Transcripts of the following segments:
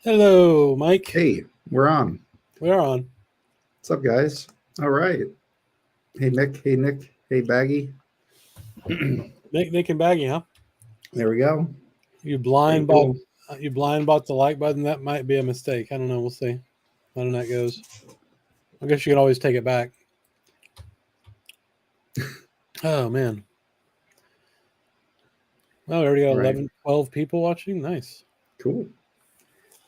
Hello, Mike. Hey, we're on. We're on. What's up, guys? All right. Hey, Mick. Hey, Nick. Hey, Baggy. Nick and Baggy, huh? There we go. You Pretty blind bought cool. you blind bought the like button. That might be a mistake. I don't know. We'll see how that goes. I guess you could always take it back. Oh man. Oh, we already got All right. 11, 12 people watching. Nice. Cool.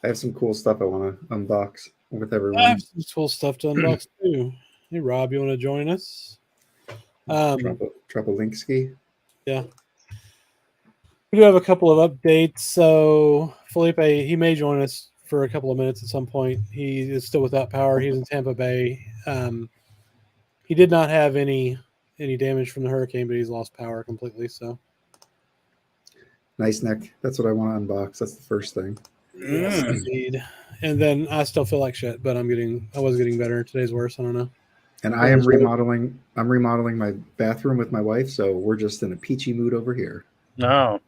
I have some cool stuff I want to unbox with I everyone. have some cool stuff to unbox too. Hey Rob, you want to join us? Drop a link ski. Yeah. We do have a couple of updates. So Felipe, he may join us for a couple of minutes at some point. He is still without power. He's in Tampa Bay. He did not have any damage from the hurricane, but he's lost power completely. So Nice, Nick. That's what I want to unbox. That's the first thing. yes, indeed. And then I still feel like shit, but I was getting better. Today's worse. I don't know. And I am remodeling. I'm remodeling my bathroom with my wife, so we're just in a peachy mood over here. No.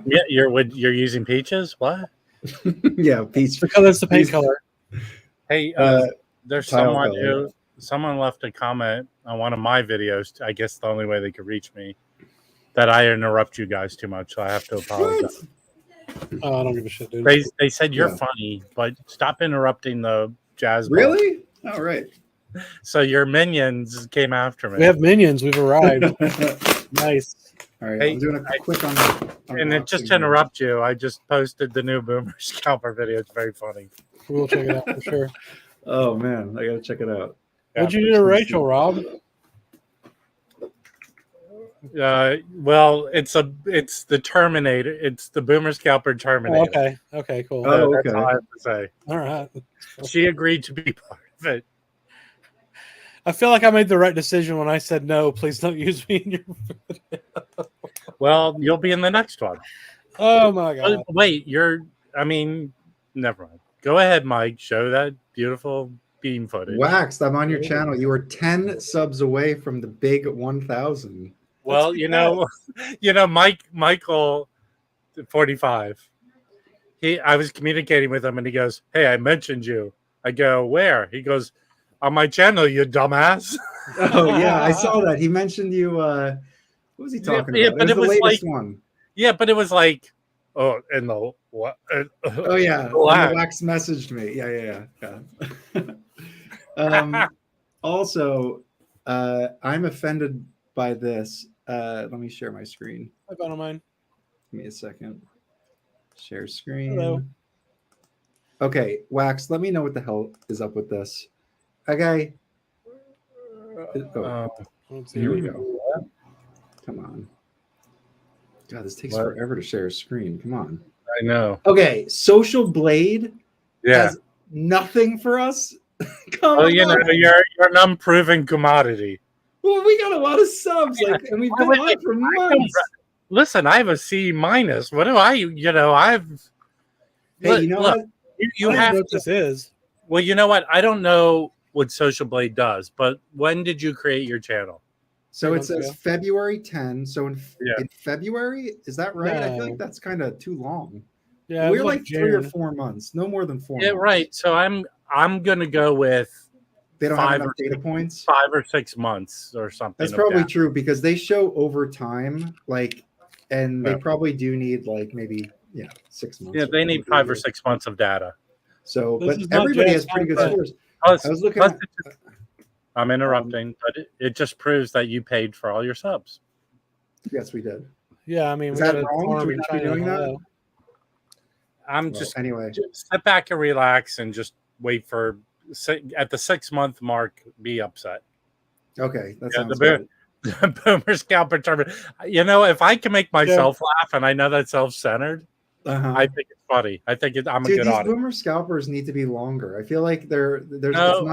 Yeah, you're using peaches? What? Yeah, peach. Because it's the paint color. Hey, there's someone left a comment on one of my videos. I guess the only way they could reach me, that I interrupt you guys too much, so I have to apologize. Oh, I don't give a shit, dude. They said you're funny, but stop interrupting the jazz. Really? All right. So your minions came after me. We have minions. We've arrived. Nice. All right. Hey, I'm doing a quick on. And it just to interrupt you, I just posted the new Boomer Scalper video. It's very funny. We'll check it out for sure. Oh man, I gotta check it out. What'd you do to Rachel, Rob? Well, it's the Terminator. It's the Boomer Scalper Terminator. Oh, okay, cool. Oh, That's okay. all I have to say. All right. She agreed to be part of it. I feel like I made the right decision when I said no. Please don't use me in your video. Well, you'll be in the next one. Oh my god! Wait, never mind. Go ahead, Mike. Show that beautiful beam footage. Waxed, I'm on your channel. You were 10 subs away from the big 1,000. Well, Michael, 45. I was communicating with him, and he goes, "Hey, I mentioned you." I go, "Where?" He goes, "On my channel, you dumbass." Oh yeah, I saw that. He mentioned you. What was he talking about? But it was the latest like, one. Yeah, but it was like, oh, in the what? Oh yeah, Wax messaged me. Yeah. Also, I'm offended by this. Let me share my screen. I don't mind. Give me a second. Share screen. Hello. Okay, Wax, let me know what the hell is up with this. Okay. Here we go. Come on. God, this takes forever to share a screen. Come on. I know. Okay, Social Blade has nothing for us. You're an unproven commodity. Well, we got a lot of subs, and we've been on for months. Listen, I have a C-. What do I? I've. Hey, what? You have what this is. Well, you know what? I don't know what Social Blade does, but when did you create your channel? So it says February 10. So in February, is that right? No. I feel like that's kind of too long. Yeah, we're like 3 or 4 months, no more than 4 months. Yeah, right. So I'm gonna go with. They don't have enough data points. 5 or 6 months or something. That's probably true because they show over time, and they probably do need maybe 6 months. Yeah, they need 5 or 6 months of data. So, but everybody has pretty good scores. I was looking. I'm interrupting, but it just proves that you paid for all your subs. Yes, we did. Yeah, I mean, is that wrong? Should we not be doing that? Anyway. Just sit back and relax and just wait for at the 6 month mark. Be upset. Okay, that sounds good. The Boomer Scalper tournament. If I can make myself laugh, and I know that's self-centered, I think it's funny. I think I'm a good audience. These Boomer Scalpers need to be longer. I feel like there's. No,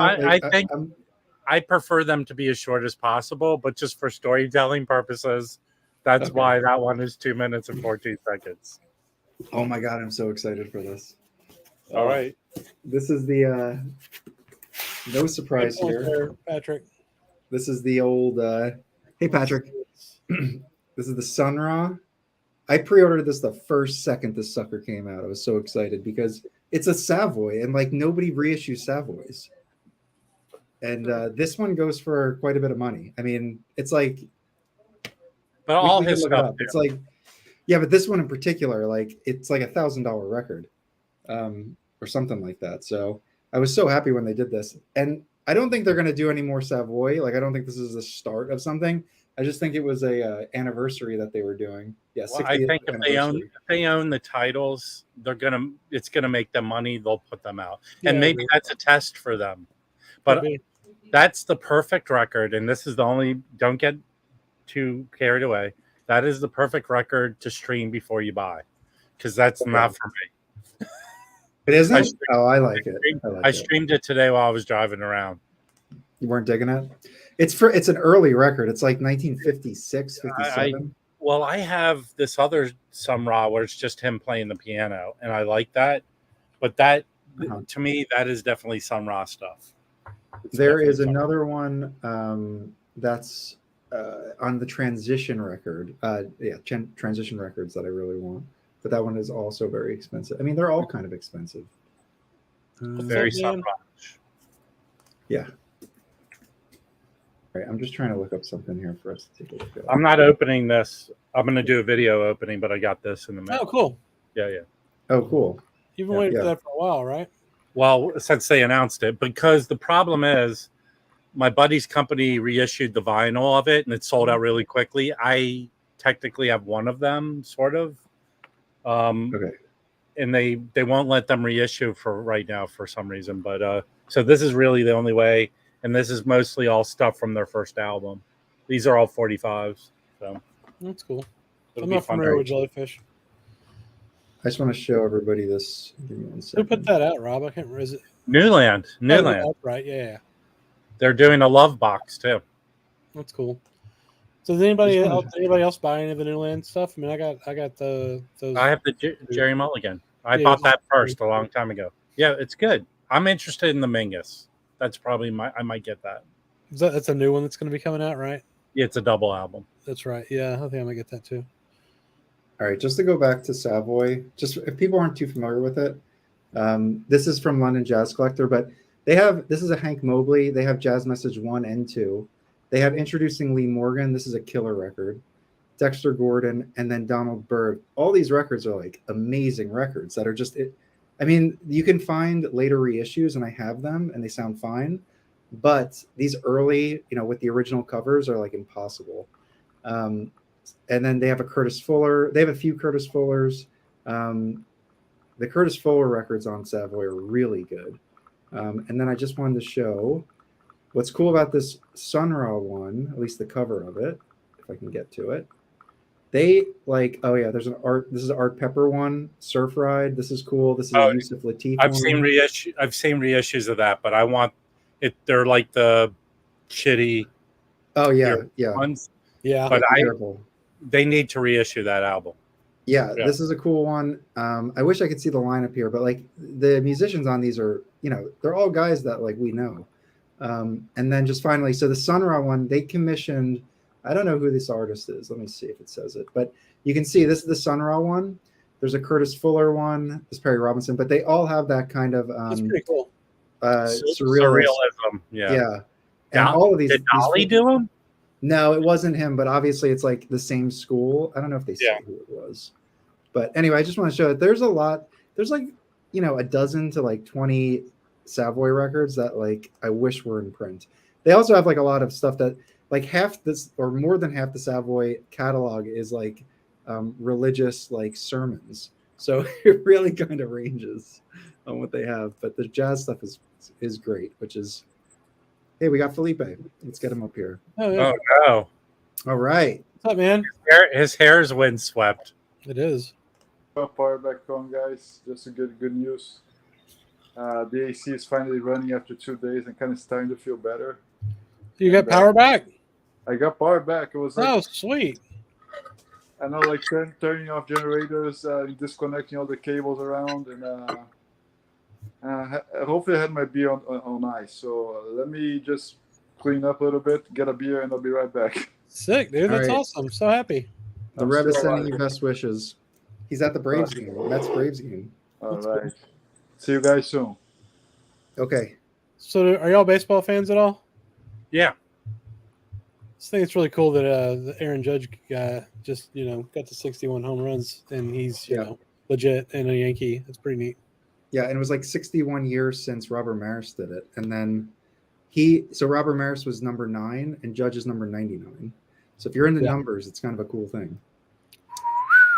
I prefer them to be as short as possible, but just for storytelling purposes, that's why that one is 2 minutes and 14 seconds. Oh my god, I'm so excited for this. All right. This is the no surprise here. Patrick. This is the old hey Patrick. This is the Sun Ra. I pre-ordered this the first second this sucker came out. I was so excited because it's a Savoy, and like nobody reissues Savoys. And this one goes for quite a bit of money. I mean, it's like, But all we his can look it stuff. up. It's like, yeah, but this one in particular, like it's like $1,000 record, or something like that. So I was so happy when they did this, and I don't think they're going to do any more Savoy. Like I don't think this is the start of something. I just think it was a anniversary that they were doing. Yeah, Well, I 60th think if anniversary. they own the titles, it's gonna make them money. They'll put them out, and Yeah, maybe that's a test for them. Could But be. that's the perfect record, and this is the only. Don't get too carried away. That is the perfect record to stream before you buy, because that's not for me. It isn't? I like it. I streamed it today while I was driving around. You weren't digging it? It's an early record. It's like 1956, 57. Well, I have this other Sun Ra where it's just him playing the piano, and I like that. But that, to me, that is definitely Sun Ra stuff. There is another one that's on the Transition record. Transition records that I really want. But that one is also very expensive. I mean, they're all kind of expensive. Very Sun Ra. Yeah. All right, I'm just trying to look up something here for us to take a look at. I'm not opening this. I'm going to do a video opening, but I got this in the mail. Oh, cool. Yeah. Oh, cool. You've been waiting for that for a while, right? Well, since they announced it, because the problem is my buddy's company reissued the vinyl of it and it sold out really quickly. I technically have one of them, sort of. Okay. And they won't let them reissue for right now for some reason. But so this is really the only way. And this is mostly all stuff from their first album. These are all 45s. So that's cool. I'm not familiar with Jellyfish. I just want to show everybody this. Give me 1 second. Who put that out, Rob? I can't remember. Is it Newland? Oh, right. Yeah. They're doing a love box too. That's cool. So does anybody else buy any of the Newland stuff? I mean, I got those. I have the Jerry Mulligan. I bought that first a long time ago. Yeah, it's good. I'm interested in the Mingus. That's probably I might get that. That's a new one that's going to be coming out, right? Yeah, it's a double album. That's right. Yeah, I think I might get that too. All right, just to go back to Savoy, just if people aren't too familiar with it, this is from London Jazz Collector, but this is a Hank Mobley. They have Jazz Message 1 and 2. They have Introducing Lee Morgan. This is a killer record. Dexter Gordon, and then Donald Byrd. All these records are like amazing records that are just it. I mean, you can find later reissues, and I have them, and they sound fine. But these early, with the original covers are like impossible. And then they have a Curtis Fuller. They have a few Curtis Fullers. The Curtis Fuller records on Savoy are really good. And then I just wanted to show what's cool about this Sun Ra one, at least the cover of it, if I can get to it. They there's this is an Art Pepper one, Surf Ride. This is cool. This is a Yusuf Lateef I've one. seen reissues of that, but I want it. They're like the shitty. Oh yeah. Ones. Yeah, but they need to reissue that album. Yeah, this is a cool one. I wish I could see the lineup here, but like the musicians on these are, they're all guys that like we know. And then just finally, so the Sun Ra one, they commissioned. I don't know who this artist is. Let me see if it says it. But you can see this is the Sun Ra one. There's a Curtis Fuller one. There's Perry Robinson. But they all have that kind of that's pretty cool. Surrealism. Yeah. And all of these. Did Dolly do them? No, it wasn't him. But obviously, it's like the same school. I don't know if they said who it was. But anyway, I just want to show that there's a lot. There's like a dozen to like 20 Savoy records that like I wish were in print. They also have like a lot of stuff that. Like half this or more than half the Savoy catalog is like religious like sermons. So it really kind of ranges on what they have. But the jazz stuff is great, which is, hey, we got Felipe. Let's get him up here. Oh, yeah. No. All right. What's up, man? His hair is windswept. It is. Power back on, guys. Just a good news. The AC is finally running after 2 days and kind of starting to feel better. You got power back? I got power back. It was like, sweet. I know, like turning off generators, disconnecting all the cables around, and hopefully I had my beer on ice. So let me just clean up a little bit, get a beer, and I'll be right back. Sick, dude. That's awesome. So happy. The Reb is sending you best wishes. He's at the Braves game. Mets Braves game. All right. See you guys soon. Okay. So, are y'all baseball fans at all? Yeah. I think it's really cool that the Aaron Judge guy just got to 61 home runs, and he's legit and a Yankee. That's pretty neat. Yeah, and it was like 61 years since Robert Maris did it, and then Robert Maris was number 9, and Judge is number 99. So if you're into numbers, it's kind of a cool thing.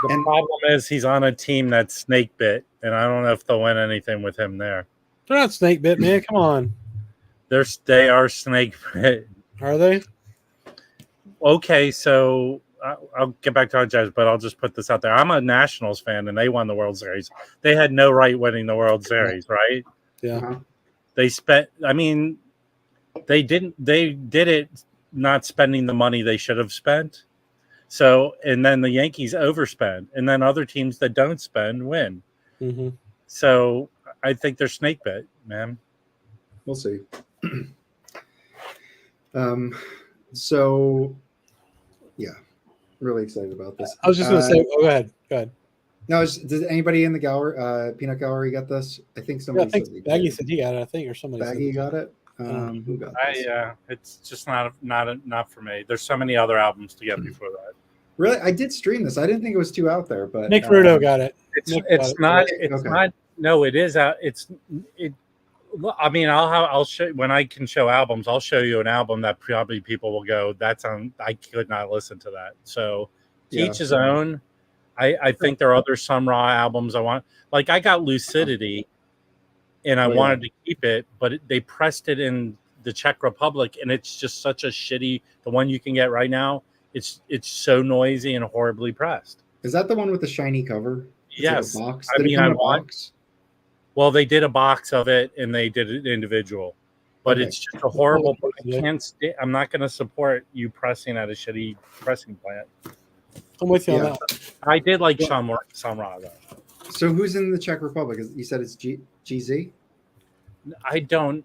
The problem is he's on a team that's snake bit, and I don't know if they'll win anything with him there. They're not snake bit, man. Come on. They are snake bit. Are they? Okay, so I'll get back to our judge, but I'll just put this out there. I'm a Nationals fan, and they won the World Series. They had no right winning the World Series, right? Yeah. Uh-huh. They spent. I mean, they didn't. They did it not spending the money they should have spent. So, and then the Yankees overspend, and then other teams that don't spend win. Mm-hmm. So, I think they're snake bit, man. We'll see. So, yeah, really excited about this. I was just going to say, go ahead. No, did anybody in the gallery, peanut gallery, get this? I think somebody I think Baggy said he got it. I think, or somebody. Baggy got it. Who got this? It's just not for me. There's so many other albums to get before that. Really, I did stream this. I didn't think it was too out there, but Nick Rudo got it. It's not. No, it is out. I mean, I'll show when I can show albums. I'll show you an album that probably people will go, "That's on." I could not listen to that. So, to each his own. I think there are other Sun Ra albums I want. Like I got Lucidity, and I wanted to keep it, but they pressed it in the Czech Republic, and it's just such a shitty. The one you can get right now, it's so noisy and horribly pressed. Is that the one with the shiny cover? Yes. Like a box? I mean, box? Well, they did a box of it, and they did it individual, but it's just a horrible. I'm not going to support you pressing at a shitty pressing plant. I'm with you on that. I did like Sun Ra though. So who's in the Czech Republic? You said it's GZ? I don't.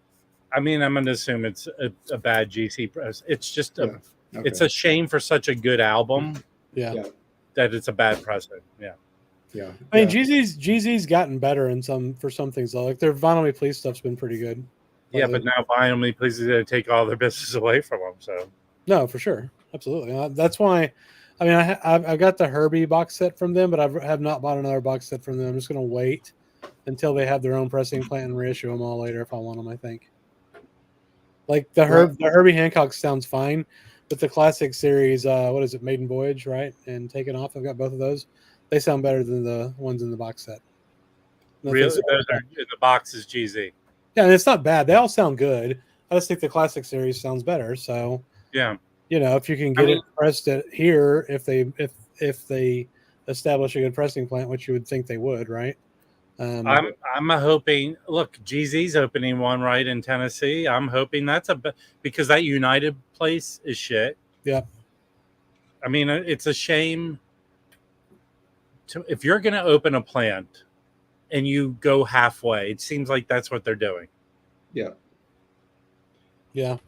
I mean, I'm going to assume it's a bad GC press. It's just it's a shame for such a good album. Yeah. That it's a bad pressing. Yeah. Yeah. I mean, GZ's gotten better for some things though. Like their Vinyl Me Please stuff's been pretty good. But now Vinyl Me Please is going to take all their business away from them. So. No, for sure, absolutely. That's why. I mean, I've got the Herbie box set from them, but I have not bought another box set from them. I'm just going to wait until they have their own pressing plant and reissue them all later if I want them, I think. Like the Herbie Hancock sounds fine, but the classic series, what is it, Maiden Voyage, right? And Taken Off, I've got both of those. They sound better than the ones in the box set. Really? Those are in the box is GZ. Yeah, and it's not bad. They all sound good. I just think the classic series sounds better. So yeah. If you can get it pressed here, if they establish a good pressing plant, which you would think they would, right? I'm hoping. Look, GZ's opening one right in Tennessee. I'm hoping because that United place is shit. Yeah. I mean, it's a shame. If you're going to open a plant and you go halfway, it seems like that's what they're doing. Yeah. Yeah.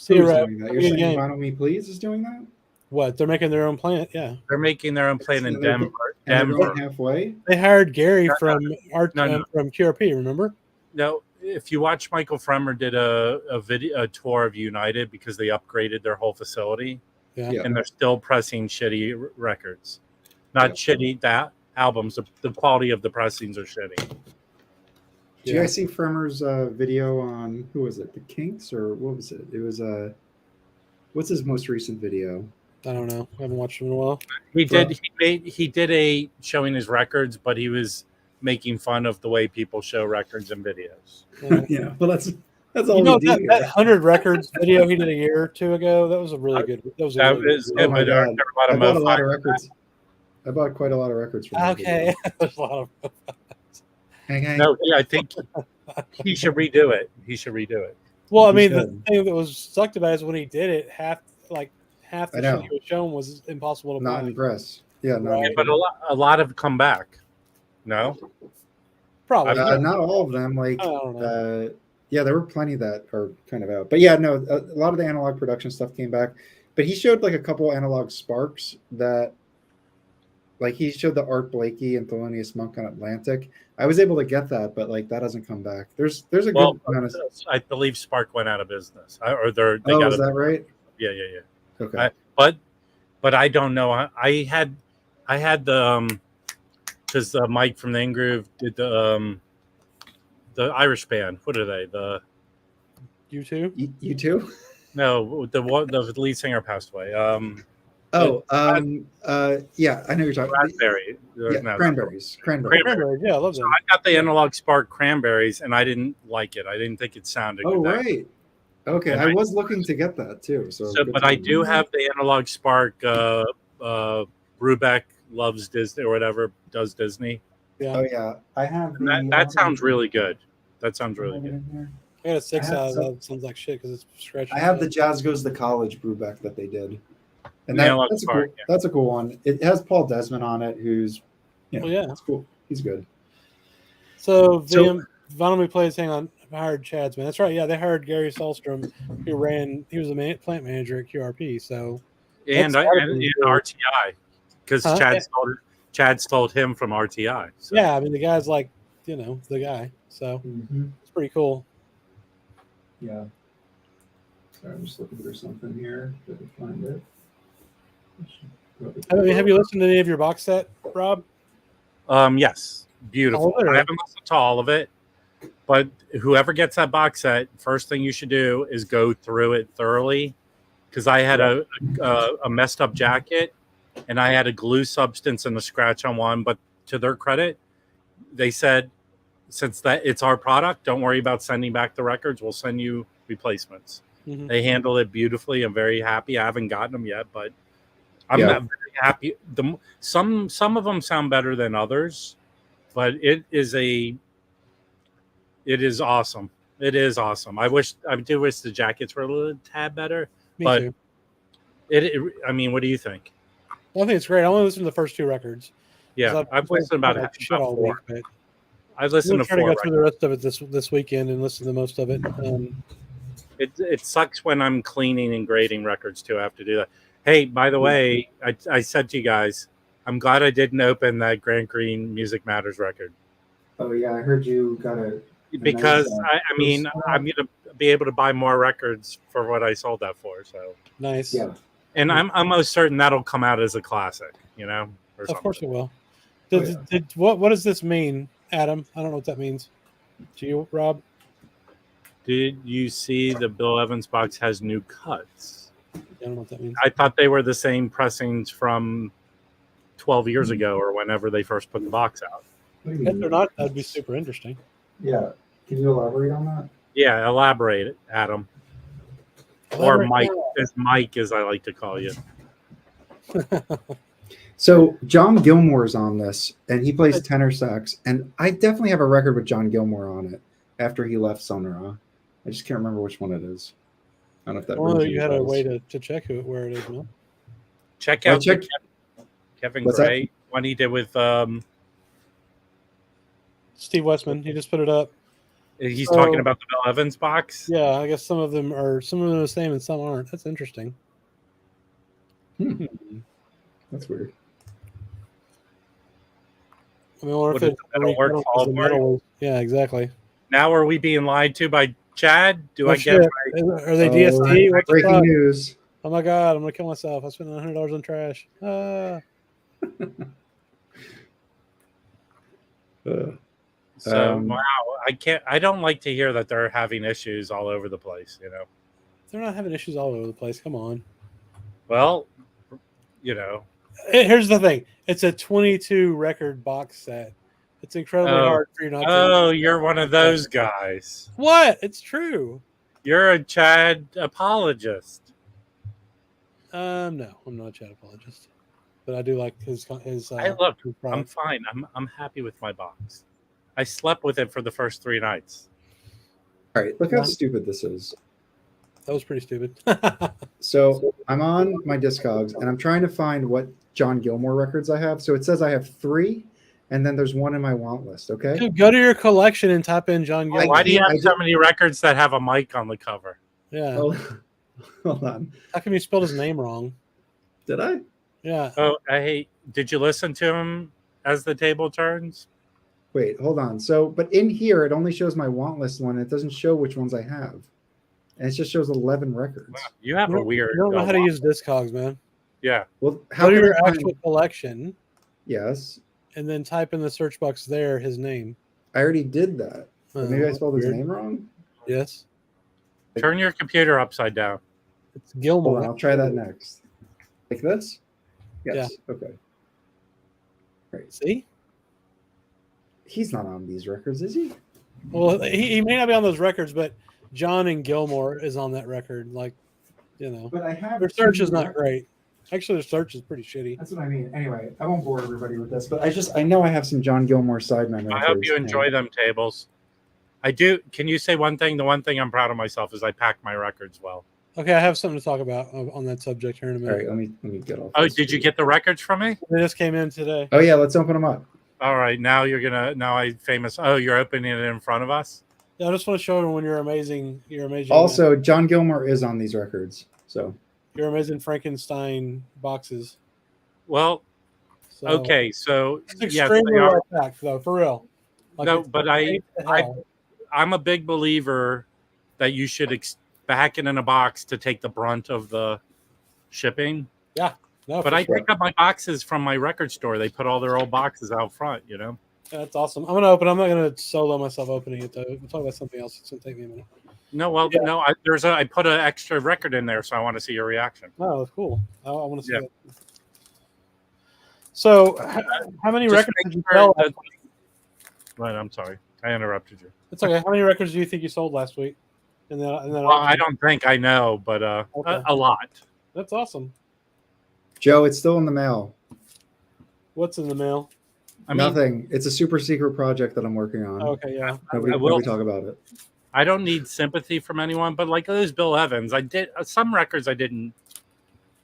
So you're saying Vinyl Me Please is doing that? What? They're making their own plant? Yeah. They're making their own plant in Denver. Denver. Halfway? They hired Gary from QRP, remember? No, if you watch, Michael Fremer did a tour of United because they upgraded their whole facility. Yeah. And they're still pressing shitty records. Not shitty albums. The quality of the pressings are shitty. Did you guys see Fremer's video on, who was it? The Kinks or what was it? It was what's his most recent video? I don't know. I haven't watched him in a while. He did a showing his records, but he was making fun of the way people show records and videos. Yeah, well that's all. That 100 records video he did a year or two ago. That was a really good. That was good. I bought a lot of records. I bought quite a lot of records from him. Okay, there's a lot of. No, I think he should redo it. Well, I mean, the thing that was sucked about it is when he did it, half the shit he was shown was impossible to not impress. Yeah, no. But a lot have come back. No, probably not all of them. Like, I don't know. there were plenty that are kind of out. But yeah, no, a lot of the analog production stuff came back. But he showed like a couple analog sparks that like he showed the Art Blakey and Thelonious Monk on Atlantic. I was able to get that, but like that doesn't come back. There's a good amount of. I believe Spark went out of business, or they Oh, got is that right? Yeah. Okay. But I don't know. I had the because Mike from the Ingroove did the Irish band. What are they? The U2? You too? No, the lead singer passed away. Yeah, I know you're talking. Raspberry. Yeah, No, Cranberries. Cranberries, yeah, I love So them. I got the Analog Spark Cranberries, and I didn't like it. I didn't think it sounded Oh, good. right. Okay, And I was looking to get that too. So, good but I timing. do have the Analog Spark. Rubeck loves Disney or whatever does Disney. Yeah. Oh yeah, I have. That sounds really good. That sounds really good. I got a 6 I have out of some- that. Sounds like shit because it's scratchy. I have the Jazz Goes to College Brubeck that they did, and Analog that's Spark, a cool. yeah. That's a cool one. It has Paul Desmond on it, who's, Oh, yeah. that's cool. He's good. So Vinyl plays hang on hired Chad's man. That's right. Yeah, they hired Gary Sahlstrom, he was the plant manager at QRP. So And RTI, because Huh? Chad stole him from RTI. So. yeah, I mean the guy's like the guy. So it's pretty cool. Yeah. Sorry, I'm just looking for something here. If I can find it. I mean, have you listened to any of your box set, Rob? Yes, beautiful. All of it, I right? haven't listened to all of it, but whoever gets that box set, first thing you should do is go through it thoroughly. Because I had a messed up jacket, and I had a glue substance and a scratch on one. But to their credit, they said, since that it's our product, don't worry about sending back the records. We'll send you replacements. Mhm. They handled it beautifully. I'm very happy. I haven't gotten them yet, but I'm Yeah. not very happy. Some of them sound better than others, but it is awesome. It is awesome. I do wish the jackets were a little tad better. Me But too. I mean, what do you think? Well, I think it's great. I only listened to the first 2 records. Yeah, I've listened about shit all week, 4. but I've I'm listened gonna to try to 4. go through the rest of it this weekend and listen to most of it. It sucks when I'm cleaning and grading records too. I have to do that. Hey, by the way, I said to you guys, I'm glad I didn't open that Grant Green Music Matters record Oh yeah, I heard you got a. because nice, I mean I'm gonna be able to buy more records for what I sold that for. So Nice. Yeah. and I'm almost certain that'll come out as a classic. Or Of something. course it will. Oh, yeah. What does this mean, Adam? I don't know what that means. To you, Rob? Did you see the Bill Evans box has new cuts? I don't know what that means. I thought they were the same pressings from 12 years ago or whenever they first put the box out. If they're not, that'd be super interesting. Yeah. Can you elaborate on that? Yeah, elaborate, Adam. Or Mike, as I like to call you. So John Gilmore's on this, and he plays tenor sax, and I definitely have a record with John Gilmore on it after he left Sun Ra. I just can't remember which one it is. I don't know if that. Well, rings you any had a bells. way to check where it is, no? Check Well, out check- the Kevin What's Gray one he did with Steve Westman. He just put it up. he's So- talking about the Bill Evans box. Yeah, I guess some of them are the same and some aren't. That's interesting. That's weird. I mean, or What, if does the metal work fall the apart? metal was, yeah, exactly. Now are we being lied to by Chad? Do Oh, I get shit. Are they DSD? What the Breaking fuck? news. Oh my god, I'm gonna kill myself. I spent $100 on trash. so? Wow, I don't like to hear that they're having issues all over the place. They're not having issues all over the place. Come on. Well, Here's the thing. It's a 22 record box set. It's incredibly hard for you not to. Oh, you're one of those guys. What? It's true. You're a Chad apologist. No, I'm not a Chad apologist, but I do like his. I love. his I'm product. fine. I'm happy with my box. I slept with it for the first 3 nights. All right, look how stupid this is. That was pretty stupid. So I'm on my Discogs, and I'm trying to find what John Gilmore records I have. So it says I have 3, and then there's one in my want list. Okay. Dude, go to your collection and type in John Gilmore. Why do you I have so many records that have a mic on the cover? Yeah. Oh, hold on. How come you spelled his name wrong? Did I? Yeah. Oh, did you listen to him as the table turns? Wait, hold on. So, but in here, it only shows my want list one. It doesn't show which ones I have. And it just shows 11 records. Wow, you have a weird. You don't know how to use Discogs, man. Yeah. Well, how Go to can your I find... actual collection Yes. and then type in the search box there his name. I already did that. But maybe I spelled his weird. name wrong? Yes. Turn your computer upside down. It's Gilmore. Hold on, I'll try that next. Like this? Yes. Yeah. Okay. Great. See? He's not on these records, is he? Well, he may not be on those records, but John and Gilmore is on that record. Like, you know, But I have... their search is not great. Actually, their search is pretty shitty. That's what I mean. Anyway, I won't bore everybody with this, but I know I have some John Gilmore sidemen records. I hope you enjoy them tables. I do. Can you say one thing? The one thing I'm proud of myself is I pack my records well. Okay, I have something to talk about on that subject here in a All minute. right, let me get off. Oh, this did you screen. get the records from me? They just came in today. Oh yeah, let's open them up. All right, now you're opening it in front of us. Yeah, I just want to show everyone your amazing. Also, John Gilmore is on these records, so your amazing Frankenstein boxes. Well, So, okay, so it's yes, extremely they are. well packed, though, for real. Like, No, it's but great to have. I'm a big believer that you should pack it in a box to take the brunt of the shipping. No, But for I sure. pick up my boxes from my record store. They put all their old boxes out front, you know. That's awesome. I'm gonna open. I'm not gonna solo myself opening it though. We'll talk about something else. It's gonna take me a minute. No, well, Yeah. no. I put an extra record in there, so I want to see your reaction. Oh, that's cool. I want to see Yeah. that. So, how many Just records make did you sure sell? that- Right, I'm sorry, I interrupted you. It's okay. How many records do you think you sold last week? And then Well, I don't think I know, but Okay. a lot. That's awesome. Joe, it's still in the mail. What's in the mail? I mean, Nothing. It's a super secret project that I'm working on. Okay, yeah. Nobody talk about it. I don't need sympathy from anyone, but like those Bill Evans, I did some records I didn't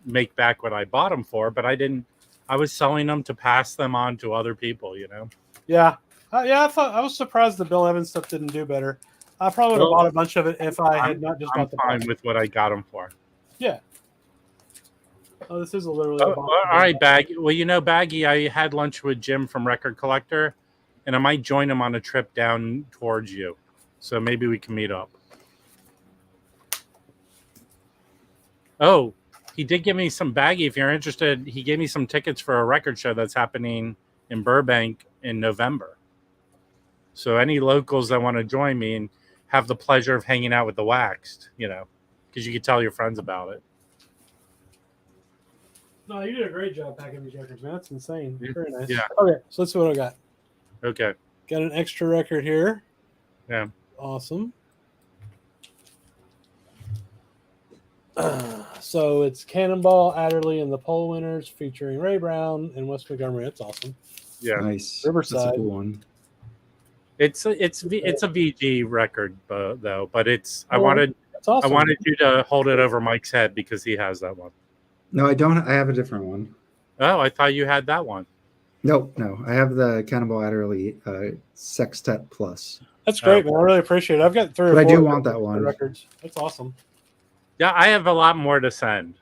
make back what I bought them for, but I was selling them to pass them on to other people, you know. Yeah. I was surprised the Bill Evans stuff didn't do better. I probably would have bought a bunch of it if I had not just I'm bought the fine box. with what I got them for. Yeah. Oh, this is literally. Oh, all right, Baggy. Well, you know, Baggy, I had lunch with Jim from Record Collector, and I might join him on a trip down towards you. So maybe we can meet up. Oh, he did give me some Baggy. If you're interested, he gave me some tickets for a record show that's happening in Burbank in November. So any locals that want to join me and have the pleasure of hanging out with the Waxed, you know, because you could tell your friends about it. No, you did a great job packing these records, man. That's insane. Very nice. Yeah. Okay, so let's see what I got. Okay. Got an extra record here. Yeah. Awesome. So it's Cannonball, Adderley, and the Pole Winners featuring Ray Brown and Wes Montgomery. That's awesome. Yeah. Nice. Riverside. That's a cool one. It's a VG record, though. But it's I Oh, wanted That's awesome. I wanted you to hold it over Mike's head because he has that one. No, I don't. I have a different one. Oh, I thought you had that one. No. I have the Cannonball Adderley Sextet Plus. That's great, man. I really appreciate it. I've got 3 or 4 But I do want that one. records. That's awesome. Yeah, I have a lot more to send.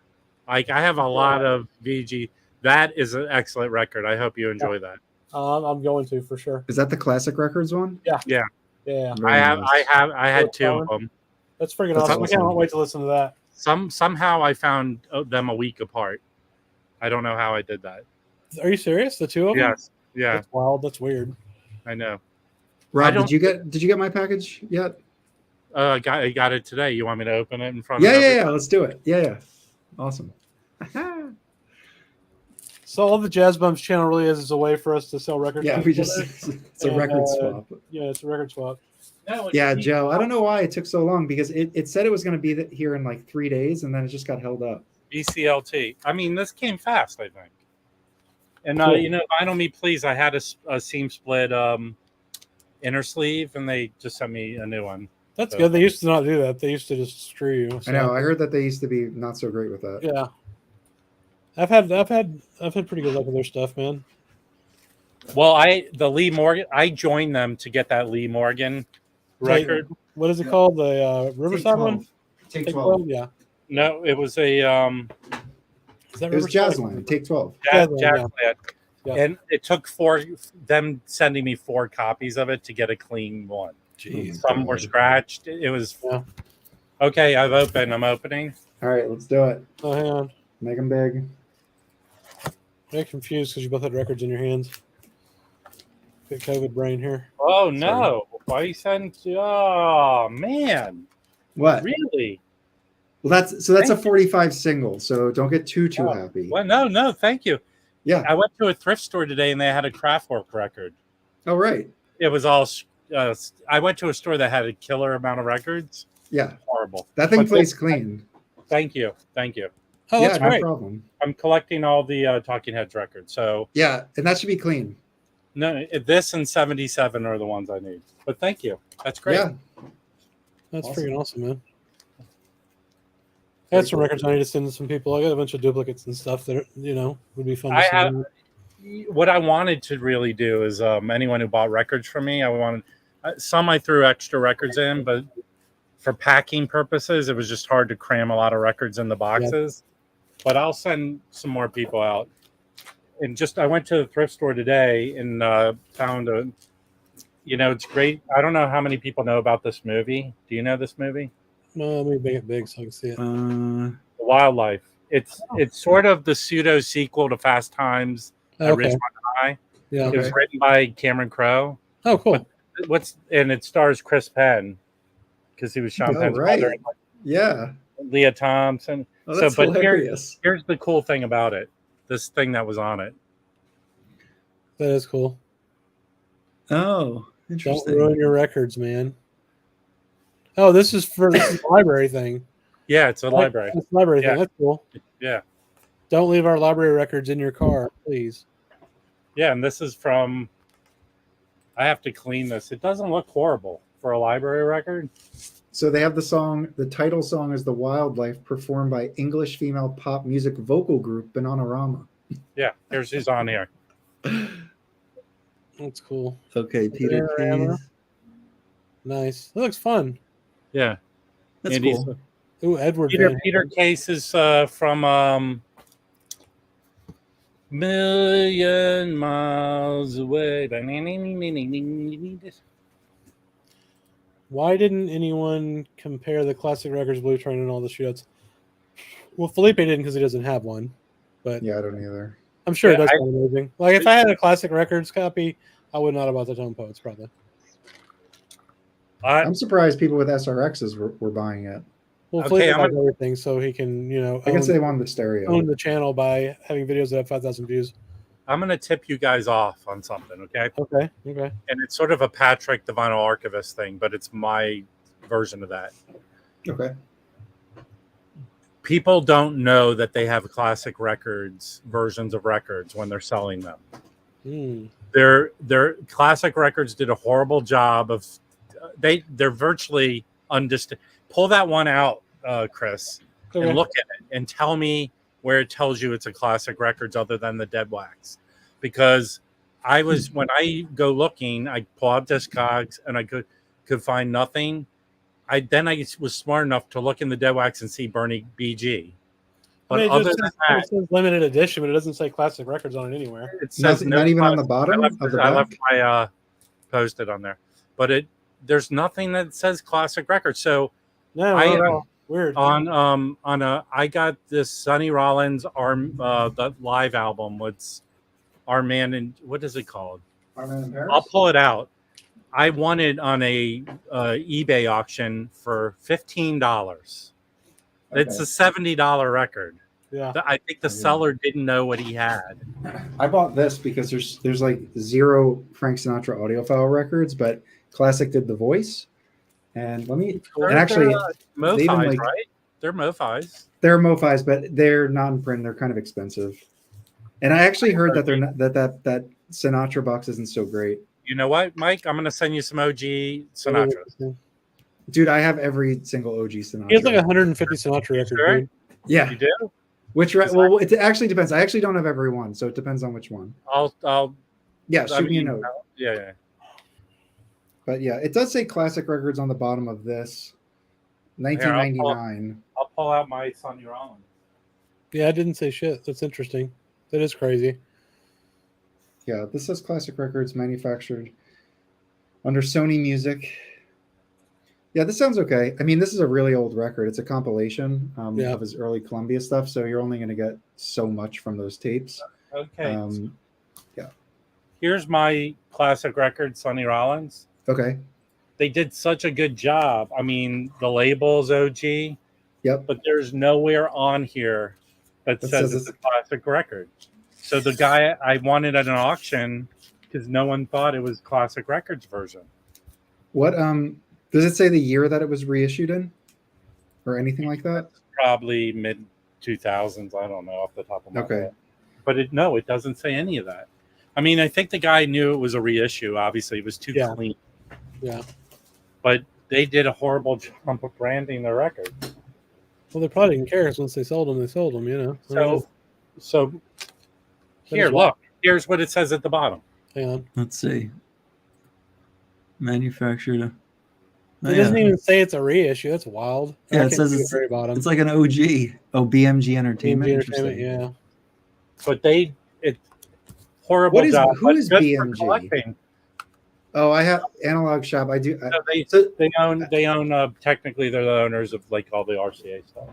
Like I have a lot of VG. That is an excellent record. I hope you enjoy that. I'm going to for sure. Is that the Classic Records one? Yeah. Very I nice. had 2 of them. That's freaking That's awesome. I awesome. can't wait to listen to that. Somehow I found them a week apart. I don't know how I did that. Are you serious? The 2 of them? Yes. Yeah, That's wild. That's weird. I know. Rob, don't- did you get my package yet? I got it today. You want me to open it in front of Yeah. everybody? Let's do it. Yeah. Awesome. So all the Jazz Bums channel really is a way for us to sell records. Yeah, to we each just other. it's a And, record swap. Yeah, it's a record swap. No, it's Yeah, VG. Joe. I don't know why it took so long because it said it was going to be here in like 3 days and then it just got held up. BCLT. I mean, this came fast, I think. And Cool. you know, Vinyl Me Please, I had a seam split inner sleeve, and they just sent me a new one. That's So- good. They used to not do that. They used to just screw you. I know. I heard that they used to be not so great with that. Yeah. I've had pretty good luck with their stuff, man. Well, the Lee Morgan, I joined them to get that Lee Morgan record. What is it called? The Riverside one? Take Take 12. 12? Yeah. No, it was a Is that It was Riverside? Jazzland, take 12. Jazzland, Jazzland. Yeah. And it took them sending me 4 copies of it to get a clean one. Jeez. Some were God. scratched. It was Yeah. okay. I'm opening. All right, let's do it. Oh, hang on. Make them big. I get confused because you both had records in your hands. Good COVID brain here. Oh no! Why you send? Oh man! What? Really? Well, that's a 45 single, so don't get too happy. Well, no. Thank you. Yeah. I went to a thrift store today and they had a Kraftwerk record. Oh, right. It was all. I went to a store that had a killer amount of records. Yeah. Horrible. That thing But plays clean. Thank you. Oh, Yeah, that's no great. problem. I'm collecting all the Talking Heads records. So Yeah, and that should be clean. no, this and 77 are the ones I need. But thank you. That's great. Yeah. That's Awesome. freaking awesome, man. I had some records I need to send to some people. I got a bunch of duplicates and stuff that would be fun to I send. What I wanted to really do is anyone who bought records from me, I wanted some I threw extra records in, but for packing purposes, it was just hard to cram a lot of records in the boxes. But I'll send some more people out. And I went to the thrift store today and found it's great. I don't know how many people know about this movie. Do you know this movie? No, let me make it big so I can see it. The Wildlife. It's sort of the pseudo sequel to Fast Times at Okay. Ridgemont High. Yeah. It was written by Cameron Crowe. Oh, cool. And it stars Chris Penn because he was Sean Penn's right. brother. Yeah. Leah Thompson. Oh, that's but hilarious. here's the cool thing about it. This thing that was on it. That is cool. Oh, Don't interesting. ruin your records, man. Oh, this is a library thing. Yeah, it's a library. It's a library Yeah. thing. That's cool. Yeah. Don't leave our library records in your car, please. Yeah, and this is from. I have to clean this. It doesn't look horrible for a library record. So they have the song, the title song is The Wildlife, performed by English female pop music vocal group Bananarama. Yeah, here's who's on here. That's cool. Okay, Peter Bananarama. Keys. Nice. That looks fun. Yeah. That's Andy's- cool. Ooh, Edward. Van Peter Case is from Million Miles Away. Why didn't anyone compare the classic records, Blue Train, and all the shootouts? Well, Felipe didn't because he doesn't have one, but Yeah, I don't either. I'm sure Yeah, it does sound amazing. Like if I had a classic records copy, I would not have bought the Tone Poets probably. I'm surprised people with SRXs were buying it. Well, Okay, Felipe I'm buys everything, so he can I guess they wanted the stereo. own the channel by having videos that have 5,000 views. I'm going to tip you guys off on something, okay? Okay. And it's sort of a Patrick the Vinyl Archivist thing, but it's my version of that. Okay. People don't know that they have classic records, versions of records when they're selling them. Hmm. Their classic records did a horrible job of they're virtually undistinct. Pull that one out, Chris, Okay. and look at it and tell me where it tells you it's a classic records other than the dead wax. Because when I go looking, I pull out Discogs and I could find nothing. I was smart enough to look in the dead wax and see Bernie BG. But I mean, other than that, it says limited edition, but it doesn't say classic records on it anywhere. it says Not even on the bottom I left, of the I left back? my posted on there, but there's nothing that says classic records. So No, I- not at all. Weird. I got this Sonny Rollins the live album with Our Man and what is it called? I'll pull it out. I won it on a eBay auction for $15. It's a $70 record. Yeah. I think the seller didn't know what he had. I bought this because there's like 0 Frank Sinatra audiophile records, but Classic did the voice. And actually, MoFi's, they even, like- right? They're MoFi's. they're MoFi's, but they're not in print. They're kind of expensive. And I actually heard that they're not, that Sinatra box isn't so great. You know what, Mike? I'm going to send you some OG Sinatra. Dude, I have every single OG Sinatra. He has like 150 Sinatra records, Sure? dude. Yeah. You do? Well, it actually depends. I actually don't have every one, so it depends on which one. I'll Yeah, shoot me a note. Yeah. But yeah, it does say classic records on the bottom of this. 1999. I'll pull out my Sonny Rollins. Yeah, I didn't say shit. That's interesting. That is crazy. Yeah, this says Classic Records manufactured under Sony Music. Yeah, this sounds okay. I mean, this is a really old record. It's a compilation Yeah. of his early Columbia stuff, so you're only going to get so much from those tapes. Okay. Yeah. Here's my classic record, Sonny Rollins. Okay. They did such a good job. I mean, the label's OG, Yep. but there's nowhere on here that says it's a classic record. So the guy I wanted at an auction because no one thought it was Classic Records version. What does it say the year that it was reissued in, or anything like that? Probably mid 2000s. I don't know off the top of my head. But it doesn't say any of that. I mean, I think the guy knew it was a reissue. Obviously, it was too clean. Yeah. But they did a horrible job of branding their record. Well, they probably didn't care. Once they sold them, you know. So here, look. Here's what it says at the bottom. Hang on. Let's see. Manufactured. It doesn't even say it's a reissue. That's wild. Yeah, it says it's very bottom. It's like an OG. Oh, BMG Entertainment. BMG Entertainment, yeah. But horrible what is, job. Who is BMG? Oh, I have Analog Shop. I do. They own. Technically, they're the owners of like all the RCA stuff.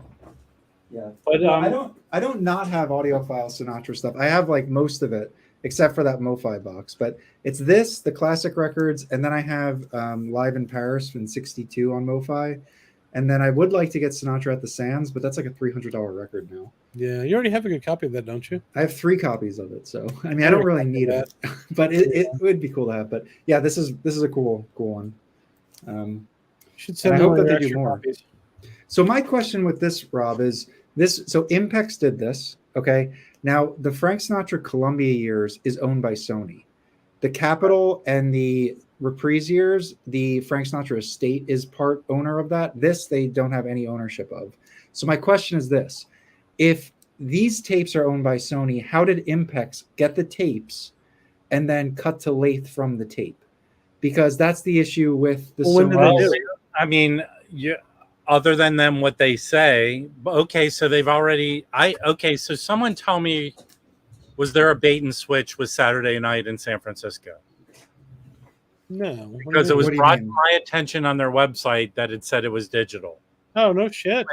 Yeah, but I don't not have audiophile Sinatra stuff. I have like most of it except for that MoFi box. But it's the classic records, and then I have Live in Paris in '62 on MoFi, and then I would like to get Sinatra at the Sands, but that's like a $300 record now. Yeah, you already have a good copy of that, don't you? I have 3 copies of it, so I mean I don't really need it, but it would be cool to have. But yeah, this is a cool one. Should send I hope that they do extra more. copies. So my question with this, Rob, is this. So Impex did this, okay? Now the Frank Sinatra Columbia years is owned by Sony. The Capitol and the Reprise years, the Frank Sinatra estate is part owner of that. This they don't have any ownership of. So my question is this: if these tapes are owned by Sony, how did Impex get the tapes and then cut to Lathe from the tape? Because that's the issue with the Sony. I mean, other than them, what they say. Okay, so they've already. So someone tell me, was there a bait and switch with Saturday Night in San Francisco? No, because it was brought to my attention on their website that it said it was digital. Oh no shit!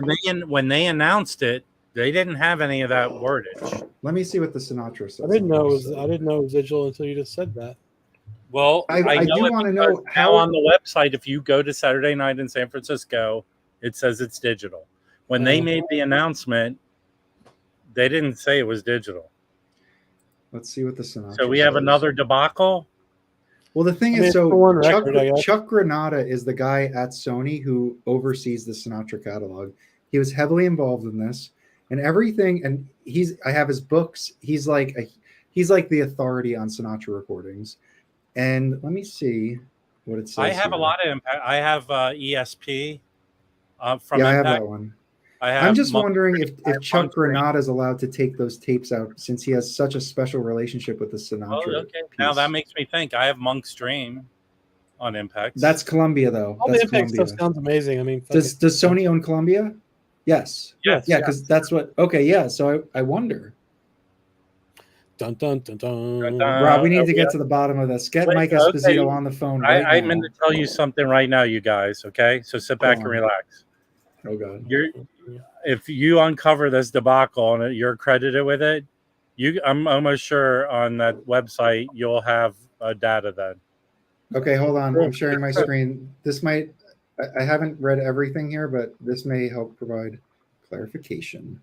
When they announced it, they didn't have any of that wordage. Let me see what the Sinatra says. I didn't know it was digital until you just said that. Well, I do want to know how on the website, if you go to Saturday Night in San Francisco, it says it's digital. When they made the announcement, they didn't say it was digital. Let's see what the Sinatra. So we have another debacle. Well, the thing is, Chuck Granata is the guy at Sony who oversees the Sinatra catalog. He was heavily involved in this and everything. And I have his books. He's like the authority on Sinatra recordings. And let me see what it says. I have a lot of impact. I have ESP from I have Impact. that one. I'm just wondering if Chuck Granata is allowed to take those tapes out since he has such a special relationship with the Sinatra. Oh, okay. Now that makes me think. I have Monk's Dream on Impact. That's Columbia, though. All the Impact stuff sounds amazing. I mean, does Sony own Columbia? Yes. Yes. Yeah, because that's what. Okay, yeah. So I wonder. Dun, dun, dun, dun. Rob, we need to get to the bottom of this. Get Mike Esposito on the phone. I'm going to tell you something right now, you guys. Okay, so sit back and relax. Oh God. If you uncover this debacle and you're credited with it, I'm almost sure on that website you'll have data then. Okay, hold on. I'm sharing my screen. I haven't read everything here, but this may help provide clarification.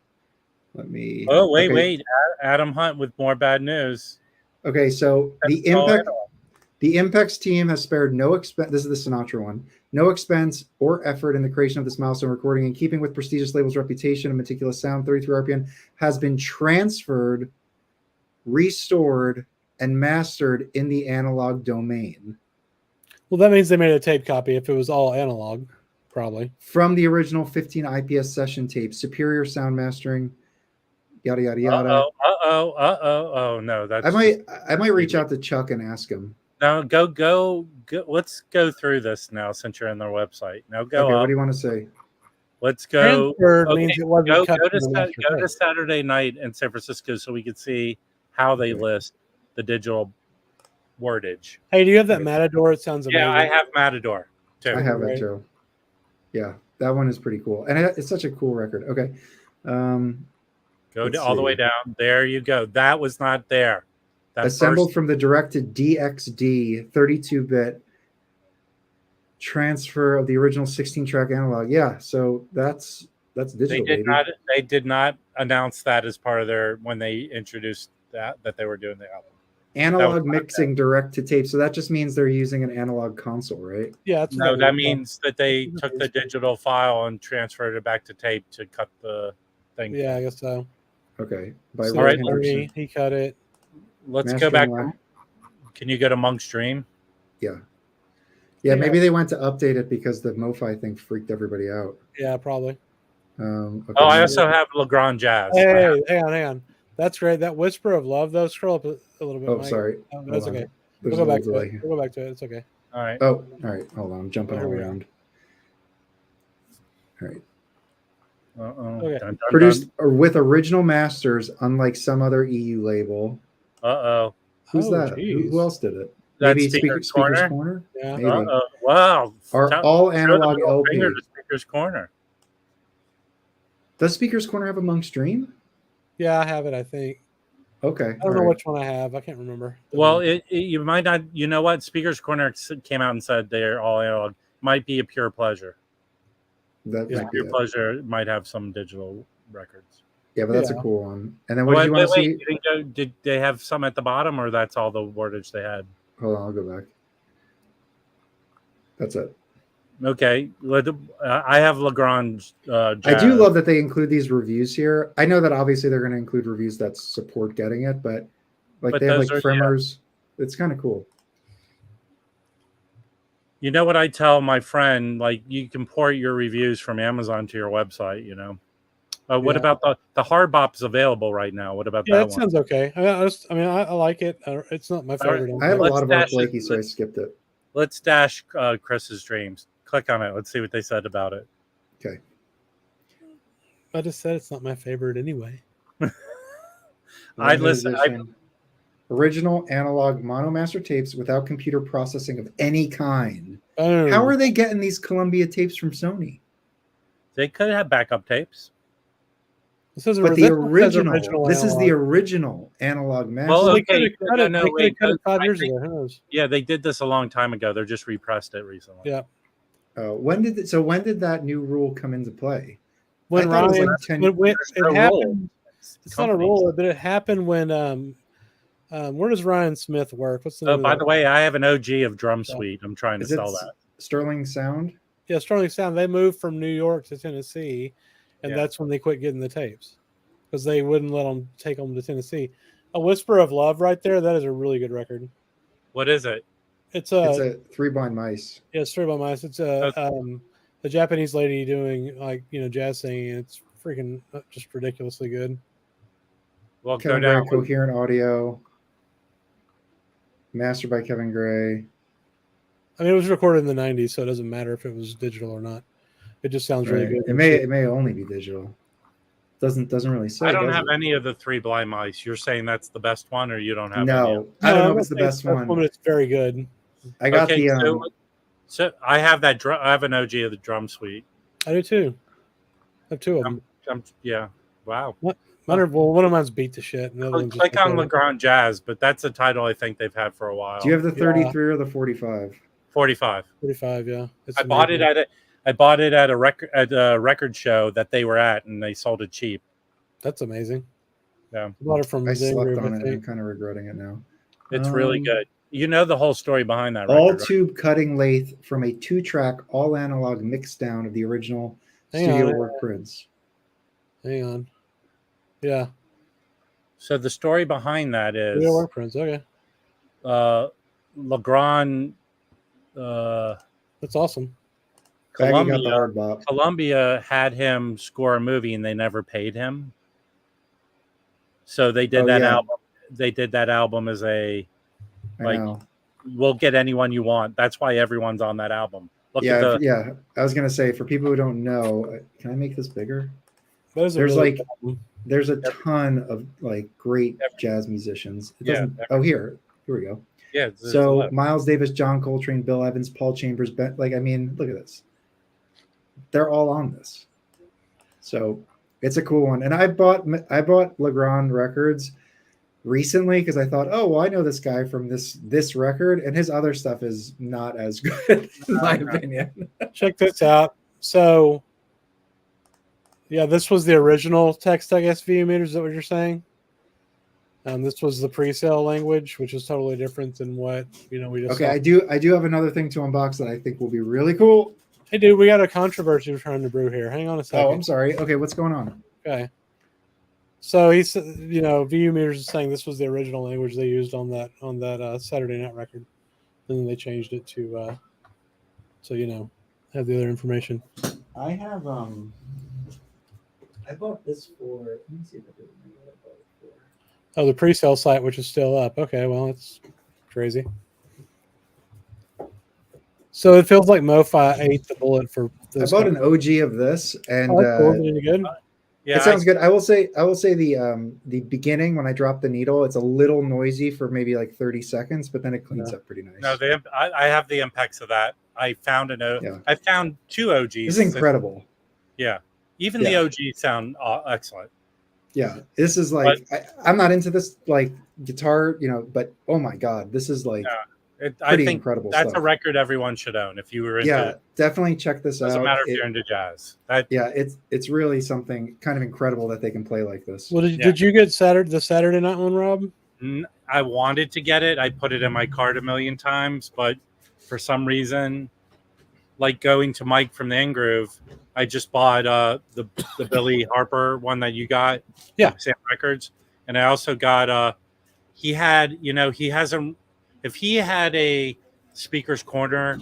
Let me. Oh, wait. Adam Hunt with more bad news. Okay, so the Impex team has spared no expense. This is the Sinatra one. No expense or effort in the creation of this milestone recording, in keeping with prestigious label's reputation and meticulous sound. 33 RPM has been transferred, restored, and mastered in the analog domain. Well, that means they made a tape copy. If it was all analog, probably from the original 15 IPS session tape, superior sound mastering. Yada yada yada. Oh no, that's. I might reach out to Chuck and ask him. No, go. Let's go through this now since you're on their website. Now go. Okay, up. what do you want to say? Let's go. Transferred means it wasn't Go cut to from the master go to tape. Saturday night in San Francisco so we could see how they Okay. list the digital wordage. Hey, do you have that Right. Matador? It sounds amazing. Yeah, I have Matador too. I have it Right. too. Yeah, that one is pretty cool, and it's such a cool record. Okay, Go let's all the way see. down. There you go. That was not there. That Assembled first, from the directed DXD 32-bit transfer of the original 16-track analog. Yeah, so that's they digital, did baby. not. They did not announce that as part of their when they introduced that they were doing the album. Analog mixing direct to tape. So that just means they're using an analog console, right? Yeah, that's No, what that is. means that they That's took what the it is. digital file and transferred it back to tape to cut the thing. Yeah, I guess so. Okay. By So All right. Henderson. he cut it. Let's go Mastering back. line. Can you go to Monk's Dream? Yeah. Yeah. Maybe they went to update it because the MoFi thing freaked everybody out. Yeah, probably. Okay, Oh, I also have Legrand Jazz. Hey, hang on. That's great. That Whisper of Love, though. Scroll up a little bit. Oh, Mike. sorry. Oh, Hold that's on. okay. There's We'll a go back little to delay it. here. We'll go back to it. It's okay. All right. Oh, all right. Hold on. I'm jumping all Here we go. around. All right. Okay. Okay. Produced with original masters, unlike some other EU label. Uh-oh. Who's Oh, that? geez. Who else did it? That's Maybe Speaker's Speaker's Corner? Corner? Yeah. Maybe. Uh-oh. Wow. Are Show all the analog middle LP. finger to Speaker's Corner. Does Speaker's Corner have a Monk's Dream? Yeah, I have it, I think. Okay. I don't know which one I have. I can't remember. Well, you might not. You know what? Speaker's Corner came out and said they're all analog. Might be a Pure Pleasure. That might be Pure it. Pleasure might have some digital records. Yeah, but that's Yeah. a cool one. And then what did you want to see? You didn't go, did they have some at the bottom, or that's all the wordage they had? Hold on, I'll go back. That's it. Okay, I have Legrand. I Jazz. do love that they include these reviews here. I know that obviously they're going to include reviews that support getting it, but they have those are- primers. Yeah. It's kind of cool. You know what I tell my friend? Like, you can port your reviews from Amazon to your website. You know. What Yeah. about the hard bop's available right now? What about Yeah, that that one? sounds okay. I like it. It's not my favorite. I have a Let's lot of Art dash it. Blakey, so I skipped it. Let's dash Chris's dreams. Click on it. Let's see what they said about it. Okay. I just said it's not my favorite anyway. I listen. Original analog monomaster tapes without computer processing of any kind. Oh, How are they getting these Columbia tapes from Sony? They could have backup tapes. This is But the original. This is the original analog master. Well, They okay. could have cut it. No, They could have wait, cut it 5 I years think- ago. Who knows? Yeah, they did this a long time ago. They're just repressed it recently. Yeah. When did that new rule come into play? When I thought it was Ryan, like 10 when There's it no happened, rule. it's not a Companies. rule, but it happened when where does Ryan Smith work? What's the name? By of the way, I have an OG of Drum Yeah. Suite. I'm trying to Is it sell that. Sterling Sound? Yeah, Sterling Sound. They moved from New York to Tennessee, and Yeah. that's when they quit getting the tapes because they wouldn't let them take them to Tennessee. A Whisper of Love, right there. That is a really good record. What is it? It's It's a Three Blind Mice. yeah, Straight by Mice. It's a Japanese lady doing jazz singing. It's freaking just ridiculously good. Well, Kevin go Gray down. Coherent Audio. Mastered by Kevin Gray. I mean, it was recorded in the '90s, so it doesn't matter if it was digital or not. It just sounds really Right. good. It may only be digital. Doesn't really say. I don't does have it? any of the Three Blind Mice. You're saying that's the best one, or you don't have any? No, I don't know if it's the best one. But it's very good. I got Okay, the so I have that. I have an OG of the Drum Suite. I do too. I have two of them. Yeah. Wow. One of mine's beat to shit. And the other one's just Click on okay. Legrand Jazz, but that's a title I think they've had for a while. Do you have the Yeah. 33 or the 45? 45? 45, yeah. It's I bought it amazing. at a record show that they were at, and they sold it cheap. That's amazing. Yeah. I bought it from I Zen slept Room, on I it. I'm think. kind of regretting it now. It's really good. You know the whole story behind that All record, right? tube cutting lathe from a 2-track all analog mix down of the original Hang studio on. work prints. Hang on. Yeah. So the story behind that is Studio work prints. Okay. Legrand, That's awesome. Baggy got the hard bop. Columbia had him score a movie, and they never paid him. So they did that album. They did that album as a I like, know. we'll get anyone you want. That's why everyone's on that album. Look yeah, at the yeah. I was gonna say, for people who don't know, can I make this bigger? Those are There's really like cool. there's a ton of like great Every- jazz musicians. It Yeah, doesn't. Oh, here we go. yeah. There's a So lot. Miles Davis, John Coltrane, Bill Evans, Paul Chambers, like I mean, look at this. They're all on this. So it's a cool one. And I bought Legrand Records recently because I thought, oh well, I know this guy from this record, and his other stuff is not as good in my opinion. Check this out. So, yeah, this was the original text, I guess, VU meters. Is that what you're saying? This was the pre-sale language, which is totally different than what we just. Okay, saw. I do have another thing to unbox that I think will be really cool. Hey, dude, we got a controversy we're trying to brew here. Hang on a second. Oh, I'm sorry. Okay, what's going on? Okay. So he's, VU meters is saying this was the original language they used on that Saturday Night record, and then they changed it to, have the other information. I have I bought this for. Let me see if I do remember what I bought it for. Oh, the pre-sale site, which is still up. Okay, well, it's crazy. So it feels like MoFi ate the bullet for this. I bought an OG of this, and Oh, that's cool. Is it any good? Yeah, it sounds good. I will say the beginning when I drop the needle, it's a little noisy for maybe like 30 seconds, but then it cleans up pretty nice. No, I have the impacts of that. I found I found two OGs. This is incredible. Yeah, even the OGs sound excellent. Yeah, this is like I'm not into this like guitar, but oh my god, this is like I think incredible. That's stuff. a record everyone should own if you were into. Yeah, definitely check this out. Doesn't matter if you're into jazz. It's really something kind of incredible that they can play like this. Well, did you get the Saturday night one, Rob? I wanted to get it. I put it in my cart a million times, but for some reason, like going to Mike from the Ingroove, I just bought the Billy Harper one that you got. Yeah, Sam Records, and I also got he had if he had a Speaker's Corner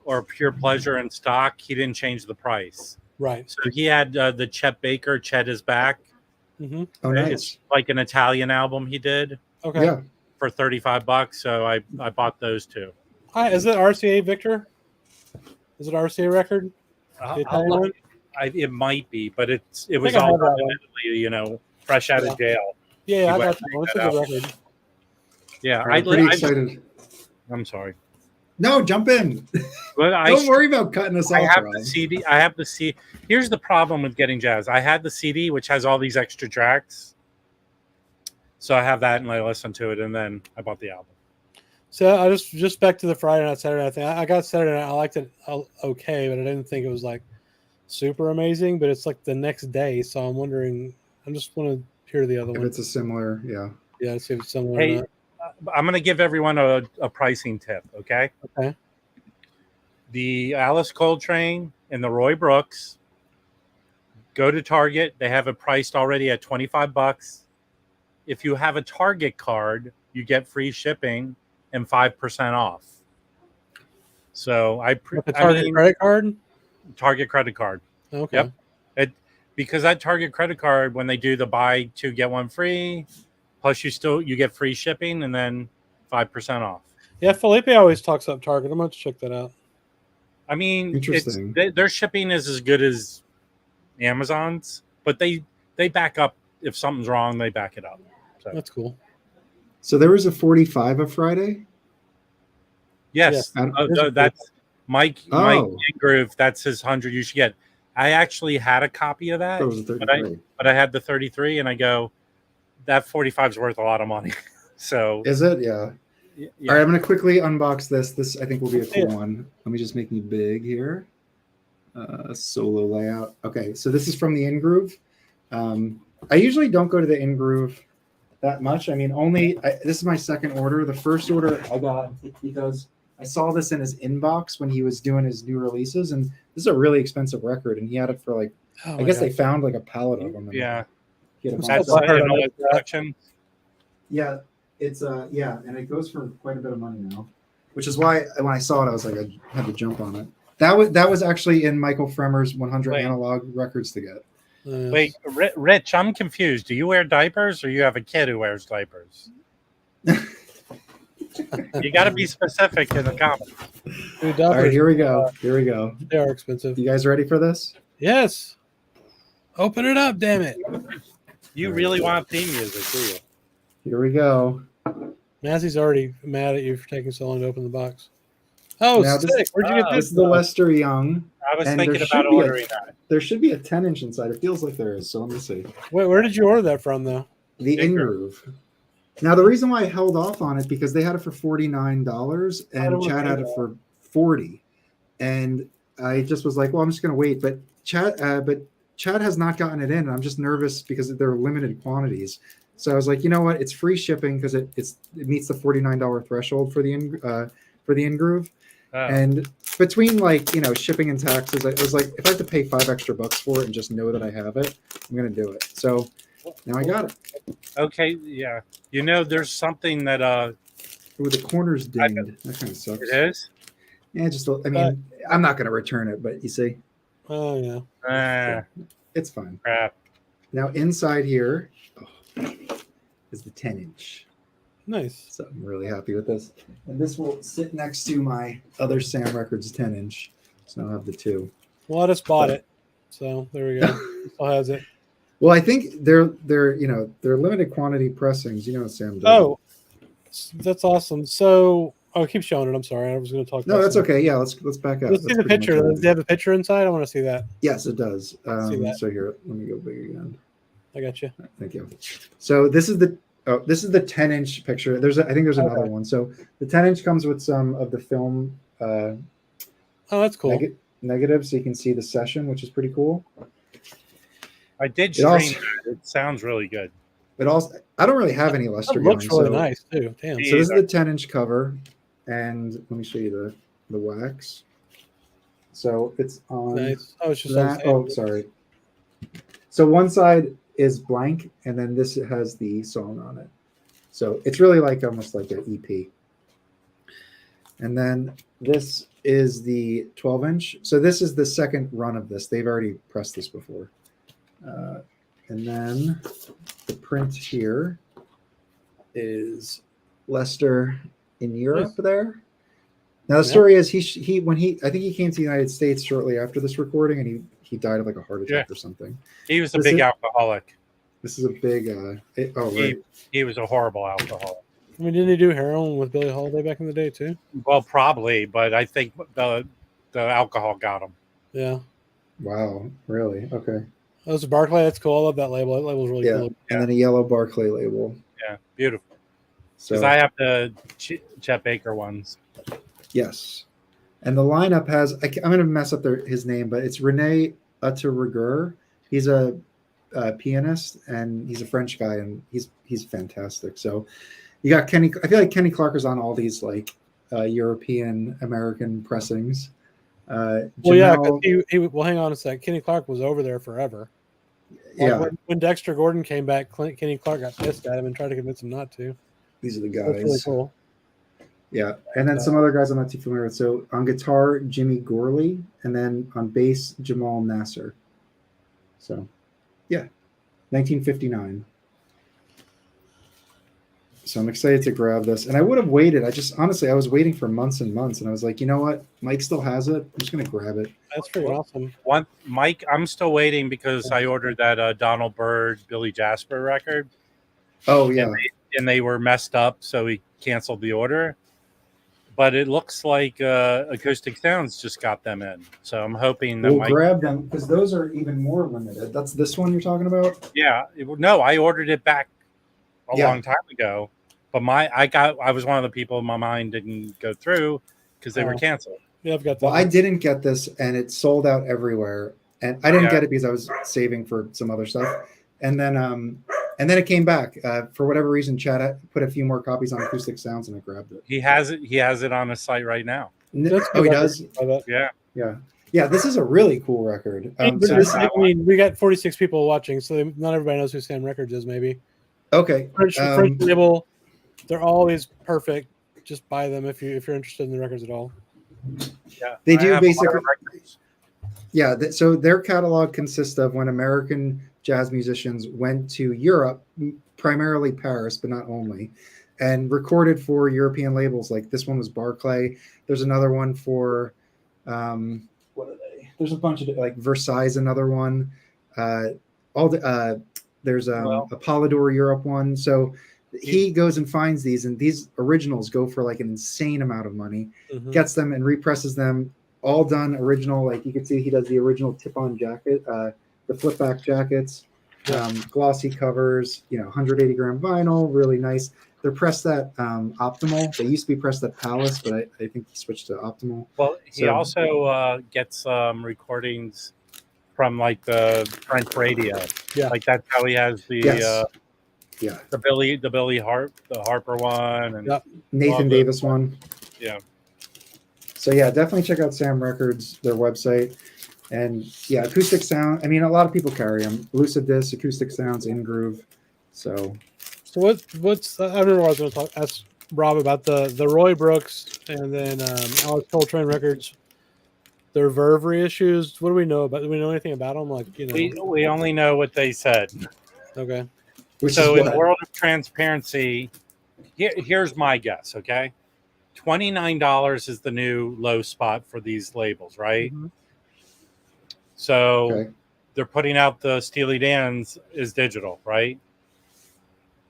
or Pure Pleasure in stock, he didn't change the price. Right. So he had the Chet Baker, Chet is Back. Mm-hmm. Oh, nice. It's like an Italian album he did. Okay. Yeah. For $35. So I bought those two. Hi, is it RCA Victor? Is it RCA record? It might be, but it was all admittedly, fresh out of jail. Yeah, I got that one. It's a good record. Yeah, I'm pretty excited. I'm sorry. No, jump in. But Don't worry about cutting us off. I have the CD. I have the CD. Here's the problem with getting jazz. I had the CD, which has all these extra tracks. So I have that, and I listened to it, and then I bought the album. So I just back to the Friday night, Saturday night thing. I got Saturday night. I liked it okay, but I didn't think it was like super amazing. But it's like the next day, so I'm wondering. I just want to hear the other one. If it's a similar, yeah, see if it's similar. Hey, I'm going to give everyone a pricing tip, okay? Okay. The Alice Coltrane and the Roy Brooks, go to Target. They have it priced already at $25. If you have a Target card, you get free shipping and 5% off. So Target credit card? Target credit card. Okay. Yep. Because that Target credit card, when they do the buy two, get one free, plus you get free shipping and then 5% off. Yeah, Felipe always talks up Target. I'm going to check that out. I mean, interesting. Their shipping is as good as Amazon's, but they back up. If something's wrong, they back it up. So. That's cool. So there was a 45 of Friday? Yes. That's Mike Ingroove. That's his 100 you should get. I actually had a copy of that, but I had the 33, and I go, that 45 is worth a lot of money. So is it? Yeah. All right, I'm going to quickly unbox this. This I think will be a cool one. Let me just make me big here. Solo layout. Okay, so this is from the Ingroove. I usually don't go to the Ingroove that much. I mean, this is my second order. The first order I got because I saw this in his inbox when he was doing his new releases, and this is a really expensive record, and he had it for like, I guess they found like a pallet of them. Yeah. That's production. Yeah, it's and it goes for quite a bit of money now, which is why when I saw it, I was like, I had to jump on it. That was actually in Michael Fremer's 100 analog records to get. Wait, Rich, I'm confused. Do you wear diapers, or you have a kid who wears diapers? You got to be specific in the comments. Dude, All right, Doppers, here we go. Here we go. they are expensive. You guys ready for this? Yes. Open it up, damn it. You really want theme music, do you? Here we go. Massey's already mad at you for taking so long to open the box. Oh, Now sick. this- Where'd you get This this? is the Lester Young. I was And thinking there about should be a- ordering that. There should be a 10-inch inside. It feels like there is. So let me see. Wait, where did you order that from, though? The In-Groove. Now the reason why I held off on it because they had it for $49 and Chad had it for $40, and I just was like, well, I'm just gonna wait. But Chad has not gotten it in, and I'm just nervous because they're limited quantities. So I was like, you know what? It's free shipping because it meets the $49 threshold for the In-Groove. Oh. And between shipping and taxes, it was like if I have to pay $5 extra for it and just know that I have it, I'm gonna do it. So now I got it. Okay, yeah. There's something that Ooh, the corner's dinged. That kind of sucks. it is. Yeah, I'm not gonna return it, but you see, Oh, yeah. it's fine. Crap. Now inside here is the 10-inch. Nice. So I'm really happy with this. And this will sit next to my other Sam Records 10-inch. So now I have the two. Well, I just bought it. So there we go. Still has it. Well, I think they're limited quantity pressings. You know what Sam does. Oh, that's awesome. So, keep showing it. I'm sorry. I was going to talk. No, about that's something. okay. Yeah, let's back up. Let's see That's the pretty much picture. all I Does it have a picture inside? I want to see that. Yes, it does. See that. So here, let me go big again. I got you. Thank you. So this is the 10-inch picture. I think there's another one. So the 10-inch comes with some of the film Oh, that's cool. negatives, so you can see the session, which is pretty cool. I did It stream also- that. It sounds really good. But also, I don't really have any Lester That looks Young, really so- nice too. Damn. So this is the 10-inch cover, and let me show you the wax. So it's on Nice. Oh, it's just that. on Oh, sorry. So one side is blank, and then this has the song on it. So it's really almost like an EP. And then this is the 12-inch. So this is the second run of this. They've already pressed this before. And then the print here is Lester in Europe there. Now the story is I think he came to the United States shortly after this recording, and he died of like a heart attack or something. He was a big alcoholic. This is a big right. He was a horrible alcoholic. I mean, didn't he do heroin with Billie Holiday back in the day too? Well, probably, but I think the alcohol got him. Yeah. Wow, really? Okay. That was a Barclay. That's cool. I love that label. That label's really Yeah. cool. And then a yellow Barclay label. Yeah, beautiful. So Because I have the Chet Baker ones. yes. And the lineup has I'm going to mess up his name, but it's Rene Utterreger. He's a pianist, and he's a French guy, and he's fantastic. So you got Kenny. I feel like Kenny Clark is on all these European American pressings. Well, yeah, Jamel- because well, hang on a sec. Kenny Clark was over there forever. yeah. When Dexter Gordon came back, Kenny Clark got pissed at him and tried to convince him not to. These are the That's really guys. cool. Yeah, and then some other guys I'm not too familiar with. So on guitar, Jimmy Gorley, and then on bass, Jamal Nasser. So, yeah, 1959. So I'm excited to grab this, and I would have waited. I was waiting for months and months, and I was like, you know what? Mike still has it. I'm just gonna grab it. That's pretty awesome. Mike, I'm still waiting because I ordered that Donald Byrd, Billy Jasper record. Oh yeah, And they were messed up, so he canceled the order. But it looks like Acoustic Sounds just got them in. So I'm hoping that we'll grab them because those are even more limited. That's this one you're talking about. Yeah, no, I ordered it back a Yeah. long time ago, but I was one of the people my mind didn't go through because they were canceled. Yeah, I've got that. Well, I didn't get this, and it sold out everywhere. And I didn't get it because I was saving for some other stuff. And then it came back for whatever reason. Chad put a few more copies on Acoustic Sounds, and I grabbed it. He has it on his site right now. That's Oh, he good. does. Yeah, Yeah. This is a really cool record. I mean, we got 46 people watching, so not everybody knows who Sam Records is. Maybe Okay. French label. They're always perfect. Just buy them if you're interested in the records at all. yeah. They I do have a lot of basically- records. Yeah. So their catalog consists of when American jazz musicians went to Europe, primarily Paris, but not only. and recorded for European labels. Like this one was Barclay. There's another one for what are they? There's a bunch of like Versailles, another one. There's a Polydor Europe one. So he goes and finds these, and these originals go for like an insane amount of money. Gets them and represses them, all done original. Like you can see, he does the original tip-on jacket, the flip-back jackets, glossy covers. 180 gram vinyl, really nice. They're pressed at Optimal. They used to be pressed at Palace, but I think he switched to Optimal. Well, he also gets recordings from like the French radio. Yeah, like that's how he has the the Harper one, and Nathan Davis one. Yeah. So yeah, definitely check out Sam Records, their website, and acoustic sound. I mean, a lot of people carry them. Lucid Disc, acoustic sounds, In Groove. So what's I remember I was going to ask Rob about the Roy Brooks and then Alex Coltrane records. Their Verve reissues. What do we know about? Do we know anything about them? Like we only know what they said. Okay. So in the world of transparency, here's my guess. Okay, $29 is the new low spot for these labels, right? So they're putting out the Steely Dan's is digital, right?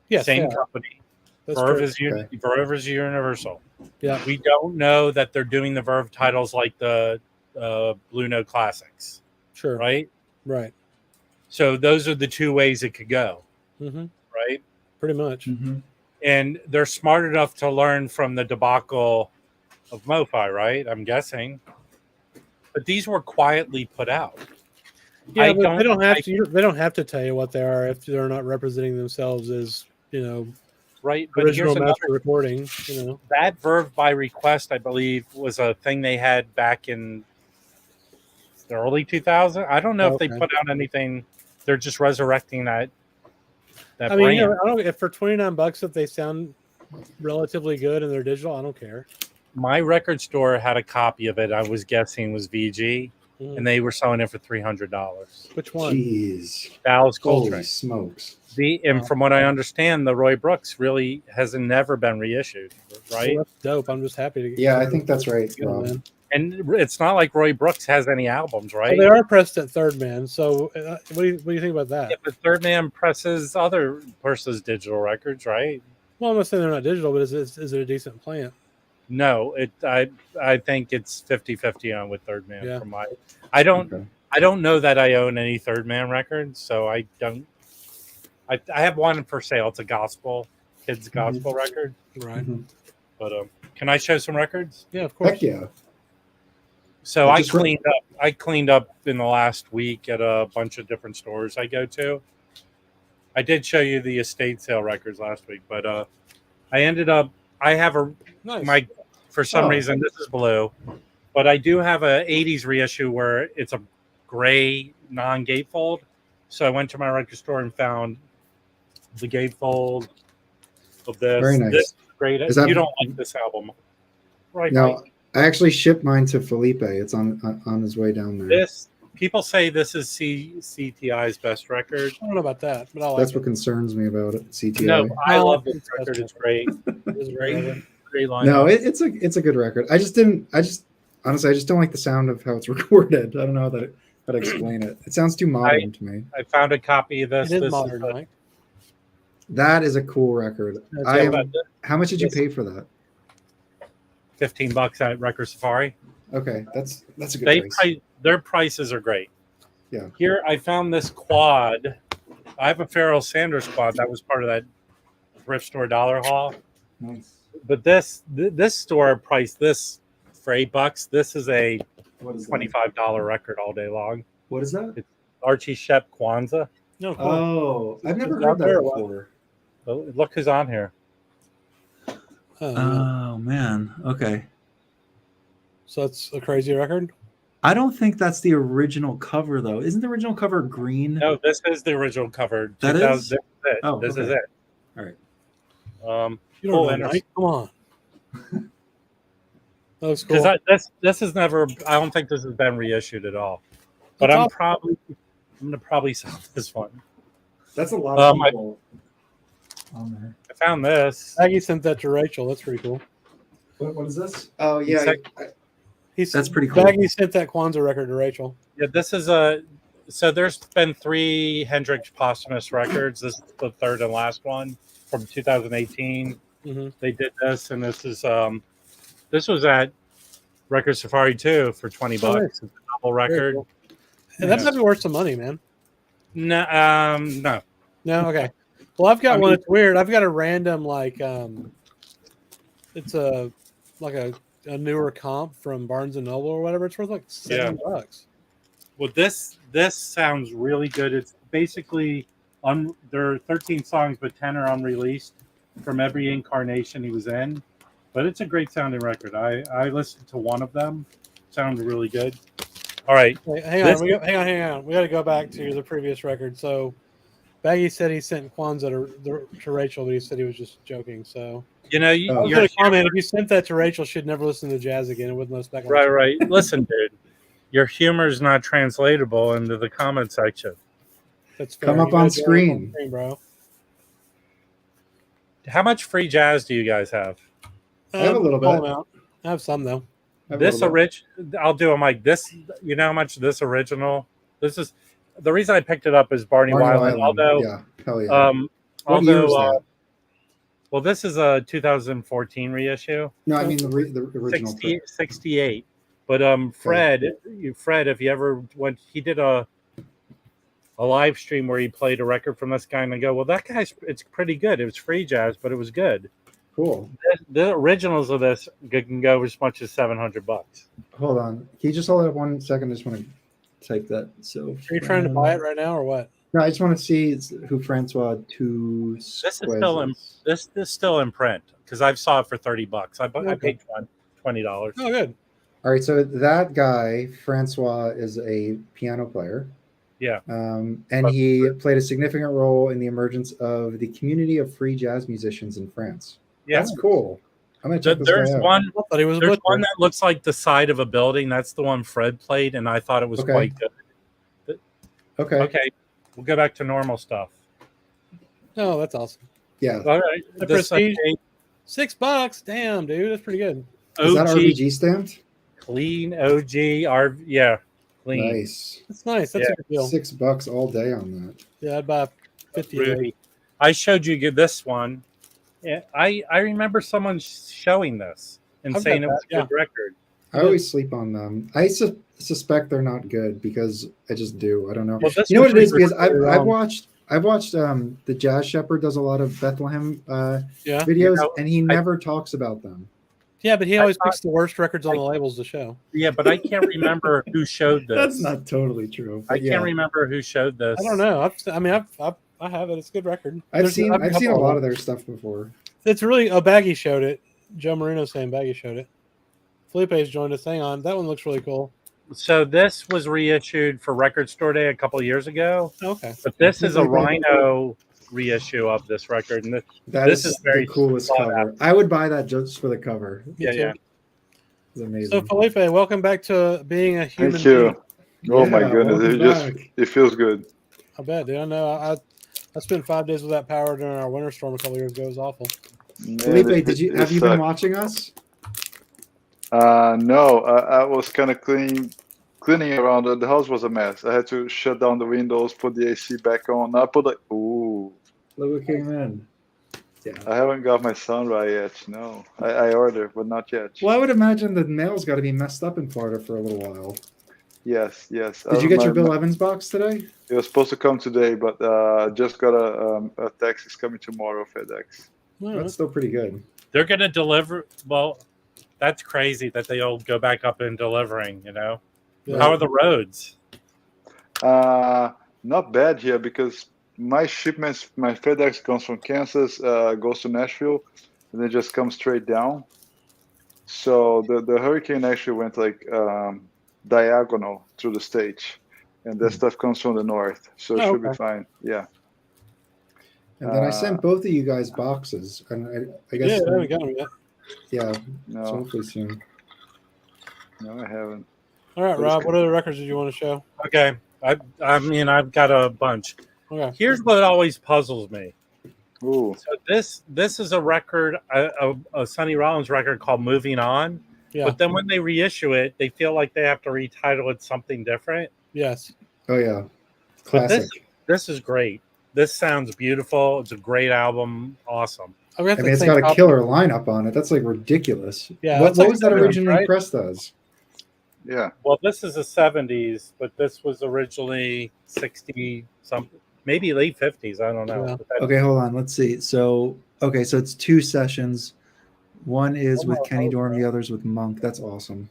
Yes. Same company. Verve is Universal. Yeah. We don't know that they're doing the Verve titles like the Blue Note Classics. Sure. Right? Right. So those are the two ways it could go. Right? Pretty much. And they're smart enough to learn from the debacle of MoFi, right? I'm guessing. But these were quietly put out. Yeah, but they don't have to. They don't have to tell you what they are if they're not representing themselves as right. But original here's master recording. That Verve by request, I believe, was a thing they had back in the early 2000s. I don't know if they put out anything. They're just resurrecting that. I mean, I don't. If for $29, if they sound relatively good and they're digital, I don't care. My record store had a copy of it. I was guessing was VG, and they were selling it for $300. Which one? Jeez, Dallas Coltrane. Holy smokes! And from what I understand, the Roy Brooks really has never been reissued, right? Well, that's dope. I'm just happy to get. Yeah, I think that's right, Rob. And it's not like Roy Brooks has any albums, right? Well, they are pressed at Third Man. So what do you think about that? Yeah, but Third Man presses other person's digital records, right? Well, I'm not saying they're not digital, but is it a decent plant? No, I think it's 50-50 on with Third Man. Yeah. I don't know that I own any Third Man records, so I don't. I have one for sale. It's a kids gospel record, right? But can I show some records? Yeah, of course. Heck yeah. So I cleaned up in the last week at a bunch of different stores I go to. I did show you the estate sale records last week, but I ended up. I have for some reason this is blue, but I do have a 80s reissue where it's a gray non-gatefold. So I went to my record store and found the gatefold of this. Very nice. This is great. You don't like this album, right? No. Mike? I actually shipped mine to Felipe. It's on his way down there. People say this is CTI's best record. I don't know about that, but that's what concerns me about it. CTI. No, I love this record. It's great. It's great. Great line. No, it's a good record. I just honestly don't like the sound of how it's recorded. I don't know how to explain it. It sounds too modern to me. I found a copy of this. It is modern, Mike. That is a cool record. How much did you pay for that? $15 at Record Safari. Okay, that's a good price. Their prices are great. Yeah. Here I found this quad. I have a Pharoah Sanders quad that was part of that thrift store dollar haul. Nice. But this store priced this for $8. This is a $25 record all day long. What is that? It's Archie Shep Kwanzaa. No. Oh, I've never heard that before. Look who's on here. Oh man. Okay. So that's a crazy record. I don't think that's the original cover though. Isn't the original cover green? No, this is the original cover. That is? This is it. Oh, this okay. is it. All right. You don't know, Mike. Come on. That looks cool. Because this has never. I don't think this has been reissued at all. But I'm gonna probably sell this one. That's a lot of people. on there. I found this. Maggie sent that to Rachel. That's pretty cool. What is this? Oh yeah, That's pretty cool. Maggie sent that Kwanzaa record to Rachel. Yeah, this is a. So there's been 3 Hendrix posthumous records. This is the third and last one from 2018. Mm-hmm. They did this, and this is this was at Record Safari 2 for $20. Oh, nice. It's a double record. Cool. And that might be worth some money, man. No, no. No, okay. Well, I've got one. It's weird. I've got a random it's a newer comp from Barnes and Noble or whatever. It's worth like $7. Well, this sounds really good. It's basically there are 13 songs, but 10 are unreleased from every incarnation he was in. But it's a great sounding record. I listened to one of them. Sounded really good. All right. Wait, hang on. We got to go back to the previous record. So, Baggy said he sent Kwanzaa to Rachel, but he said he was just joking. So, you know, I was going to comment. If you sent that to Rachel, she'd never listen to jazz again. It wouldn't listen back. Right. Listen, dude, your humor is not translatable into the comment section. That's fair. Come up on screen, bro. How much free jazz do you guys have? I have a little bit. I have some though. This I'll do them like this. You know how much this original? This is the reason I picked it up is Barney Weiland. Although, yeah, hell yeah. What year is that? Well, this is a 2014 reissue. No, I mean the original. 68. But Fred, if you ever went, he did a live stream where he played a record from this guy, and I go, well, that guy's it's pretty good. It was free jazz, but it was good. Cool. The originals of this can go as much as $700. Hold on. Can you just hold it up 1 second? I just want to type that. So, are you trying to buy it right now or what? No, I just want to see who Francois two. This is still in print because I saw it for $30. I paid $20. Oh, good. All right, so that guy Francois is a piano player. Yeah. And he played a significant role in the emergence of the community of free jazz musicians in France. Yeah. That's cool. I'm gonna check this guy out. There's one that looks like the side of a building. That's the one Fred played, and I thought it was quite good. Okay. We'll go back to normal stuff. Oh, that's awesome. Yeah. All right. The Prestige, $6. Damn, dude, that's pretty good. Is that RBG stamped? Clean OG. Clean. Nice. That's nice. That's a good deal. $6 all day on that. Yeah, I'd buy 50. I showed you this one. Yeah, I remember someone showing this and saying it was a good record. I always sleep on them. I suspect they're not good because I just do. I don't know. Well, you know what it is? Because I've watched the Jazz Shepherd does a lot of Bethlehem videos, and he never talks about them. Yeah, but he always picks the worst records on the labels to show. Yeah, but I can't remember who showed this. That's not totally true. I can't remember who showed this. I don't know. I have it. It's a good record. I've seen a lot of their stuff before. It's really Baggy showed it. Joe Marino saying Baggy showed it. Felipe's joined us. Hang on. That one looks really cool. So this was reissued for Record Store Day a couple of years ago. Okay. But this is a Rhino reissue of this record. And this is very the coolest cover. I would buy that just for the cover. Yeah. It's amazing. So Felipe, welcome back to being a human. Thank you. being. Oh my goodness. It feels good. I bet, dude. I know. I spent 5 days without power during our winter storm a couple years ago. It was awful. Man, Felipe, have you been watching us? No, I was kind of cleaning around. The house was a mess. I had to shut down the windows, put the AC back on. I put ooh. Look what came in. Yeah. I haven't got my sunrise yet. No, I ordered, but not yet. Well, I would imagine the mail's got to be messed up in Florida for a little while. Yes. Did you get your Bill Evans box today? It was supposed to come today, but just got a text. It's coming tomorrow, FedEx. That's still pretty good. They're going to deliver. Well, that's crazy that they all go back up and delivering, you know? Yeah. How are the roads? Not bad here because my shipments, my FedEx comes from Kansas, goes to Nashville, and then just comes straight down. So the hurricane actually went like diagonal through the state, and that stuff comes from the north, so it should be fine. Yeah. And then I sent both of you guys boxes, and I guess I haven't got them yet. Yeah, no, so hopefully soon. No, I haven't. All right, Rob. What other records did you want to show? Okay, I mean I've got a bunch. Okay. Here's what always puzzles me. Ooh. So this is a record, a Sonny Rollins record called "Moving On." Yeah. But then when they reissue it, they feel like they have to retitle it something different. Yes. Oh yeah, But classic. this is great. This sounds beautiful. It's a great album. Awesome. I've got I the mean, it's same got a copy. killer lineup on it. That's like ridiculous. Yeah, What that's like was that 70s, originally right? pressed as? Yeah. Well, this is the 70s, but this was originally 60 something, maybe late 50s. I don't know. Yeah. But that- Okay, hold on. Let's see. So it's 2 sessions. One is with Kenny Dorham, the other's with Monk. That's awesome.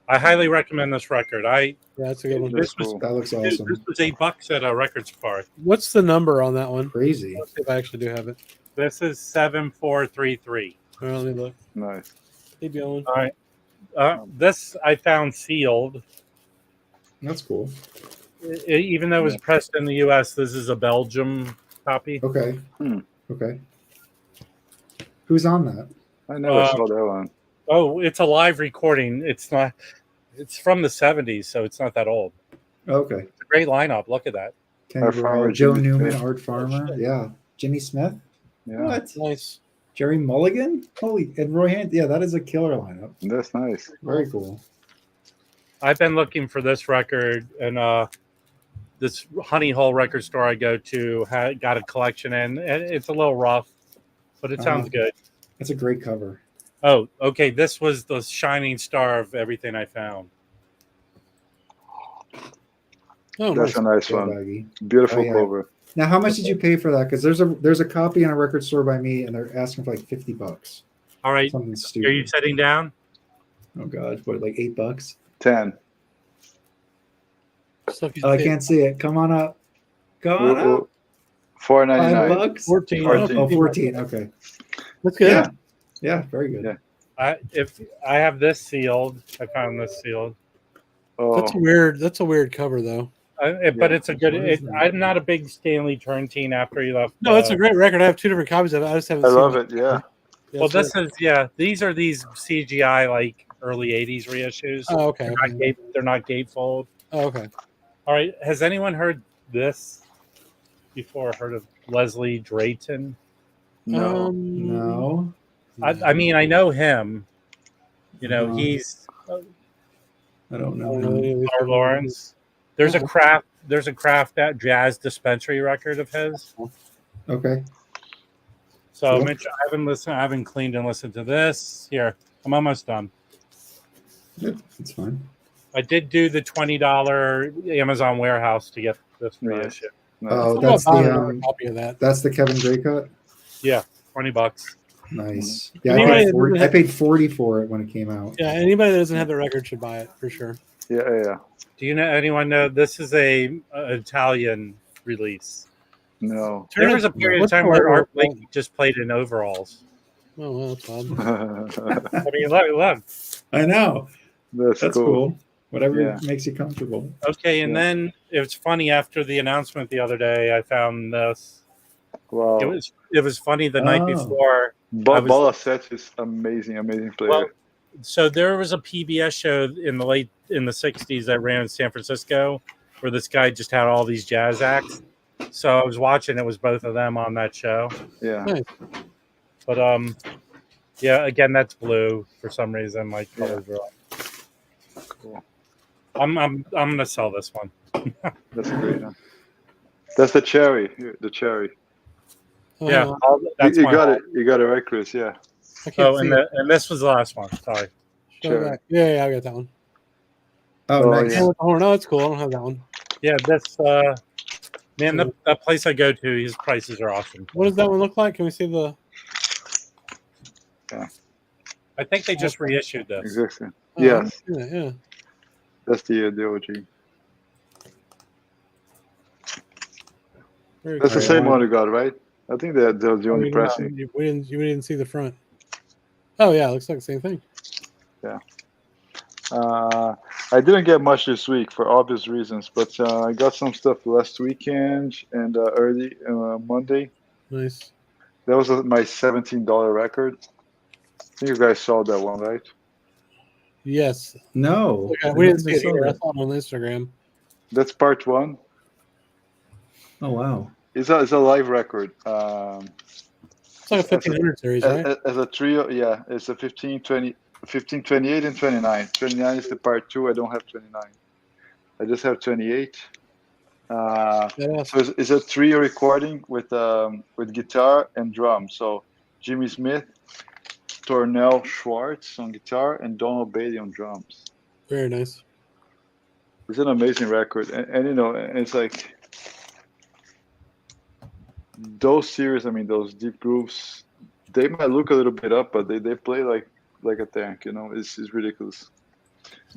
I highly recommend this record. Yeah, that's a good one. This That's cool. That looks This awesome. was $8 at a record store. What's the number on that one? Crazy. Let's see if I actually do have it. This is 7433. Well, let me look. Nice. Keep going. All right. This I found sealed. That's cool. Even though it was pressed in the U.S., this is a Belgium copy. Okay. Hmm. Okay. Who's on that? I never saw that one. Oh, it's a live recording. It's not. It's from the 70s, so it's not that old. Okay. It's a great lineup. Look at that. Kenny Art Farmer, Burrell, Joe Jimmy Newman, Smith. Art Farmer. Yeah. Jimmy Smith. Yeah. What? Nice. Jerry Mulligan? Holy, and Roy Hand. Yeah, that is a killer lineup. That's nice. Very cool. I've been looking for this record, and this Honey Hole record store I go to got a collection in. And it's a little rough, but it sounds good. That's a great cover. Oh, okay. This was the shining star of everything I found. Oh, That's nice. a nice Yeah, one. Baggy. Beautiful Oh, yeah. cover. Now, how much did you pay for that? Because there's a copy in a record store by me, and they're asking for like $50. All right. Something Are stupid. you sitting down? Oh god, what, like $8? 10. Stuff you Oh, I did. can't see it. Come on up. Come on up. $4.99. $5? 14. 14. Oh, 14. Okay. That's good. Yeah. Yeah, very good. Yeah. If I have this sealed, I found this sealed. Oh, That's a weird cover though. But it's a good. What is that? I'm not a big Stanley Turrentine after he left. No, it's a great record. I have 2 different copies of it. I just haven't I seen love it. Yeah. Well, this is These are these CGI like early '80s reissues. Oh, okay. They're not gatefold. Oh, okay. All right. Has anyone heard this before? Heard of Leslie Drayton? No. No. I mean, I know him. You know, No. he's I don't know. Mark Lawrence. There's a craft jazz dispensary record of his. Okay. So Cool. Mitch, I haven't cleaned and listened to this. Here, I'm almost done. It's fine. I did do the $20 Amazon warehouse to get this reissue. Nice. Oh, I'm that's about the another copy of that. that's the Kevin Gray cut. Yeah, $20. Nice. Yeah, Anybody I that doesn't have- paid 40 for it when it came out. Yeah, anybody that doesn't have the record should buy it for sure. Yeah. Do you know anyone know this is a Italian release? No. There was a period of What's time the where word? Art Blakey just played in overalls. Oh, well, that's odd. I mean, look. I know. That's That's cool. cool. Whatever Yeah. makes you comfortable. Okay, and Yeah. then it was funny after the announcement the other day. I found this. Wow. It was funny the night Oh. before. Bala Sets is amazing player. Well, so there was a PBS show in the 60s that ran in San Francisco where this guy just had all these jazz acts. So I was watching, it was both of them on that show. yeah. Nice. But yeah, again, that's blue for some reason. My colors are off. Cool. I'm gonna sell this one. That's great. Huh? That's the cherry. The cherry. Yeah, Oh, that's you my got haul. it. You got it right, Chris. Yeah. I can't Oh, see and, it. and this was the last one. Sorry. Show Sure. it back. Yeah, I got that one. Oh, Oh, nice. yeah. Oh, no, it's cool. I don't have that one. Yeah, this man, that place I go to, his prices are awesome. What does that one look like? Can we see the? I think they just reissued this. Exactly. Oh, Yes. Yeah. That's the OG. Very That's the cool. same one you got, right? I think that was the only pressing. We didn't see the front. Oh yeah, it looks like the same thing. I didn't get much this week for obvious reasons, but I got some stuff last weekend and early Monday. Nice. That was my $17 record. I think you guys saw that one, right? Yes. No. Okay, we didn't I see it saw here. I that. saw it on Instagram. That's part one. Oh wow. It's a live record. It's like a 1500 series, right? As a trio, yeah, it's a 15, 20, 15, 28, and 29. 29 is the part 2. I don't have 29. I just have 28. So it's a trio recording with guitar and drums. So Jimmy Smith, Tornell Schwartz on guitar, and Donald Bailey on drums. Very nice. It's an amazing record, and you know, it's like those series. I mean, those deep grooves. They might look a little bit up, but they play like a tank. You know, it's ridiculous.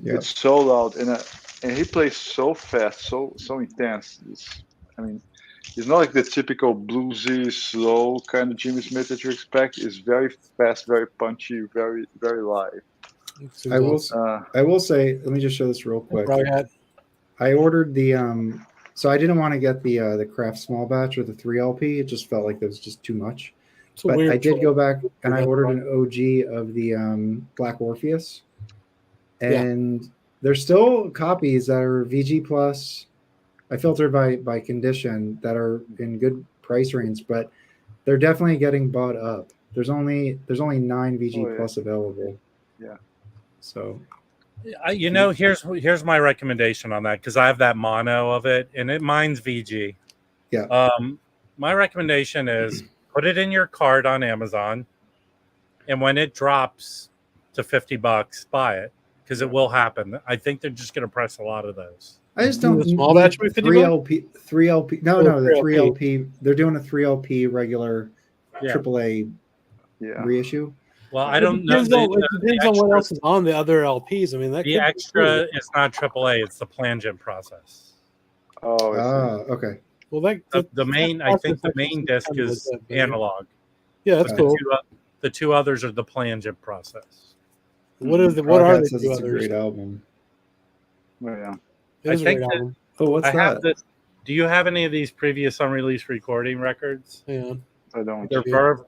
Yeah. It's so loud, and he plays so fast, so intense. It's not like the typical bluesy, slow kind of Jimmy Smith that you expect. It's very fast, very punchy, very very live. I will say, let me just show this real quick. I ordered the so I didn't want to get the craft small batch or the 3 LP. It just felt like there was just too much. But I did go back and I ordered an OG of the Black Orpheus. And there's still copies that are VG Plus. I filtered by condition that are in good price range, but they're definitely getting bought up. There's only 9 VG Plus available. Yeah. So, here's my recommendation on that, because I have that mono of it, and mine's VG. Yeah. My recommendation is put it in your cart on Amazon, and when it drops to $50, buy it, because it will happen. I think they're just going to press a lot of those. I just don't small batch 3 LP. No, the 3 LP. They're doing a 3 LP regular AAA reissue. Well, I don't know. It depends on what else is on the other LPs. I mean, the extra is not AAA; it's the plangent process. Oh, okay. Well, the main disc is analog. Yeah, that's cool. The two others are the plangent process. What are the two others? It's a great album. Well, yeah. It is a great album. What's that? Do you have any of these previous unreleased recording records? Yeah, I don't.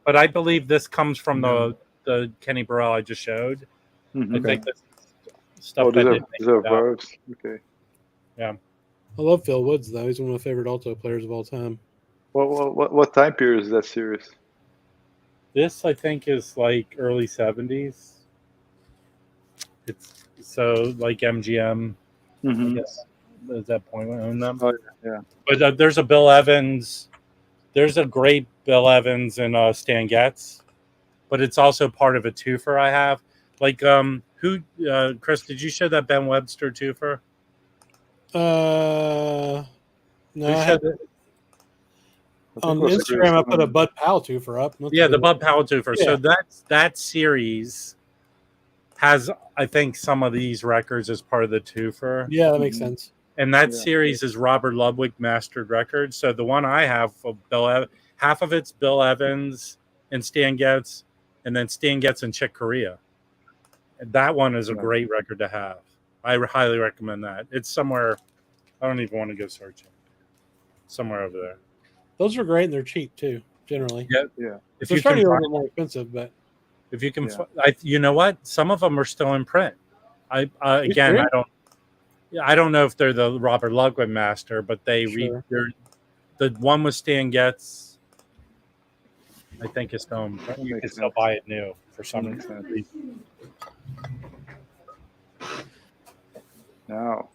But I believe this comes from the Kenny Burrell I just showed. Mm-hmm. I think that's stuff that these are verbs. Okay. Yeah. I love Phil Woods though. He's one of my favorite alto players of all time. What time period is that series? This I think is like early 70s. It's so like MGM. Mm-hmm. I guess at that point we own them. Oh, yeah. But there's a Bill Evans. There's a great Bill Evans and Stan Getz. But it's also part of a twofer I have. Like, Chris, did you show that Ben Webster twofer? No. On Instagram, I put a Bud Powell twofer up. The Bud Powell twofer. Yeah. So that series has, I think, some of these records as part of the twofer. Yeah, that makes sense. And that series is Robert Ludwig mastered records. So the one I have of half of it's Bill Evans and Stan Getz, and then Stan Getz and Chick Corea. And that one is a great record to have. I highly recommend that. It's somewhere, I don't even want to go searching. Somewhere over there. Those are great and they're cheap too, generally. Yeah. If you're starting a little more expensive, but if you can, you know what? Some of them are still in print. I don't know if they're the Robert Ludwig master, but they're the one with Stan Getz. I think it's still in print. You can still buy it new for some reason. Now,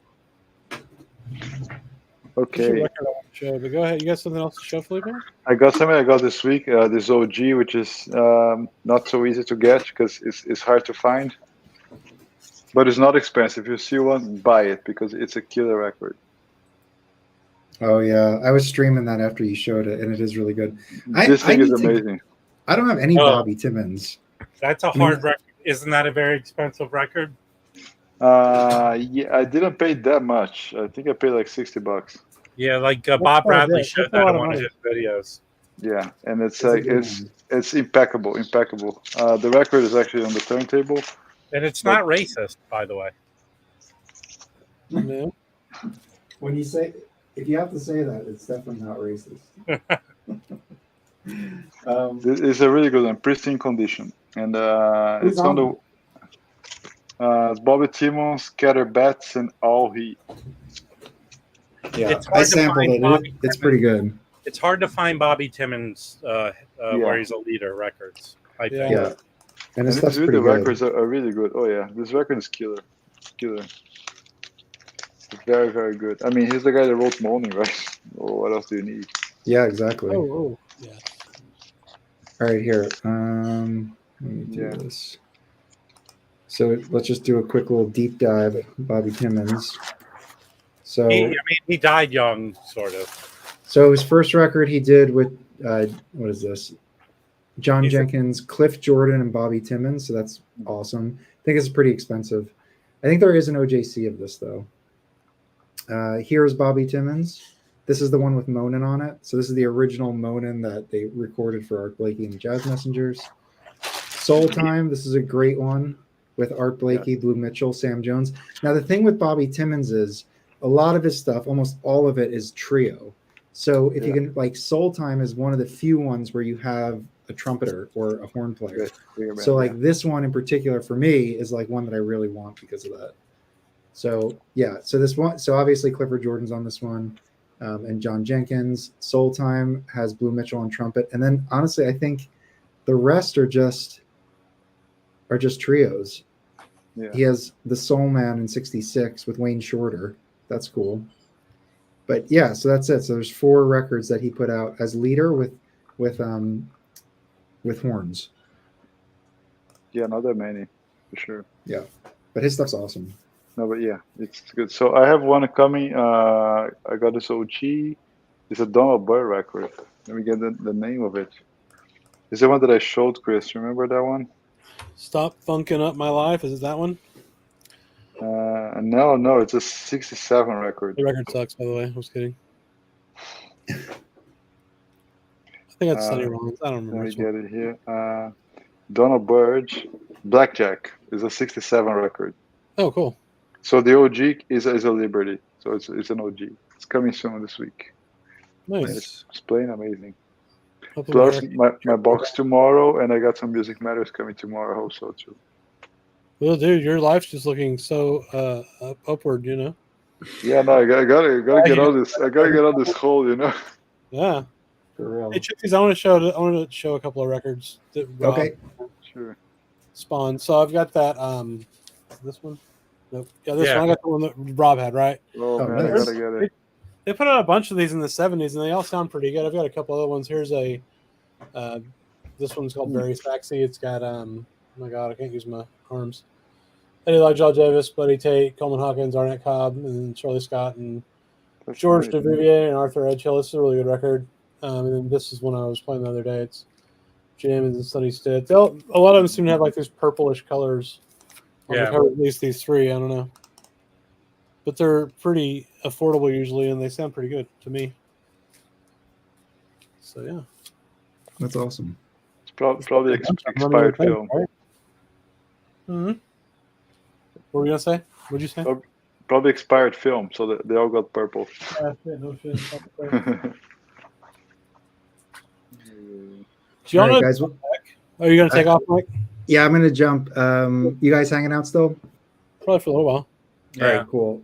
okay. Show, but go ahead. You got something else to show, Felipe? I got something I got this week. This OG, which is not so easy to get because it's hard to find, but it's not expensive. If you see one, buy it because it's a killer record. Oh yeah, I was streaming that after you showed it, and it is really good. This thing is amazing. I don't have any Bobby Timmons. That's a hard record. Isn't that a very expensive record? Yeah, I didn't pay that much. I think I paid like $60. Yeah, like Bob Bradley showed that in one of his videos. Yeah, and it's like it's impeccable. The record is actually on the turntable, and it's not racist, by the way. No. When you say, if you have to say that, it's definitely not racist. It's a really good and pristine condition, and it's on the. It's Bobby Timmons, Scatter Bats, and All Heat. Yeah, I sampled it. It's pretty good. It's hard to find Bobby Timmons where he's a leader records. I think. Yeah. And his the records are really good. Oh yeah, this record is killer. Very, very good. I mean, he's the guy that wrote Moaning, right? Oh, what else do you need? Yeah, exactly. Yeah. All right, here. Let me do this. So let's just do a quick little deep dive at Bobby Timmons. So he died young, sort of. So his first record he did with what is this? John Jenkins, Cliff Jordan, and Bobby Timmons. So that's awesome. I think it's pretty expensive. I think there is an OJC of this though. Here's Bobby Timmons. This is the one with Moanin' on it. So this is the original Moanin' that they recorded for Art Blakey and the Jazz Messengers. Soul Time. This is a great one with Art Blakey, Blue Mitchell, Sam Jones. Now the thing with Bobby Timmons is a lot of his stuff, almost all of it is trio. So if you can, like, Soul Time is one of the few ones where you have a trumpeter or a horn player. So like this one in particular for me is like one that I really want because of that. So yeah, so this one, so obviously Clifford Jordan's on this one, and John Jenkins. Soul Time has Blue Mitchell on trumpet, and then honestly, I think the rest are just trios. Yeah. He has the Soul Man in '66 with Wayne Shorter. That's cool. But yeah, so that's it. So there's 4 records that he put out as leader with horns. Yeah, not that many, for sure. Yeah, but his stuff's awesome. No, but yeah, it's good. So I have one coming. I got this OG. It's a Donald Byrd record. Let me get the name of it. It's the one that I showed Chris. Remember that one? Stop Funkin' Up My Life. Is it that one? No, it's a 67 record. The record sucks, by the way. I was kidding. I think that's Sonny Rollins. I don't remember. Let me get it here. Donald Byrd, Blackjack is a 67 record. Oh, cool. So the OG is a Liberty. So it's an OG. It's coming soon this week. Nice. It's playing amazing. Plus my box tomorrow, and I got some Music Matters coming tomorrow also too. Well, dude, your life's just looking so upward, you know. Yeah, no, I gotta get out of this. I gotta get out of this hole, you know. Yeah. For real. Hey, Chickies, I want to show a couple of records that Rob sure spawned. So I've got that. This one. Nope. Yeah, this one. I got the one that Rob had, right? Oh man, I gotta get it. They put out a bunch of these in the 70s, and they all sound pretty good. I've got a couple other ones. Here's a. This one's called Very Sexy. It's got oh my God, I can't use my arms. Eddie Joel Davis, Buddy Tate, Coleman Hawkins, Arnett Cobb, and Shirley Scott, and George DeVivier and Arthur Edgehill. This is a really good record. And then this is one I was playing the other day. It's Jim and Sonny Stitt. A lot of them seem to have like these purplish colors on the cover, at least these 3. I don't know. But they're pretty affordable usually, and they sound pretty good to me. So, yeah. That's awesome. It's probably expired film. Right? Mm-hmm. What were you going to say? What did you say? Probably expired film, so they all got purple. Yeah, no shit. All right, guys. Are you going to take off, Mike? Yeah, I'm going to jump. You guys hanging out still? Probably for a little while. Yeah. All right, cool.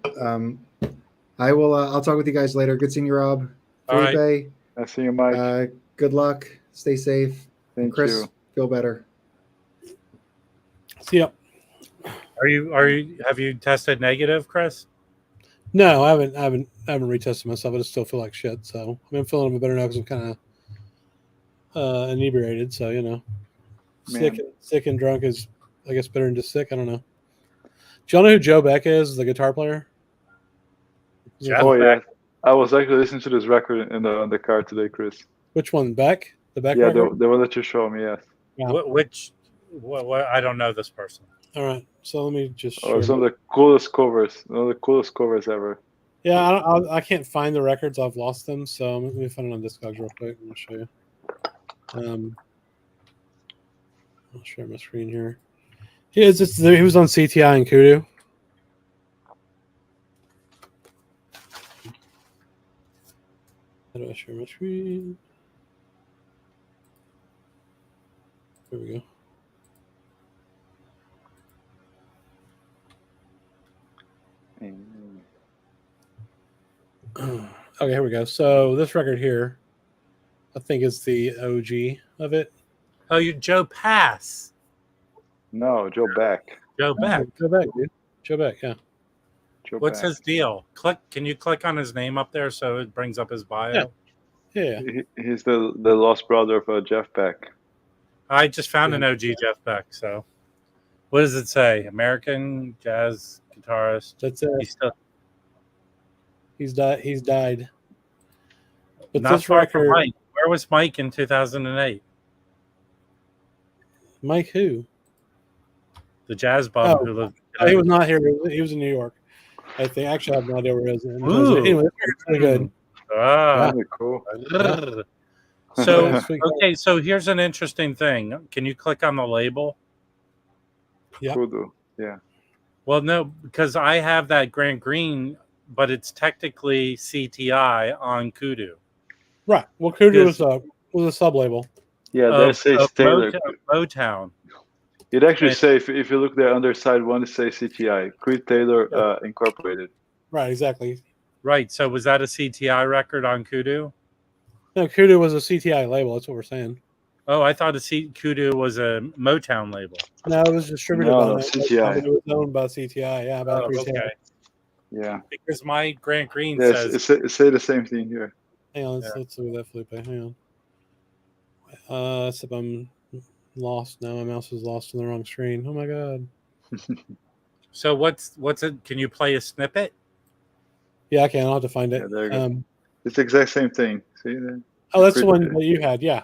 I will. I'll talk with you guys later. Good seeing you, Rob. Felipe. Right. Nice seeing you, Mike. Good luck. Stay safe. Thank Chris, you. Feel better. See ya. Have you tested negative, Chris? No, I haven't retested myself. I just still feel like shit. So I'm feeling a bit better now because I'm kind of inebriated. So you know, sick and drunk is, I guess, better than just sick. I don't know. Do y'all know who Joe Beck is? The guitar player. Oh yeah, I was actually listening to this record in the car today, Chris. Which one, Beck? The Beck? Yeah, the one that you showed me. Yes. Yeah. What? I don't know this person. All right, so let me just. Some of the coolest covers. One of the coolest covers ever. Yeah, I can't find the records. I've lost them, so let me find it on Discogs real quick. I'm gonna show you. I'll share my screen here. He was on CTI and Kudu. How do I share my screen? There we go. Okay, here we go. So this record here, I think is the OG of it. Oh, you Joe Pass. No, Joe Beck. Joe Beck. Joe Beck, dude. Joe Beck, yeah. Joe What's Beck. his deal? Can you click on his name up there so it brings up his bio? Yeah. Yeah. He's the lost brother of Jeff Beck. I just found an OG Jeff Beck. So, what does it say? American jazz guitarist. That's it. He's died. But Not this far record, from Mike. Where was Mike in 2008? Mike who? The jazz bum who lived. He was not here. He was in New York. I think. Actually, I have no idea where he is. Anyway, it's pretty good. Ah, Really cool. Yeah. So Yeah, sweet. okay, so here's an interesting thing. Can you click on the label? Yeah. Kudu. Yeah. Well, no, because I have that Grant Green, but it's technically CTI on Kudu. Right. Well, Kudu was a sub label. Yeah, that says Taylor. Motown. It actually says if you look there under side one, it says CTI, Creed Taylor Incorporated. Right. Exactly. Right. So was that a CTI record on Kudu? No, Kudu was a CTI label. That's what we're saying. Oh, I thought Kudu was a Motown label. No, it was distributed by CTI. It was owned by CTI. Yeah. Okay. Yeah. Because my Grant Green says it say the same thing here. Hang on, let's look at that, Felipe. Hang on. Except I'm lost now. My mouse is lost on the wrong screen. Oh my god. So what's it? Can you play a snippet? Yeah, I can. I'll have to find it. Yeah, there you go. It's the exact same thing. See there? Oh, that's the one that you had. Yeah.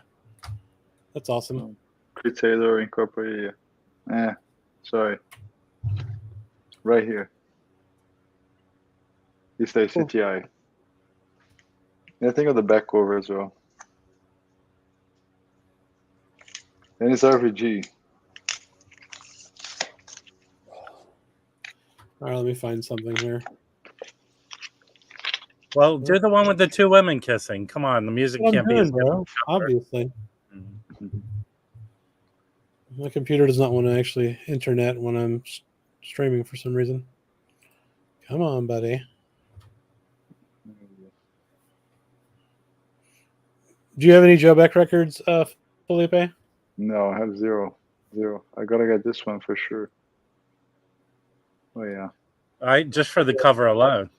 That's awesome. Creed Taylor Incorporated. Yeah. Sorry. Right here. You say CTI. Yeah, think of the back cover as well. And it's RVG. All right, let me find something here. Well, do the one with the two women kissing. Come on, the music can't be, bro. Obviously. My computer does not want to actually internet when I'm streaming for some reason. Come on, buddy. Do you have any Joe Beck records, Felipe? No, I have zero. I gotta get this one for sure. Oh yeah. All right, just for the cover alone.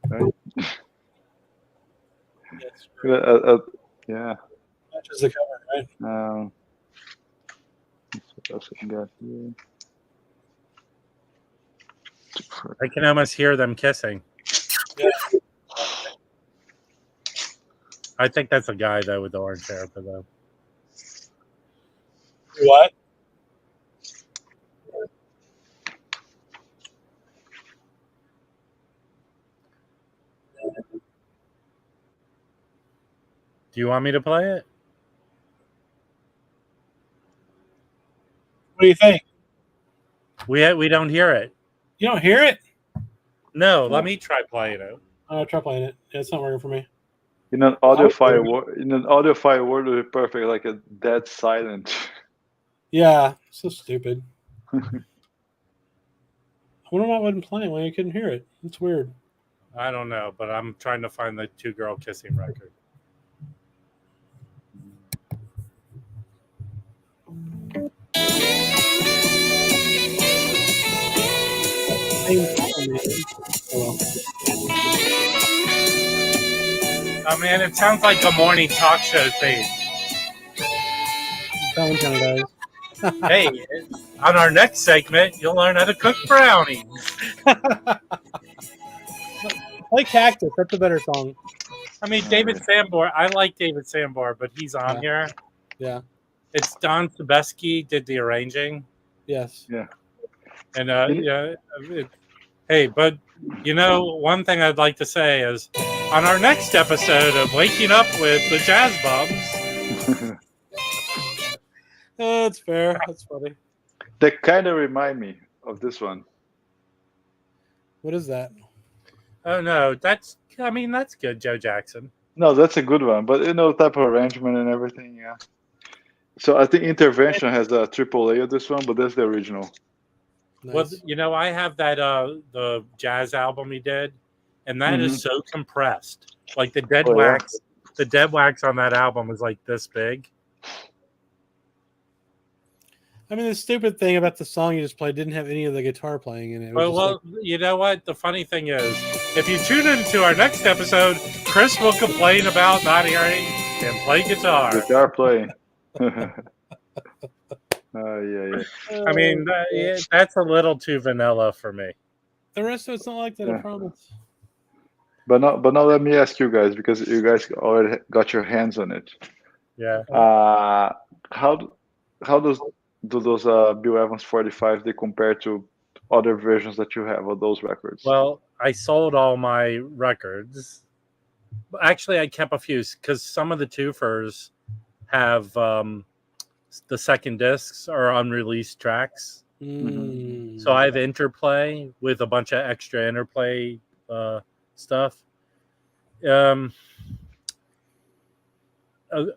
Right. Yeah. Matches the cover, right? What else I got here? I can almost hear them kissing. Yeah. I think that's a guy though with the orange hair, but though. What? Do you want me to play it? What do you think? We don't hear it. You don't hear it? No, let me try playing it. I'll try playing it. It's not working for me. In an audiophile word would be perfect, like a dead silent. Yeah, so stupid. I wonder why I wasn't playing when you couldn't hear it. It's weird. I don't know, but I'm trying to find the two girl kissing record. Oh man, it sounds like a morning talk show thing. That one kind of does. Hey, on our next segment, you'll learn how to cook brownies. Play Cactus. That's a better song. I mean, David Sanborn. I like David Sanborn, but he's on here. Yeah. It's Don Sebesky did the arranging. Yes. Yeah. And hey, but you know, one thing I'd like to say is on our next episode of Waking Up with the Jazz Bums. That's fair. That's funny. They kind of remind me of this one. What is that? Oh no, that's good, Joe Jackson. No, that's a good one, but type of arrangement and everything, yeah. So I think Intervention has a AAA of this one, but that's the original. Nice. Well, I have that the jazz album he did, and that is so compressed. Like the dead wax the dead wax on that album is like this big. I mean, the stupid thing about the song you just played didn't have any of the guitar playing in it. Well, you know what? The funny thing is, if you tune into our next episode, Chris will complain about not hearing him play guitar. Guitar playing. Yeah. I mean, that's a little too vanilla for me. The rest of it's not like that, I promise. But now let me ask you guys, because you guys already got your hands on it. Yeah. How do those Bill Evans 45 they compare to other versions that you have of those records? Well, I sold all my records. Actually, I kept a few because some of the twofers have the second discs are unreleased tracks. Mm. So I have interplay with a bunch of extra interplay stuff.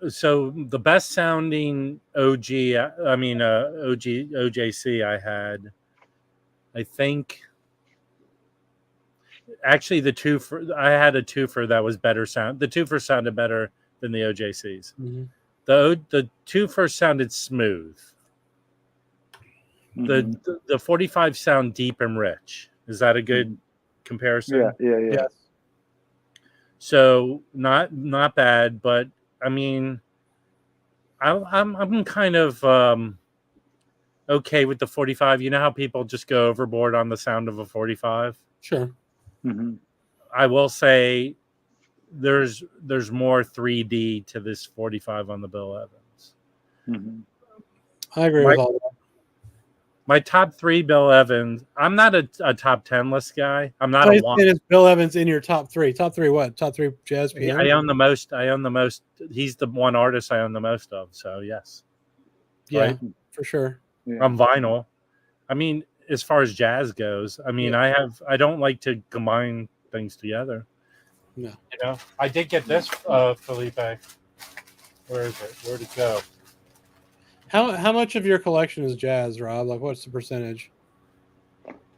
So the best sounding OJC I had, I think. Actually, I had a twofer that was better sound. The twofer sounded better than the OJCs. Mm-hmm. The twofer sounded smooth. Mm-hmm. The 45 sound deep and rich. Is that a good comparison? Yeah. So not bad, but I mean, I'm kind of okay with the 45. You know how people just go overboard on the sound of a 45? Sure. Mm-hmm. I will say there's more 3D to this 45 on the Bill Evans. Mm-hmm. I agree with all that. My top 3 Bill Evans. I'm not a top 10 list guy. I'm not a one. Is Bill Evans in your top 3? Top 3 what? Top 3 jazz piano? I own the most. He's the one artist I own the most of. So yes. Yeah, right? for sure. Yeah. On vinyl. I mean, as far as jazz goes, I mean, I don't like to combine things together. No. You know, I did get this, Felipe. Where is it? Where'd it go? How much of your collection is jazz, Rob? Like, what's the percentage?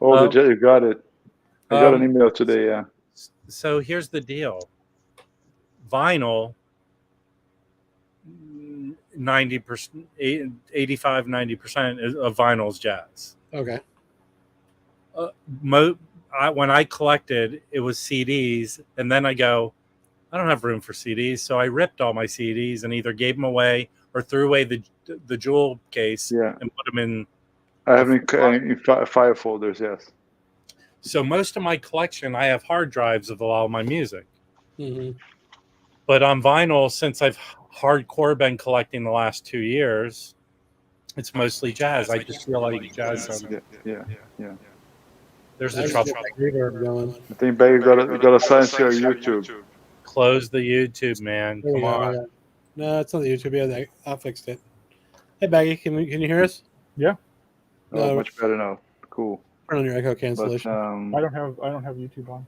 Oh, you got it. I got an email today. Yeah. So here's the deal. Vinyl, 90%, 85, 90% of vinyl is jazz. Okay. When I collected, it was CDs, and then I go, I don't have room for CDs, so I ripped all my CDs and either gave them away or threw away the jewel case and put them in. I have in file folders. Yes. So most of my collection, I have hard drives of all my music. Mm-hmm. But on vinyl, since I've hardcore been collecting the last 2 years, it's mostly jazz. I just feel like jazz sounds. Yeah. There's the trouble. I think Baggy got a silence here on YouTube. Close the YouTube, man. Come on. Yeah. No, it's not the YouTube. Yeah, I fixed it. Hey, Baggy, can you hear us? Yeah. Oh, much better now. Cool. Turn on your echo cancellation. But, I don't have YouTube on.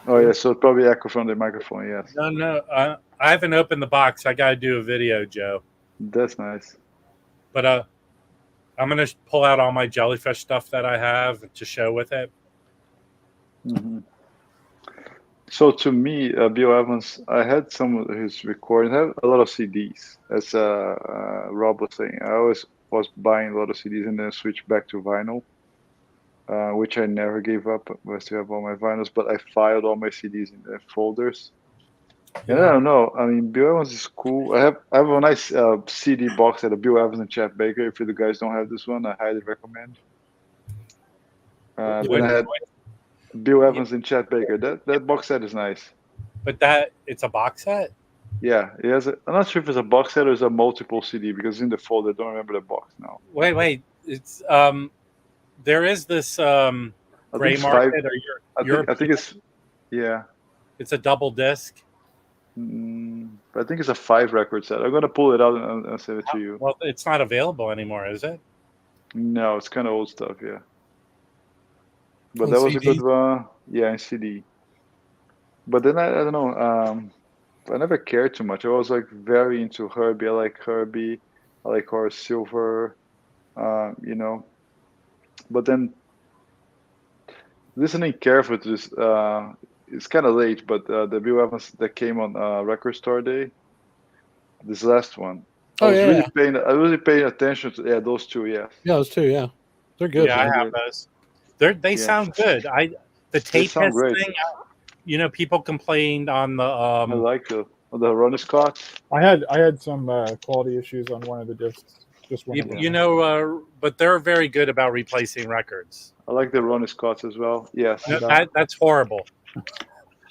Oh yeah, so probably echo from the microphone. Yes. No. I haven't opened the box. I got to do a video, Joe. That's nice. But I'm gonna pull out all my jellyfish stuff that I have to show with it. Mm-hmm. So to me, Bill Evans, I had some of his recordings. I have a lot of CDs, as Rob was saying. I always was buying a lot of CDs and then switched back to vinyl, which I never gave up. I still have all my vinyls, but I filed all my CDs in the folders. And I don't know. I mean, Bill Evans is cool. I have a nice CD box set of Bill Evans and Chet Baker. If you guys don't have this one, I highly recommend. Then I had Bill Evans and Chet Baker. That box set is nice. But it's a box set? Yeah, it has. I'm not sure if it's a box set or it's a multiple CD because in the folder, I don't remember the box now. Wait. It's there is this gray market. I think it's It's a double disc. I think it's a 5 record set. I'm gonna pull it out and send it to you. Well, it's not available anymore, is it? No, it's kind of old stuff. Yeah. But that was CD? A good one. Yeah, in CD. But then I don't know. I never cared too much. I was like very into Herbie. I like Herbie. I like Horace Silver. But then listening carefully to this, it's kind of late, but the Bill Evans that came on Record Store Day, this last one. I was really paying attention to those two. Yeah, those two. Yeah, they're good. Yeah, man. I have those. They sound good. The tape test thing. People complained on the. I like the Ronnie Scott. I had some quality issues on one of the discs. Just one of them. But they're very good about replacing records. I like the Ronnie Scotts as well. Yes, No, that's horrible.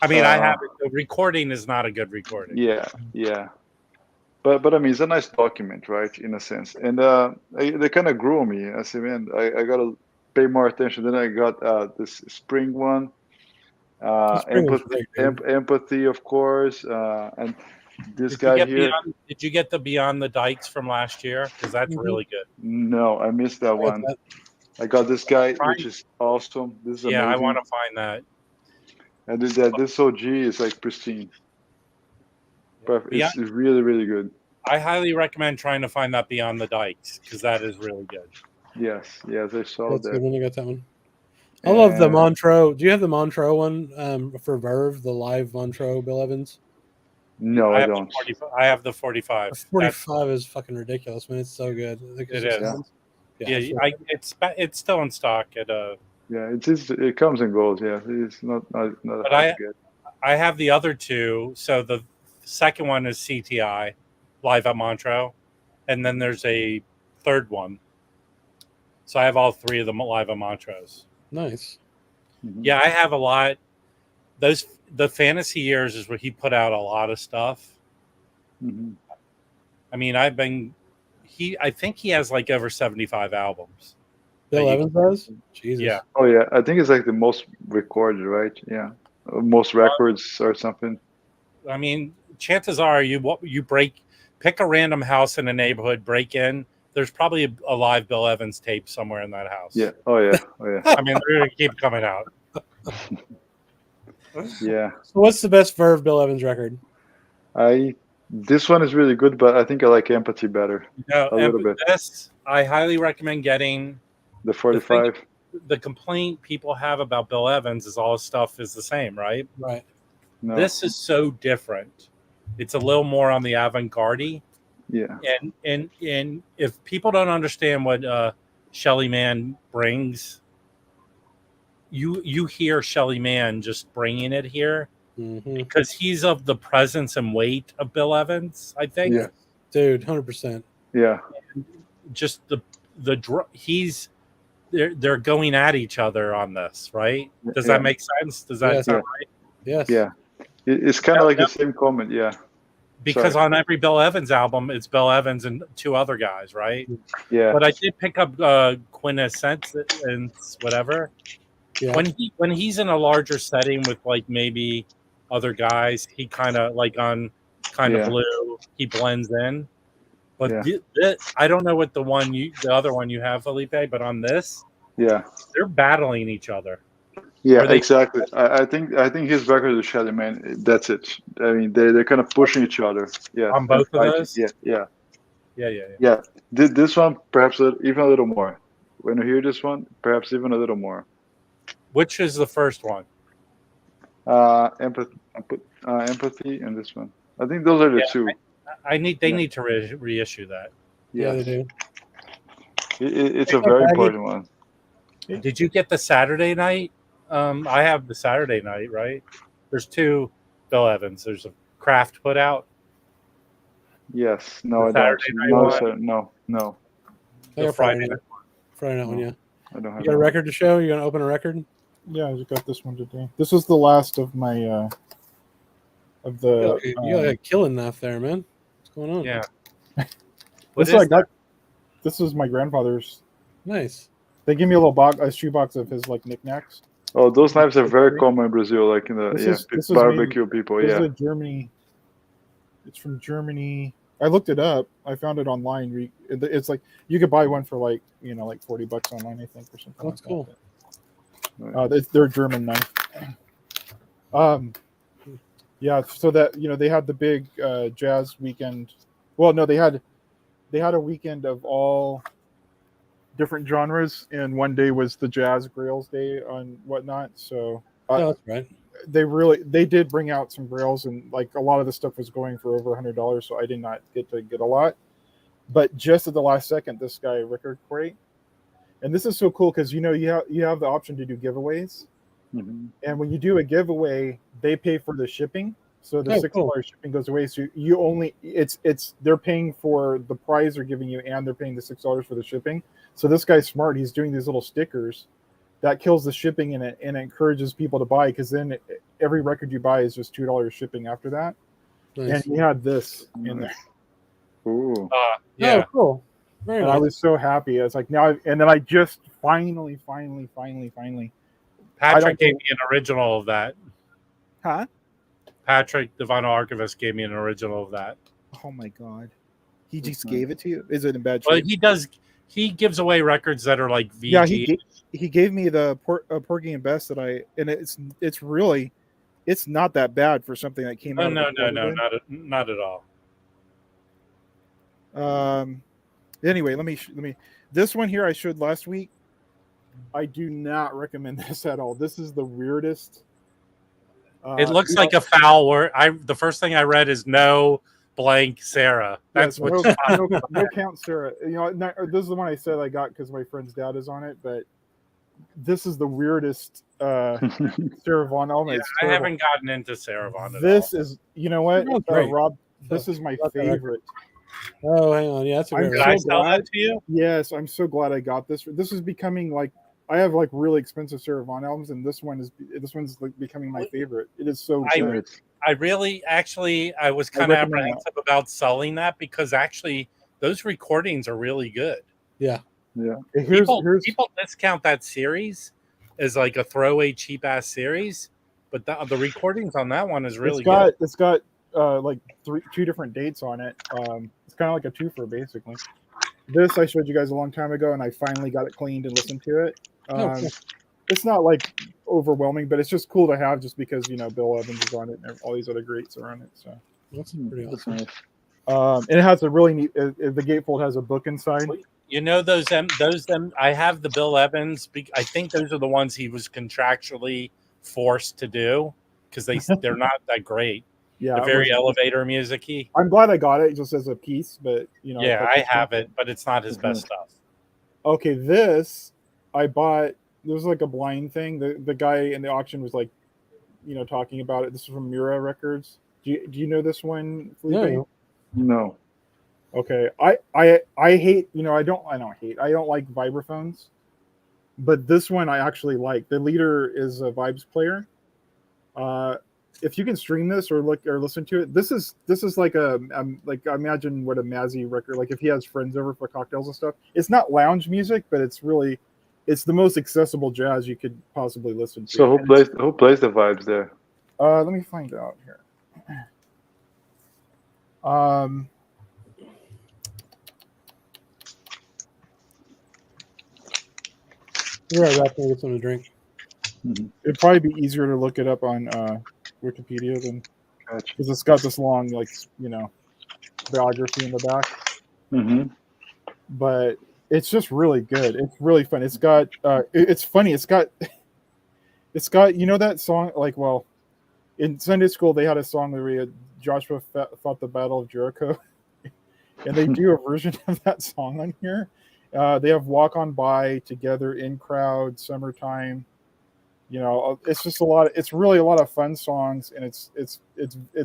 I mean, I have it. The recording is not a good recording. Yeah. But I mean, it's a nice document, right? In a sense, and they kind of grew on me. I said, man, I gotta pay more attention. Then I got this Spring one, empathy, of course, and this guy here. Did you get the Beyond the Dikes from last year? Because that's really good. No, I missed that one. I got this guy, which is awesome. This is amazing. I want to find that. And this OG is like pristine. Perfect. It's really, really good. I highly recommend trying to find that Beyond the Dikes because that is really good. Yes, I saw That's that. good when you got that one. I love the Montreux. Do you have the Montreux one for Verve, the live Montreux Bill Evans? No, I don't. I have the 45. The 45 is fucking ridiculous, man. It's so good. It is. It's still in stock at it comes and goes. Yeah, it's not good. I have the other two. So the second one is CTI, live at Montreux, and then there's a third one. So I have all three of them live at Montreux. Nice. Mm-hmm. Yeah, I have a lot. The fantasy years is where he put out a lot of stuff. Mm-hmm. I mean, I think he has like over 75 albums. Bill Evans does? Jesus. Yeah. Oh yeah, I think it's like the most recorded, right? Yeah, most records or something. I mean, chances are you pick a random house in a neighborhood, break in. There's probably a live Bill Evans tape somewhere in that house. Yeah. Oh yeah. I mean, they're gonna keep coming out. Yeah. So what's the best Verve Bill Evans record? This one is really good, but I think I like Empathy better. No, a little bit. I highly recommend getting the 45. The complaint people have about Bill Evans is all his stuff is the same, right? Right. No. This is so different. It's a little more on the avant-garde. Yeah. And if people don't understand what Shelly Manne brings, you hear Shelly Manne just bringing it here because he's of the presence and weight of Bill Evans, I think. Yeah. Dude, 100%. Yeah. And just they're going at each other on this, right? Does that make sense? Does that sound right? Yes. Yeah. It's kind of like the same comment, yeah. Because on every Bill Evans album, it's Bill Evans and two other guys, right? Yeah. But I did pick up Quintessence and whatever. Yeah. When he's in a larger setting with like maybe other guys, he kind of like on kind of blue, he blends in. But I don't know what the other one you have, Felipe, but on this, they're battling each other. Yeah, exactly. I think his record is Shelly Manne. That's it. I mean, they're kind of pushing each other. Yeah. On both of those. Yeah. This one perhaps even a little more. When you hear this one, perhaps even a little more. Which is the first one? Empathy, and this one. I think those are the two. They need to reissue that. Yeah, they do. It's a very important one. Did you get the Saturday night? I have the Saturday night, right? There's two Bill Evans. There's a Kraft put out. Yes. No, I don't. No. The Friday night. Friday night one, yeah. I don't have. You got a record to show? You gonna open a record? Yeah, I just got this one today. This was the last of my of the. You got a killing knife there, man. What's going on? Yeah. This was my grandfather's. Nice. They give me a shoebox of his like knickknacks. Oh, those knives are very common in Brazil, like in the barbecue people. This is Germany. It's from Germany. I looked it up. I found it online. It's like you could buy one for like $40 online, I think, or something. That's cool. They're a German knife. Yeah. So that they had the big jazz weekend. Well, no, they had a weekend of all different genres, and one day was the Jazz Grails Day and whatnot. So that's right. they did bring out some grails, and like a lot of the stuff was going for over $100, so I did not get to get a lot. But just at the last second, this guy Rickard Quay, and this is so cool because you have the option to do giveaways, and when you do a giveaway, they pay for the shipping, so the $6 shipping goes away. So you only they're paying for the prize they're giving you, and they're paying the $6 for the shipping. So this guy's smart. He's doing these little stickers that kills the shipping, and it encourages people to buy, because then every record you buy is just $2 shipping after that. Nice. And he had this in there. Ooh. Yeah. Oh, cool. Very and nice. I was so happy. I was like, now, and then I just finally. Patrick gave me an original of that. Huh? Patrick, the vinyl archivist, gave me an original of that. Oh my god. He just gave it to you? Is it in bad shape? Well, he does. He gives away records that are like VG. Yeah, he gave me the Porgy and Bess and it's really, it's not that bad for something that came out. No, not at all. Anyway, let me this one here I showed last week. I do not recommend this at all. This is the weirdest. It looks like a foul word. The first thing I read is no blank Sarah. That's yes, what no count Sarah. This is the one I said I got because my friend's dad is on it, but this is the weirdest Sarah Vaughan album. Yeah, I haven't gotten into Sarah Vaughan at this all. is, you know what, Rob, this is my favorite. Oh, hang on. Yeah, that's a Did I sell that to you? Yes, I'm so glad I got this. This is becoming like, I have like really expensive Sarah Vaughan albums, and this one's like becoming my favorite. It is so good. I really, actually, I was kind of apprehensive about selling that, because actually those recordings are really good. Yeah. Yeah. People discount that series as like a throwaway cheap ass series, but the recordings on that one is really good. It's got like two different dates on it. It's kind of like a twofer basically. This I showed you guys a long time ago, and I finally got it cleaned and listened to it. It's not like overwhelming, but it's just cool to have, just because Bill Evans is on it and all these other greats are on it. So that's pretty awesome. And it has a really neat. The gatefold has a book inside. Those I have the Bill Evans. I think those are the ones he was contractually forced to do, because they're not that great. Yeah, they're very elevator music-y. I'm glad I got it just as a piece, but yeah, I have it, but it's not his best stuff. Okay, this I bought. There was like a blind thing. The guy in the auction was like, talking about it. This is from Mura Records. Do you know this one, Felipe? No. Okay, I hate. I don't like vibraphones, but this one I actually like. The leader is a vibes player. If you can stream this or look or listen to it, this is like like imagine what a Mazzy record, like if he has friends over for cocktails and stuff. It's not lounge music, but it's the most accessible jazz you could possibly listen to. So who plays the vibes there? Let me find out here. You're right, I'm gonna get something to drink. It'd probably be easier to look it up on Wikipedia than, because it's got this long biography in the back. But it's just really good. It's really fun. It's got it's funny. It's got that song, like, well, in Sunday school they had a song where Joshua fought the Battle of Jericho, and they do a version of that song on here. They have Walk On By, Together, In Crowd, Summertime. It's just it's really a lot of fun songs, and it's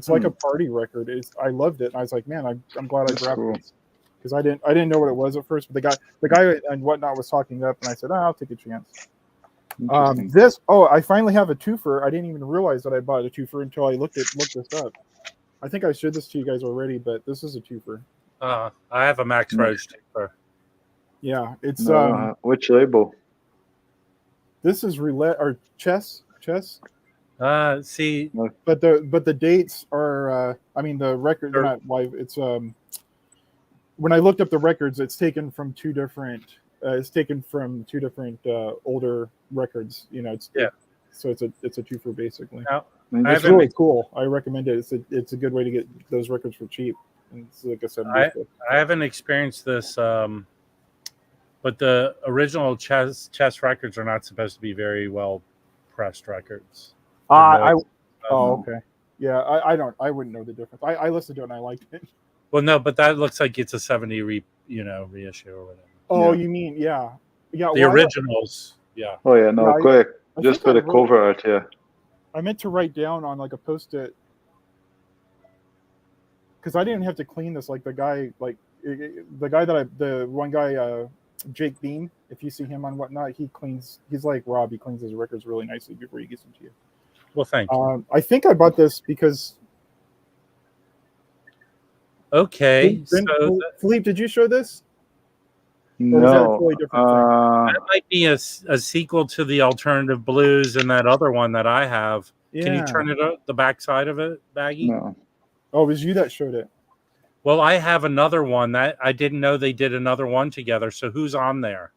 like a party record. I loved it, and I was like, man, I'm glad I grabbed it, because I didn't know what it was at first, but the guy and whatnot was talking up, and I said, I'll take a chance. I finally have a twofer. I didn't even realize that I bought a twofer until I looked this up. I think I showed this to you guys already, but this is a twofer. I have a Max Roach twofer. Yeah, it's which label? This is roulette or chess. See, but the dates are. The record are not live. It's when I looked up the records, it's taken from two different. Older records. So it's a twofer basically. It's really cool. I recommend it. It's a good way to get those records for cheap. And it's like I said, I haven't experienced this. But the original chess records are not supposed to be very well pressed records. Okay. Yeah, I wouldn't know the difference. I listened to it and I liked it. Well, no, but that looks like it's a 70 reissue or whatever. Oh, you mean yeah. The originals. Yeah. Oh yeah, no, quick. Just for the cover art, yeah. I meant to write down on like a post-it because I didn't have to clean this like the one guy Jake Beam, if you see him on Whatnot, he's like Rob, he cleans his records really nicely before he gets them to you. Well, thank you. I think I bought this because okay. Felipe, did you show this? No, that a totally different thing? That might be a sequel to the Alternative Blues and that other one that I have. Yeah. Can you turn it up, the back side of it, Baggy? No. Oh, it was you that showed it. Well, I have another one that I didn't know they did another one together. So who's on there?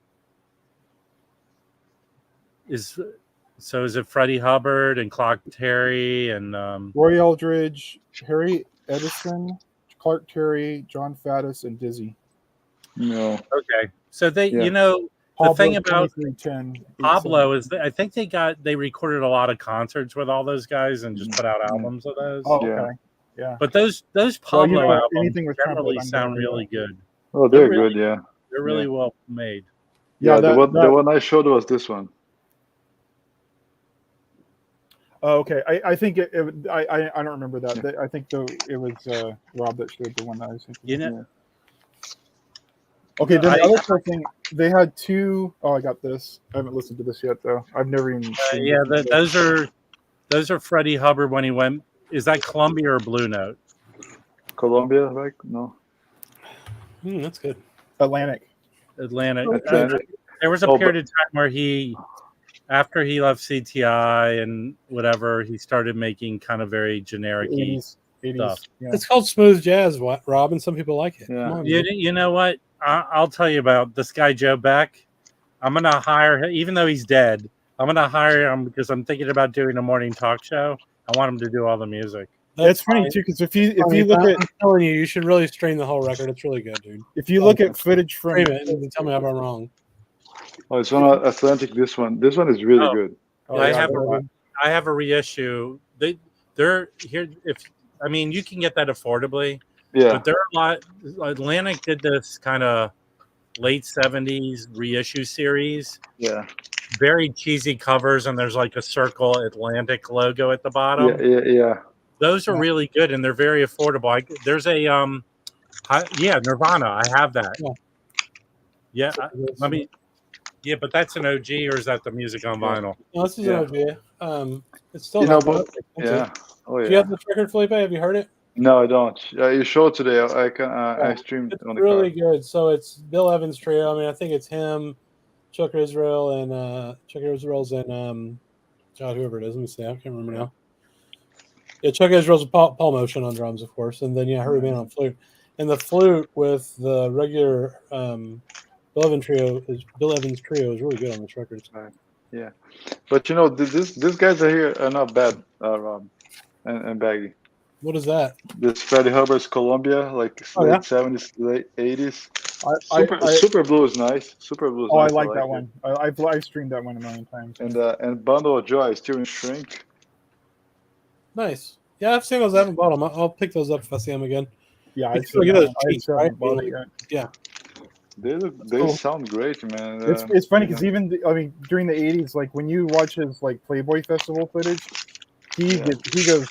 Is it Freddie Hubbard and Clark Terry and Roy Eldridge, Harry Edison, Clark Terry, John Faddis, and Dizzy. No. Okay. So the thing about Pablo is that I think they recorded a lot of concerts with all those guys and just put out albums of those. Oh, okay. Yeah. But those Pablo albums generally sound really good. Oh, they're good, yeah. They're really well made. Yeah, the one I showed was this one. Oh, okay. I think I don't remember that. I think it was Rob that showed the one that I was thinking. Yeah. Okay, then the other cool thing, they had two. Oh, I got this. I haven't listened to this yet, though. I've never even. Those are Freddie Hubbard when he went. Is that Columbia or Blue Note? Columbia, right? No. That's good. Atlantic. There was a period of time where after he left CTI and whatever, he started making kind of very generic-y stuff. Yeah. It's called smooth jazz, Rob, and some people like it. Yeah. You know what? I'll tell you about this guy, Joe Beck. I'm going to hire him, even though he's dead. I'm going to hire him because I'm thinking about doing a morning talk show. I want him to do all the music. That's funny, too, because if you look at... I'm telling you, you should really stream the whole record. It's really good, dude. If you look at footage from... Stream it and tell me if I'm wrong. Oh, it's on Atlantic, this one. This one is really good. Oh, I have a reissue. They're here. You can get that affordably. Yeah. But there are a lot. Atlantic did this kind of late 70s reissue series. Yeah. Very cheesy covers, and there's like a circle Atlantic logo at the bottom. Yeah. Those are really good, and they're very affordable. There's a Nirvana. I have that. Yeah. Yeah, but that's an OG, or is that the music on vinyl? No, this is an OG. It's still yeah. Oh yeah. Do you have this record, Felipe? Have you heard it? No, I don't. You showed today. I streamed it's on the really good. So it's Bill Evans trio. I think it's him, Chuck Israel, and Chuck Israel's and whoever it is. Let me see. I can't remember now. Yeah, Chuck Israel's Paul Motion on drums, of course, and then Hurry Man on flute. And the flute with the regular Bill Evans trio is really good on this record. Yeah, but these guys are here are not bad, Rob and Baggy. What is that? This Freddie Hubbard's Columbia, like late 70s, late 80s. Super Blue is nice. Super Blue is nice. I like that one. I've streamed that one a million times. And Bundle of Joy is still in Shrink. Nice. Yeah, I've seen those. I haven't bought them. I'll pick those up if I see them again. Yeah, I've seen those cheap, right? Yeah. They sound great, man. It's funny because even during the 80s, like when you watch his like Playboy Festival footage, he goes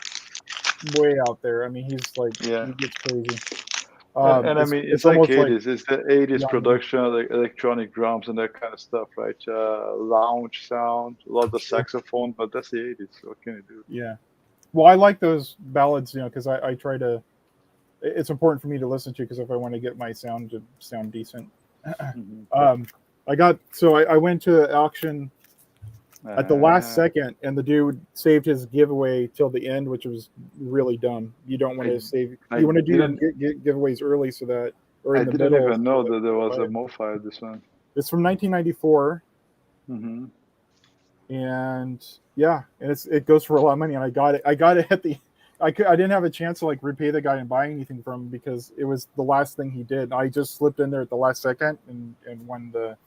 way out there. He's like he gets crazy. It's like 80s. It's the 80s production, like electronic drums and that kind of stuff, right? Lounge sound, a lot of saxophone, but that's the 80s. What can you do? Yeah. Well, I like those ballads, because I try to. It's important for me to listen to because if I want to get my sound to sound decent. I went to the auction at the last second, and the dude saved his giveaway till the end, which was really dumb. You don't want to save. You want to do giveaways early so that. Or in the middle. I didn't even know that there was a MoFi this one. It's from 1994. Mm-hmm. And it goes for a lot of money, and I got it at the. I didn't have a chance to repay the guy and buy anything from him because it was the last thing he did. I just slipped in there at the last second and won the.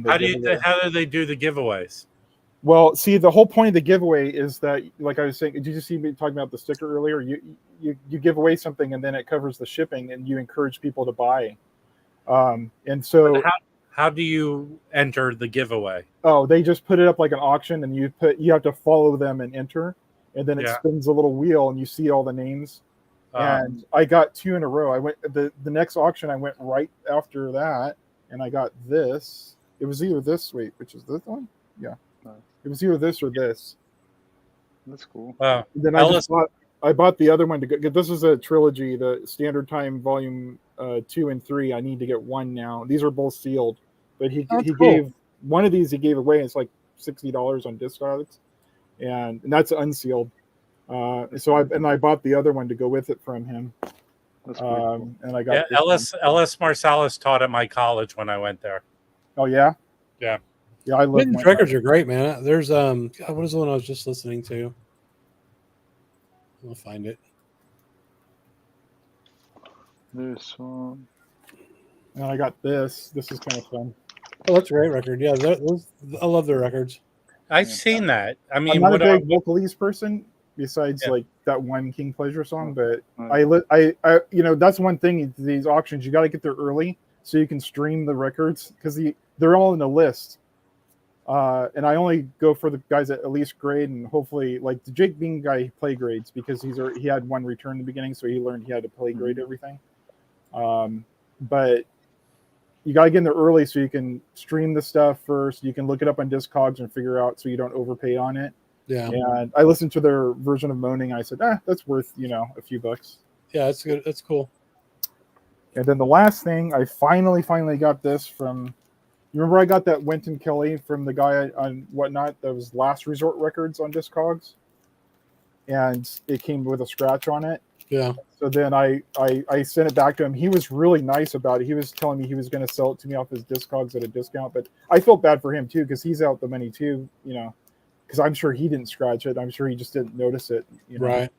How do they do the giveaways? Well, see, the whole point of the giveaway is that, like I was saying, did you see me talking about the sticker earlier? You give away something and then it covers the shipping, and you encourage people to buy. And so, how do you enter the giveaway? Oh, they just put it up like an auction, and you have to follow them and enter, and then it spins a little wheel, and you see all the names. And I got 2 in a row. I went the next auction. I went right after that, and I got this. It was either this. Wait, which is this one? Yeah. It was either this or this. That's cool. Then I bought the other one to go. This is a trilogy, the Standard Time Volume 2 and 3. I need to get 1 now. These are both sealed, but he gave one of these. He gave away. It's like $60 on Discogs, and that's unsealed. So I bought the other one to go with it from him. That's cool. And I got Ellis Marsalis taught at my college when I went there. Oh yeah, yeah. Yeah, I love Vintage records are great, man. There's God, what is the one I was just listening to? I'll find it. This one. And I got this. This is kind of fun. Oh, that's a great record. Yeah, I love their records. I've seen that. I mean, I'm not a big vocalese person, besides like that one King Pleasure song. But I that's one thing. These auctions, you got to get there early so you can stream the records, because they're all in a list. And I only go for the guys at least grade, and hopefully, like the Jake Bean guy, he play grades because he had 1 return in the beginning, so he learned he had to play grade everything. But you got to get in there early so you can stream the stuff first. You can look it up on Discogs and figure out so you don't overpay on it. Yeah. And I listened to their version of Moaning. I said, that's worth a few bucks. Yeah, that's good. That's cool. And then the last thing, I finally got this from. You remember I got that Wynton Kelly from the guy on Whatnot that was Last Resort Records on Discogs, and it came with a scratch on it. Yeah. So then I sent it back to him. He was really nice about it. He was telling me he was going to sell it to me off his Discogs at a discount, but I felt bad for him too, because he's out the money too. Because I'm sure he didn't scratch it. I'm sure he just didn't notice it. Right.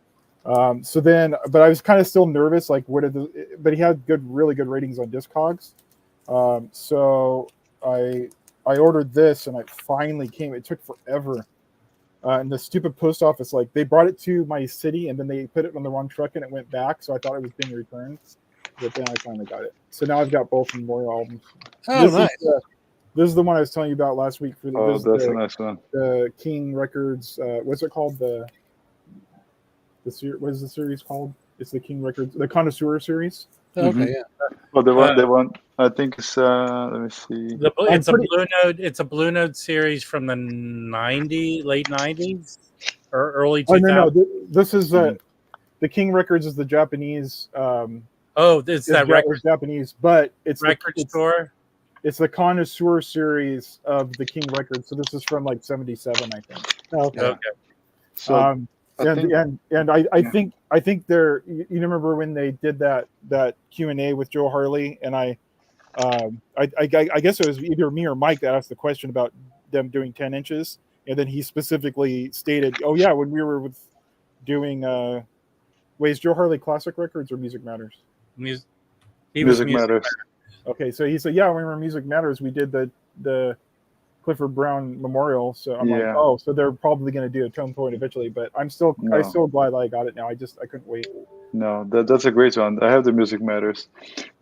So then, but I was kind of still nervous. Like, but he had really good ratings on Discogs. So I ordered this, and it finally came. It took forever. And the stupid post office, like, they brought it to my city, and then they put it on the wrong truck, and it went back. So I thought it was being returned, but then I finally got it. So now I've got both Memorial albums. Oh, nice. This is the one I was telling you about last week. That's a nice one. The King Records. What's it called? What is the series called? It's the King Records, the Connoisseur series. Okay, yeah. Oh, the one. I think it's. Let me see. It's a Blue Note series from the late '90s or early 2000s. No. This is the King Records is the Japanese. It's that record. Japanese, but it's record store. It's the Connoisseur series of the King Records. So this is from like '77, I think. Okay. So. I think they're. You remember when they did that Q&A with Joe Harley, and I guess it was either me or Mike that asked the question about them doing 10 inches, and then he specifically stated, "Oh yeah, when we were doing is Joe Harley Classic Records or Music Matters?" Music Matters. Okay, so he said, "Yeah, when we were Music Matters, we did the Clifford Brown Memorial." So I'm like, oh, so they're probably going to do a Tone Point eventually, but I'm still glad I got it now. I couldn't wait. No, that's a great one. I have the Music Matters.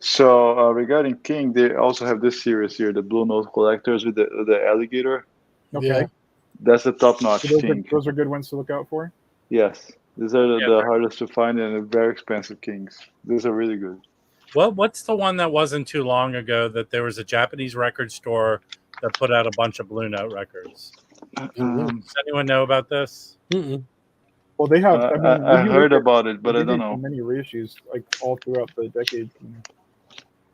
So regarding King, they also have this series here, the Blue Note Collectors with the alligator. Okay, yeah. That's a top-notch King. Those are good ones to look out for. Yes, these are the hardest to find and very expensive Kings. These are really good. What's the one that wasn't too long ago that there was a Japanese record store that put out a bunch of Blue Note records? Does anyone know about this? Mm-mm. Well, they have. I heard about it, but I don't know. Many reissues, like all throughout the decade.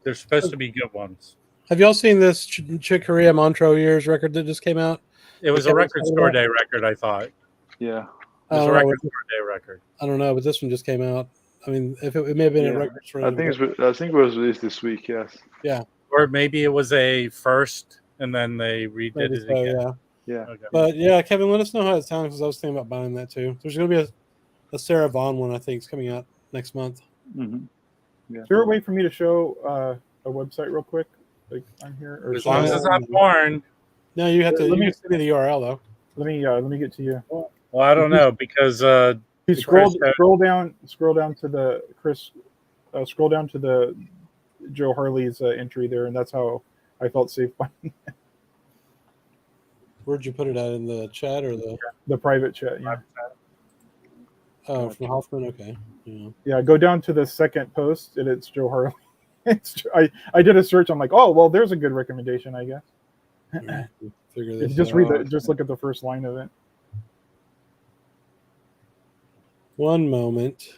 There's supposed to be good ones. Have y'all seen this Chick Corea Montreux Years record that just came out? It was a record store day record, I thought. Yeah. It was a record store day record. I don't know, but this one just came out. I mean, if it may have been a record store. I think it was released this week. Yes. Yeah. Or maybe it was a first, and then they redid it again. Yeah. Yeah. Okay. But yeah, Kevin, let us know how it sounds, because I was thinking about buying that too. There's going to be a Sarah Vaughan one, I think, is coming out next month. Mm-hmm. Yeah. Is there a way for me to show a website real quick, like on here? Or as long as it's not porn. No, you have to. You can send me the URL though. Let me get to you. Well, I don't know because you scroll down to the Chris. Scroll down to the Joe Harley's entry there, and that's how I felt safe buying. Where'd you put it at, in the chat or the private chat? Yeah. Oh, from Hoffman. Okay. Yeah. Go down to the second post, and it's Joe Harley. I did a search. I'm like, oh well, there's a good recommendation, I guess. Right, figure this Just out. read just look at the first line of it. One moment.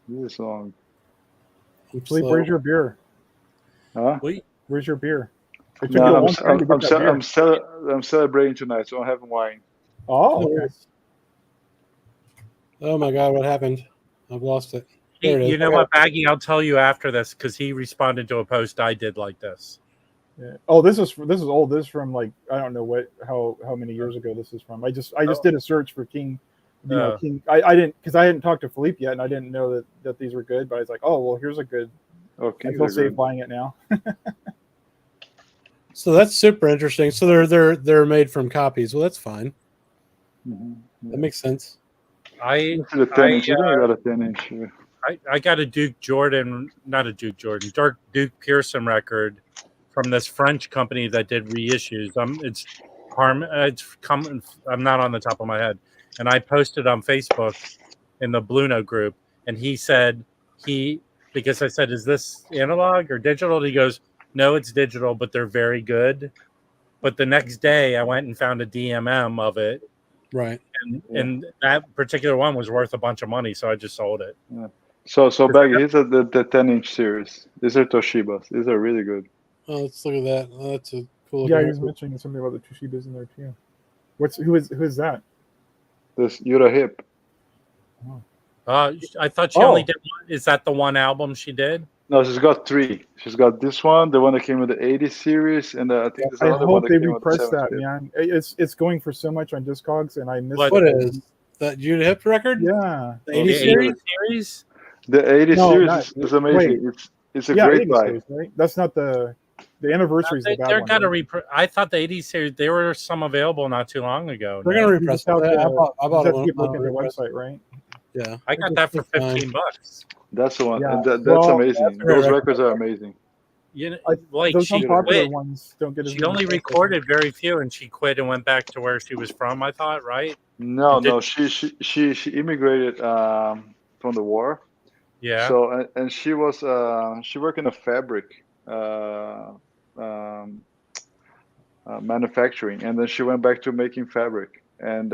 This song. Felipe, where's your beer? Huh? Wait. Where's your beer? No, I'm celebrating tonight, so I'm having wine. Oh, okay. Oh my God, what happened? I've lost it. There it is. You know what, Baggy? I'll tell you after this because he responded to a post I did like this. Yeah. Oh, this is old. This is from like I don't know how many years ago this is from. I just did a search for King. King. I didn't because I hadn't talked to Felipe yet, and I didn't know that these were good. But I was like, oh well, here's a good. Okay, I feel safe buying it now. So that's super interesting. So they're made from copies. Well, that's fine. Mm-hmm. That makes sense. I got a 10-inch. I got a Duke Pearson record from this French company that did reissues. I'm not on the top of my head. And I posted on Facebook in the Blue Note group, and he said because I said, is this analog or digital? And he goes, no, it's digital, but they're very good. But the next day I went and found a DMM of it. Right. And that particular one was worth a bunch of money, so I just sold it. Yeah. So Baggy, here's the 10-inch series. These are Toshibas. These are really good. Oh, let's look at that. Oh, that's a cool. Yeah, he was mentioning something about the Toshibas in there too. Who is that? This Yura Hip. I thought she only did one. Is that the one album she did? No, she's got 3. She's got this one, the one that came with the 80 series, and I think there's another one that came with the 70s. I hope they repress that, man. It's going for so much on Discogs, and I miss it. What is that Judah Hip record? Yeah. The 80 series? The 80 series is amazing. Wait. It's a great buy. Series, right? That's not the anniversary is the bad one. Gotta I thought the 80 series, there were some available not too long ago. They're going to repress that. I bought it on the website, right? Yeah. I got that for $15. That's the one. Yeah. And that's amazing. Those records are amazing. You know, those she unpopular quit. ones don't get as She only recorded very few, and she quit and went back to where she was from. I thought, right? No. She immigrated from the war. Yeah. So and she was she worked in a fabric manufacturing, and then she went back to making fabric and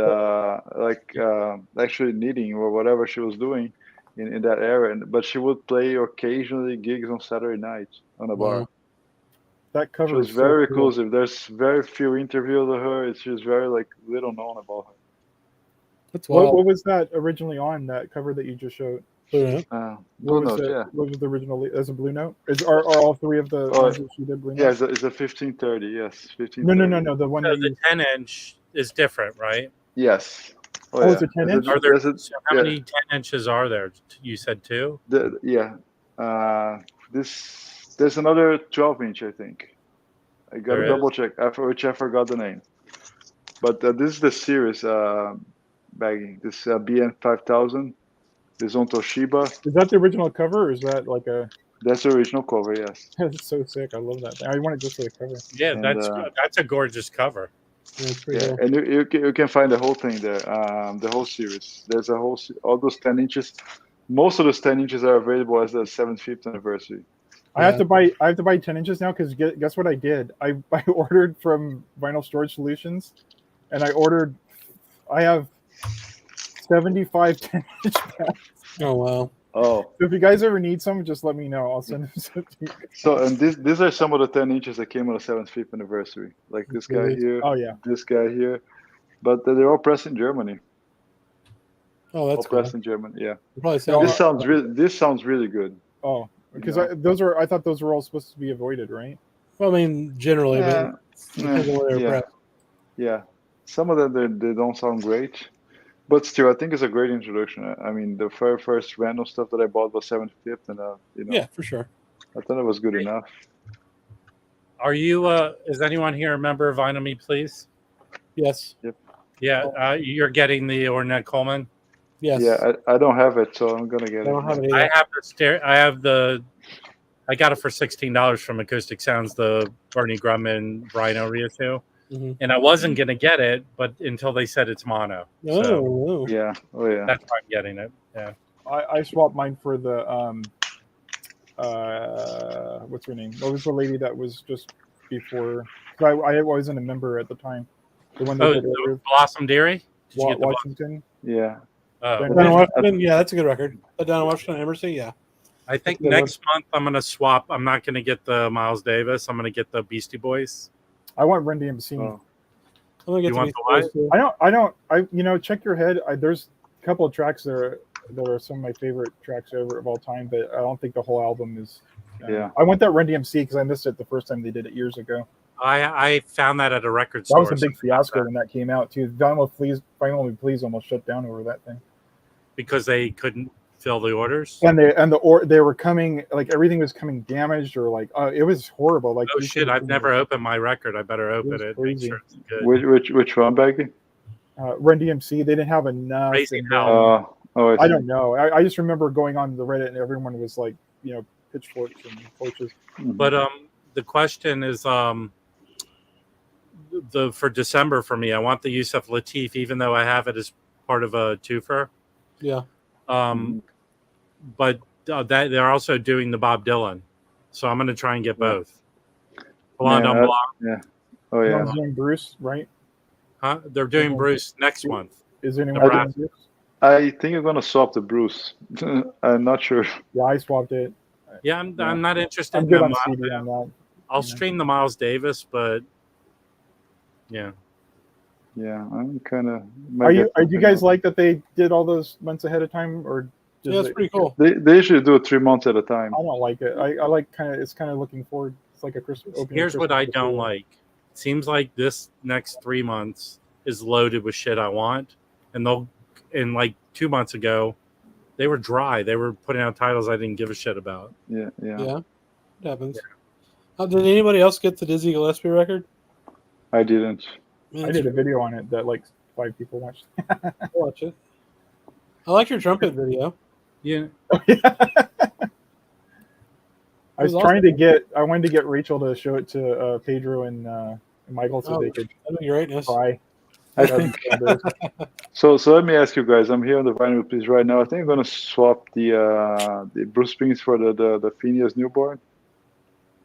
actually knitting or whatever she was doing in that area. But she would play occasionally gigs on Saturday nights on a bar. That cover was very exclusive. There's very few interviews of her. She's very little known about her. That's wild. What was that originally on that cover that you just showed? Blue Note, yeah. What was the original as a Blue Note? Are all 3 of the ones that she did Blue Note? Yeah, it's a 1530. Yes, 1530. No. The one the 10-inch is different, right? Yes. It's a 10-inch. How many 10 inches are there? You said 2. There's another 12-inch, I think. I got to double check. Which I forgot the name. But this is the series bagging. This BN 5000. This on Toshiba. Is that the original cover, or is that like a? That's the original cover. Yes. That's so sick. I love that thing. I want it just for the cover. Yeah, that's a gorgeous cover. Yeah, and you can find the whole thing there. The whole series. There's all those 10 inches. Most of those 10 inches are available as the 75th anniversary. I have to buy 10 inches now because guess what I did? I ordered from Vinyl Storage Solutions, and I have 75 10-inch packs. Oh wow! Oh, so if you guys ever need some, just let me know. I'll send them to you. So, and these are some of the 10 inches that came on the 75th anniversary, like this guy here. Oh yeah, this guy here, but they're all pressed in Germany. Oh, that's all pressed in Germany. Yeah. This sounds really good. Oh, because I thought those were all supposed to be avoided, right? Well, I mean, generally, but yeah. Some of them they don't sound great. But still, I think it's a great introduction. I mean, the very first random stuff that I bought was 75th, and yeah, for sure. I thought it was good enough. Are you? Is anyone here a member of Vinyl Me Please? Yes. Yep. Yeah, you're getting the Ornette Coleman. Yes. Yeah, I don't have it, so I'm gonna get I don't have it. it either. I got it for $16 from Acoustic Sounds, the Bernie Grumman Rhino reissue. Mm-hmm. And I wasn't gonna get it, but until they said it's mono. So Yeah. Oh yeah. that's why I'm getting it. Yeah. I swapped mine for the what's her name? What was the lady that was just before? Because I wasn't a member at the time. The one that did the Blossom Dearie? Did you get the Washington. Yeah. Donna Washington, yeah, that's a good record. Donna Washington, Emerson, yeah. I think next month I'm gonna swap. I'm not gonna get the Miles Davis. I'm gonna get the Beastie Boys. I want Run DMC. Oh. I'm gonna get You the want Beastie the Boys, too. You know, check your head. There's a couple of tracks that are some of my favorite tracks ever of all time, but I don't think the whole album is. Yeah. I want that Run DMC because I missed it the first time they did it years ago. I found that at a record That store. was a big fiasco when that came out too. Final Please almost shut down over that thing because they couldn't fill the orders. And they were coming, like everything was coming damaged or like it was horrible. Like, oh shit! I've never opened my record. I better open it. Make sure it's good. Which one, Baggy? Run DMC. They didn't have enough. Raising Hell. I don't know. I just remember going on the Reddit and everyone was like, pitchforks and torches. But the question is for December for me, I want the Yusuf Lateef, even though I have it as part of a twofer. Yeah. But that they're also doing the Bob Dylan, so I'm going to try and get both. Blonde on Blonde. Yeah. Oh yeah. They're doing Bruce, right? Huh? They're doing Bruce next month. Is there anyone doing Bruce? I think I'm gonna swap the Bruce. I'm not sure. Yeah, I swapped it. Yeah, I'm not interested. I'm good on CD on that. I'll stream the Miles Davis, but yeah. Yeah, I'm kind of. Are you guys like that they did all those months ahead of time, or? Yeah, it's pretty cool. They usually do it 3 months at a time. I don't like it. I like it's kind of looking forward. It's like a Christmas. Here's what I don't like. It seems like this next 3 months is loaded with shit I want, and like 2 months ago, they were dry. They were putting out titles I didn't give a shit about. Yeah. It happens. Did anybody else get the Dizzy Gillespie record? I didn't. I did a video on it that like 5 people watched. Watch it. I like your trumpet video. Yeah. I wanted to get Rachel to show it to Pedro and Michael so they could cry. I think so let me ask you guys. I'm here on the vinyl please right now. I think I'm gonna swap the Bruce Springsteen for the Phineas Newborn.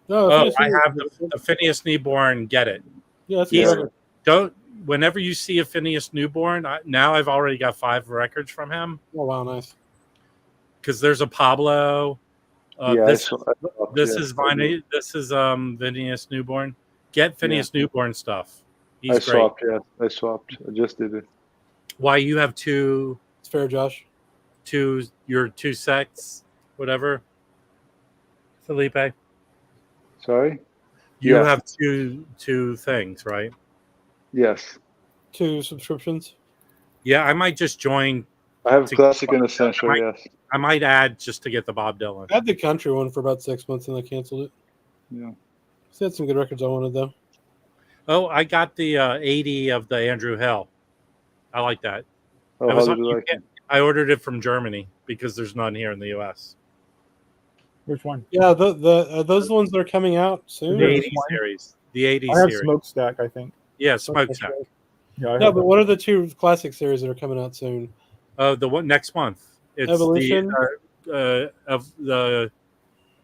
No, I have the Phineas Newborn. Get it? Yeah, that's good. Don't. Whenever you see a Phineas Newborn, now I've already got 5 records from him. Oh wow, nice. Because there's a Pablo. This is Phineas Newborn. Get Phineas Newborn stuff. He's great. Swapped. Yeah, I swapped. I just did it. Why you have 2? It's fair, Josh. Your 2 sects, whatever. Felipe. Sorry. You have two things, right? Yes. 2 subscriptions. Yeah, I might just join. I have classic and essential. Yes. I might add just to get the Bob Dylan. I had the country one for about 6 months and I canceled it. Yeah. They had some good records I wanted though. Oh, I got the 80 of the Andrew Hill. I like that. Oh, how did you like it? I ordered it from Germany because there's none here in the U.S. Which one? Yeah, those ones that are coming out soon. The 80 series. The 80 I have series. Smokestack, I think. Yeah, Smokestack. Yeah, no, but what are the 2 classic series that are coming out soon? The one next month. It's Evolution of the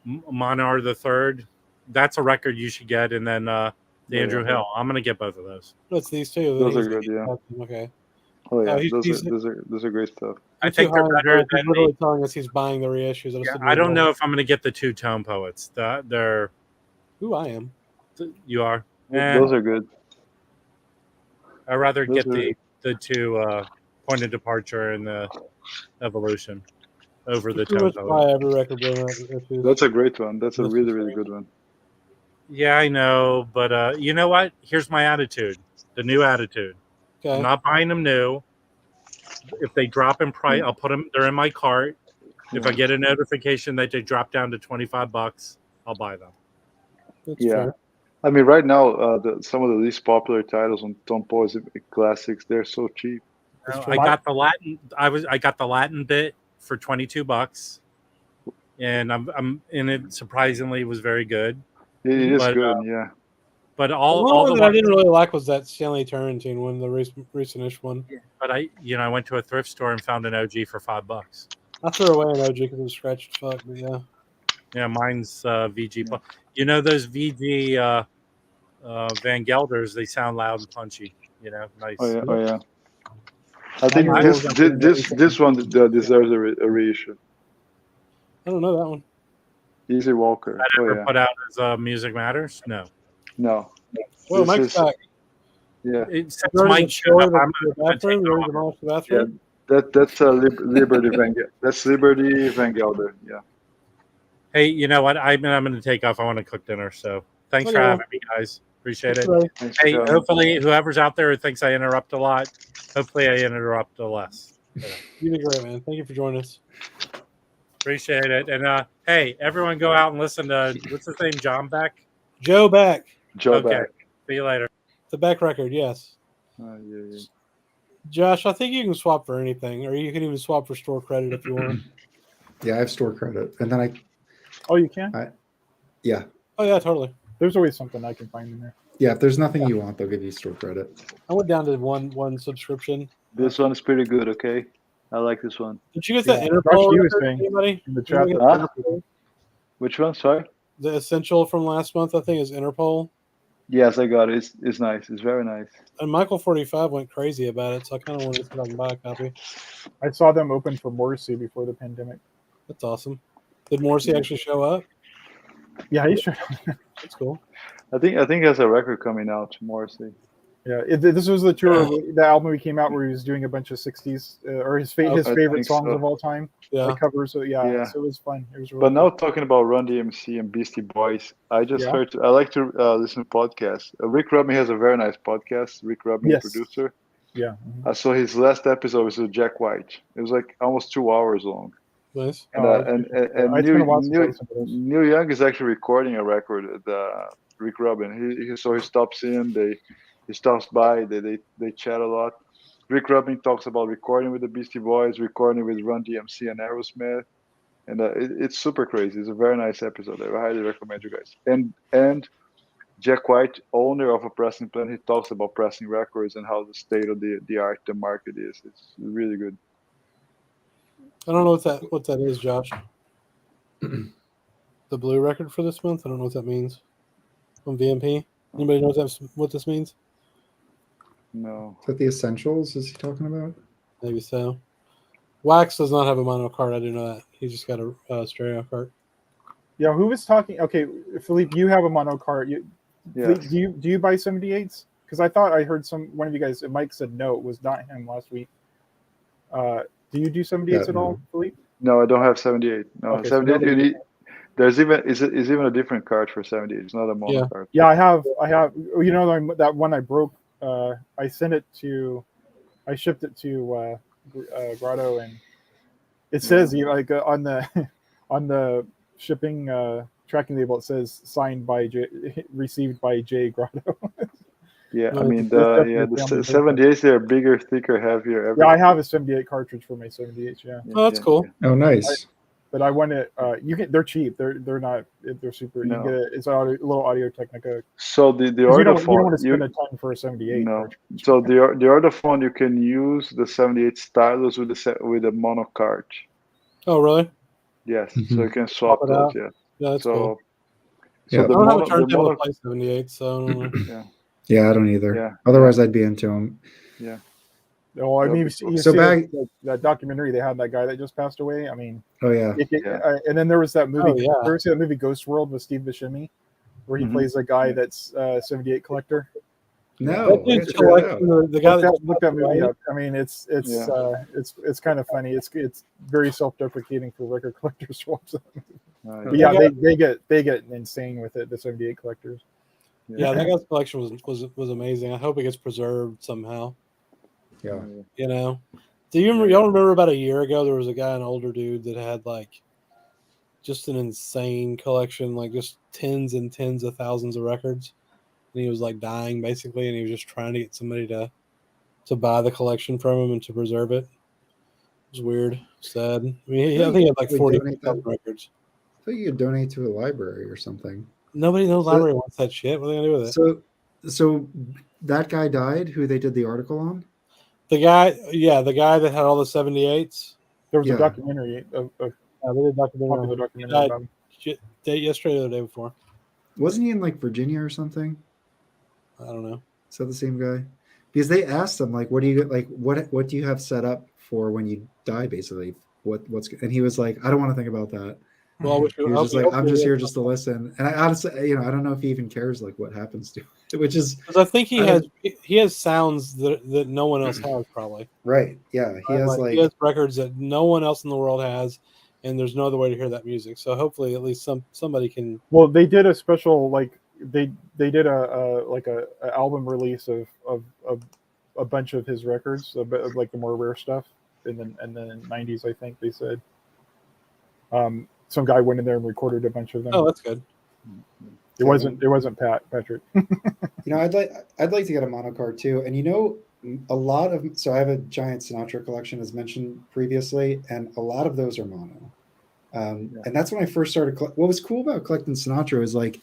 Monarch the Third. That's a record you should get, and then the Andrew Hill. I'm gonna get both of those. That's these 2. Those are good, yeah. Okay. Oh yeah, those are great stuff. I think they're better than literally telling us he's buying the reissues. I don't know if I'm gonna get the 2 Tone Poets. They're who I am. You are. Those are good. I'd rather get the 2 Point of Departure and the Evolution over the Tone Poets. That's a great one. That's a really, really good one. Yeah, I know, but you know what? Here's my attitude. The new attitude. Okay. I'm not buying them new. If they drop in price, I'll put them. They're in my cart. If I get a notification that they drop down to $25, I'll buy them. That's fair. I mean, right now, some of the least popular titles on Tom Poe's classics, they're so cheap. I got the Latin. I got the Latin bit for $22, and it surprisingly was very good. It is good, yeah. But all the one that I didn't really like was that Stanley Turrentine one, the recentish one. Yeah, but I went to a thrift store and found an OG for $5. I threw away an OG because it was scratched fuck, but yeah. Yeah, mine's VG. Yeah. Those VG Van Gelders, they sound loud and punchy. Nice. Oh yeah. I think this one deserves a reissue. I don't know that one. Easy Walker. That ever put out as Music Matters? No. Well, Mike's back. Yeah. Since Mike showed up, I'm going to take the bathroom. Yeah, that's Liberty Van. That's Liberty Van Gelder. Yeah. Hey, you know what? I'm going to take off. I want to cook dinner. So thanks for having me, guys. Appreciate it. Thanks hey, hopefully, whoever's out there who thinks I interrupt a lot, hopefully I interrupt a less. You did great, man. Thank you for joining us. Appreciate it. And hey, everyone, go out and listen to what's his name, John Beck. Joe Beck. Beck. See you later. The Beck record, yes. Yeah. Josh, I think you can swap for anything, or you can even swap for store credit if you want. Yeah, I have store credit, and then Oh, you can? Yeah. Oh yeah, totally. There's always something I can find in there. Yeah, if there's nothing you want, they'll give you store credit. I went down to one subscription. This one is pretty good. Okay, I like this one. Did you get that Interpol? Anybody in the chat? Which one? Sorry. The Essential from last month, I think, is Interpol. Yes, I got it. It's nice. It's very nice. And Michael 45 went crazy about it, so I kind of wanted to see if I can buy a copy. I saw them open for Morrissey before the pandemic. That's awesome. Did Morrissey actually show up? Yeah, he showed up. That's cool. I think he has a record coming out, Morrissey. Yeah, this was the tour, the album he came out where he was doing a bunch of '60s or his favorite songs of all time. Yeah, covers. So yeah, so it was fun. It was. Really but now talking about Run DMC and Beastie Boys, I just heard. I like to listen to podcasts. Rick Rubin has a very nice podcast. Rick Rubin, the producer. Yeah. I saw his last episode was with Jack White. It was like almost 2 hours long. Nice. And Neil Young is actually recording a record at Rick Rubin. He stops in. He stops by. They chat a lot. Rick Rubin talks about recording with the Beastie Boys, recording with Run DMC and Aerosmith, and it's super crazy. It's a very nice episode. I highly recommend you guys. And Jack White, owner of a pressing plant, he talks about pressing records and how the state of the art, the market is. It's really good. I don't know what that is, Josh. The blue record for this month. I don't know what that means. On VMP. Anybody knows what this means? No. Is that the Essentials? Is he talking about? Maybe so. Wax does not have a mono card. I do know that. He just got a stereo card. Yeah, who was talking? Okay, Felipe, you have a mono card. Yes. Do you buy 78s? Because I thought I heard one of you guys. Mike said no, it was not him last week. Do you do 78s at all, Felipe? No, I don't have 78. No, okay, 78. You need. There's even is even a different card for 78. It's not a mono card. Yeah, I have. You know that one I broke. I shipped it to Grotto, and it says on the shipping tracking label, it says signed by received by J Grotto. Yeah, I mean the 78s, they're bigger, thicker, heavier. Yeah, I have a 78 cartridge for my 78s. Yeah. Oh, that's cool. Oh, nice. But I want it. They're cheap. They're not. They're super. No. You get it. It's a little Audio Technica. So the you don't want to spend a ton for a 78. No. So the Ordophone, you can use the 78 stylus with a mono card. Oh really? Yes. Mm-hmm. So you can swap those. Yeah. Yeah, that's cool. So I don't have a turntable to play 78, so yeah, I don't either. Yeah. Otherwise, I'd be into them. Yeah. Oh, I mean, you see that documentary they had, that guy that just passed away. I mean, oh yeah. And then there was that movie. You ever see that movie Ghost World with Steve Buscemi, where he plays a guy that's 78 collector? No, the guy look that movie up. I mean, it's kind of funny. It's very self-deprecating for record collectors to watch that. But yeah, they get insane with it. The 78 collectors. Yeah, that guy's collection was amazing. I hope it gets preserved somehow. Yeah. You know, y'all remember about a year ago there was a guy, an older dude, that had like just an insane collection, like just tens and tens of thousands of records. and he was like dying basically, and he was just trying to get somebody to buy the collection from him and to preserve it. It was weird, sad. I mean, I think he had like 40,000 records. I thought you could donate to a library or something. Nobody in the library wants that shit. What are they gonna do with it? So that guy died, who they did the article on? The guy that had all the 78s. There was a documentary of they did a documentary yesterday or the day before. Wasn't he in like Virginia or something? I don't know. Is that the same guy? Because they asked him like, what do you have set up for when you die, basically? And he was like, I don't want to think about that. Well, he was just like, I'm just here just to listen. And I honestly, I don't know if he even cares like what happens to it, which is because I think he has sounds that no one else has, probably. Right. Yeah. He has records that no one else in the world has, and there's no other way to hear that music. So hopefully at least somebody can. Well, they did a special they did a album release of a bunch of his records, like the more rare stuff in the 90s, I think they said. Some guy went in there and recorded a bunch of them. Oh, that's good. It wasn't Patrick. I'd like to get a mono card too. And a lot of, so I have a giant Sinatra collection as mentioned previously, and a lot of those are mono. And that's when I first started. What was cool about collecting Sinatra is like,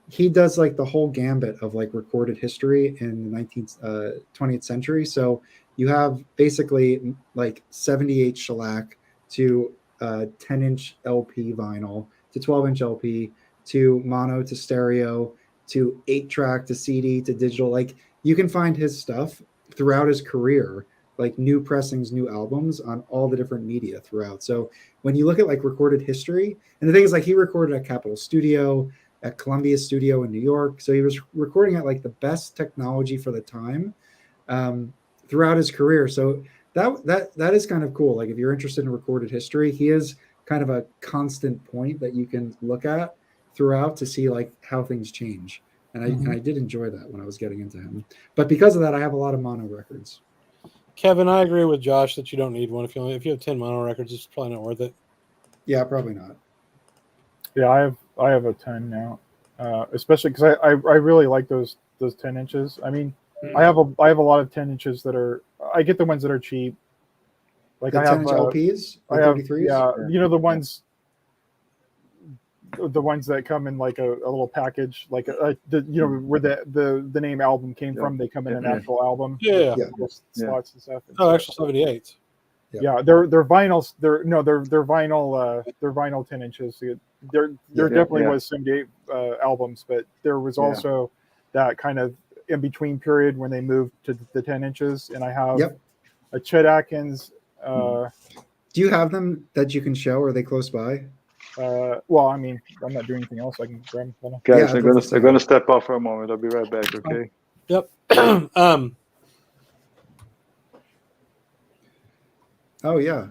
he does like the whole gambit of like recorded history in the 20th century. So you have basically like 78 shellac to 10-inch LP vinyl to 12-inch LP to mono to stereo to 8-track to CD to digital. Like you can find his stuff throughout his career, like new pressings, new albums on all the different media throughout. So when you look at like recorded history, and the thing is like he recorded at Capitol Studio, at Columbia Studio in New York. So he was recording at like the best technology for the time throughout his career. So that is kind of cool. Like if you're interested in recorded history, he is kind of a constant point that you can look at throughout to see like how things change. And I did enjoy that when I was getting into him. But because of that, I have a lot of mono records. Kevin, I agree with Josh that you don't need one. If you have 10 mono records, it's probably not worth it. Yeah, probably not. Yeah, I have a 10 now, especially because I really like those 10 inches. I mean, I have a lot of 10 inches that are. I get the ones that are cheap. Like the I have 10-inch LPs, I have 33s? The ones that come in like a little package, like where the name album came from. They come in an actual album. Yeah. Slots and stuff. Oh, actual 78s. Yeah, they're vinyls. They're vinyl. They're vinyl 10 inches. There definitely was 78 albums, but there was also that kind of in between period when they moved to the 10 inches. And I have a Chet Atkins. Do you have them that you can show? Are they close by? Well, I mean, I'm not doing anything else. I can grab them. Guys, I'm gonna step off for a moment. I'll be right back. Okay. Yep. Oh yeah.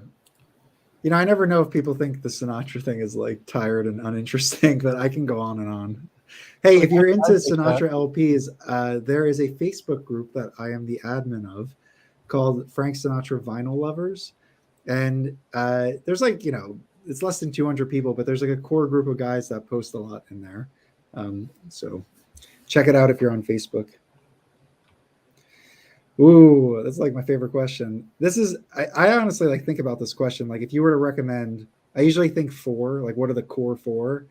I never know if people think the Sinatra thing is like tired and uninteresting, but I can go on and on. Hey, if you're into Sinatra LPs, there is a Facebook group that I am the admin of called Frank Sinatra Vinyl Lovers. And there's like, it's less than 200 people, but there's like a core group of guys that post a lot in there. So check it out if you're on Facebook. Ooh, that's like my favorite question. This is, I honestly like think about this question. Like if you were to recommend, I usually think 4, like what are the core 4?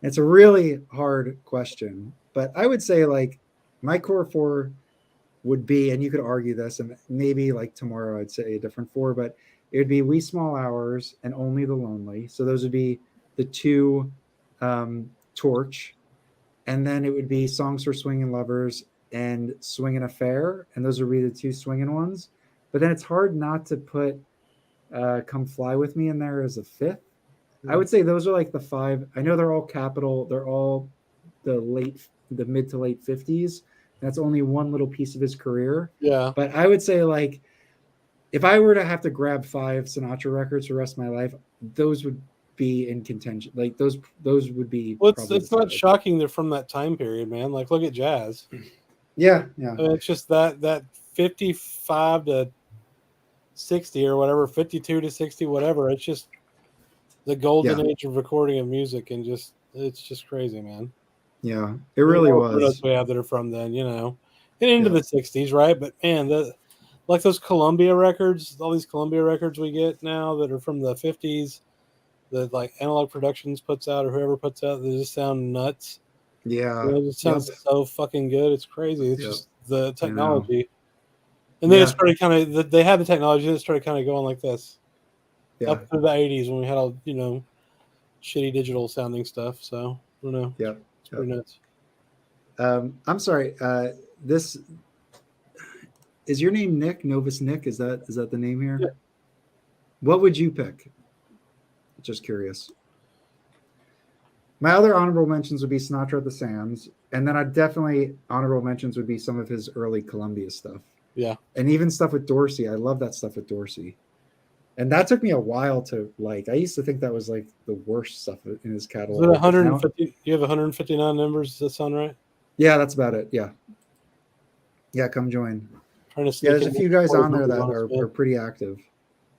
It's a really hard question, but I would say like my core 4 would be, and you could argue this, and maybe like tomorrow I'd say a different 4, but it would be Wee Small Hours and Only the Lonely. So those would be the 2 Torch, and then it would be Songs for Swingin' Lovers and Swingin' Affair, and those would be the 2 swingin' ones. But then it's hard not to put Come Fly With Me in there as a 5th. I would say those are like the 5. I know they're all Capitol. They're all the mid to late 50s. That's only one little piece of his career. Yeah. But I would say like, if I were to have to grab 5 Sinatra records for the rest of my life, those would be in contention. Like those would be. Well, it's not shocking they're from that time period, man. Like look at jazz. Yeah. I mean, it's just that 55 to 60 or whatever, 52 to 60, whatever. It's just the golden age of recording of music, and it's just crazy, man. Yeah, it really was. We have that are from then, and into the 60s, right? But man, like those Columbia records, all these Columbia records we get now that are from the 50s, that like Analog Productions puts out or whoever puts out, they just sound nuts. Yeah, it just sounds so fucking good. It's crazy. It's just the technology. And then it started kind of, they had the technology, and it started kind of going like this. Up through the 80s when we had all, shitty digital sounding stuff. So, I don't know. Yeah. It's pretty nuts. I'm sorry. This is your name, Nick? Novus Nick? Is that the name here? Yeah. What would you pick? Just curious. My other honorable mentions would be Sinatra at the Sands, and then I'd definitely honorable mentions would be some of his early Columbia stuff. Yeah. And even stuff with Dorsey. I love that stuff with Dorsey. And that took me a while to like. I used to think that was like the worst stuff in his catalog. Is it 150? You have 159 numbers. Does that sound right? Yeah, that's about it. Yeah. Yeah, come join. Trying to there's a few guys on there that are pretty active.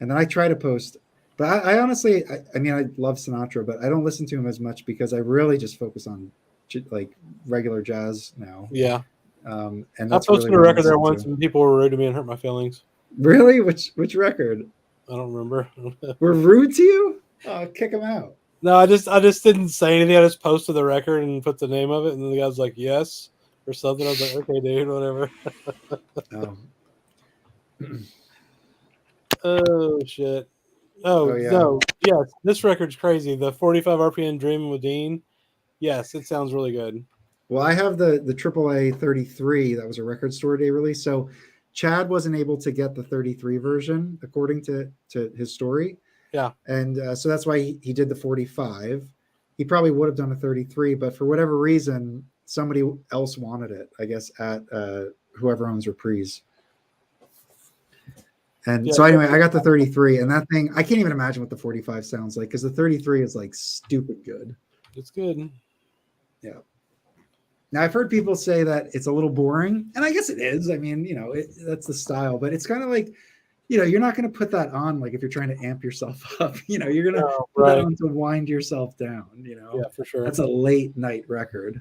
And then I try to post. But I honestly, I mean, I love Sinatra, but I don't listen to him as much because I really just focus on like regular jazz now. Yeah. And that's I posted a record there once and people were rude to me and hurt my feelings. Really? Which record? I don't remember. We're rude to you? Oh, kick them out. No, I just didn't say anything. I just posted the record and put the name of it, and then the guy was like, "Yes," or something. I was like, "Okay, dude, whatever." Oh shit. Oh yeah. No. Yes, this record's crazy. The 45 RPM Dreaming with Dean. Yes, it sounds really good. Well, I have the AAA 33. That was a Record Store Day release. So Chad wasn't able to get the 33 version, according to his story. Yeah. And so that's why he did the 45. He probably would have done a 33, but for whatever reason, somebody else wanted it, I guess, at whoever owns Reprise. And so anyway, I got the 33, and that thing, I can't even imagine what the 45 sounds like, because the 33 is like stupid good. It's good. Yeah. Now, I've heard people say that it's a little boring, and I guess it is. I mean, that's the style, but it's kind of like, you're not going to put that on like if you're trying to amp yourself up. You're going to put that on to wind yourself down. Yeah, for sure. That's a late night record.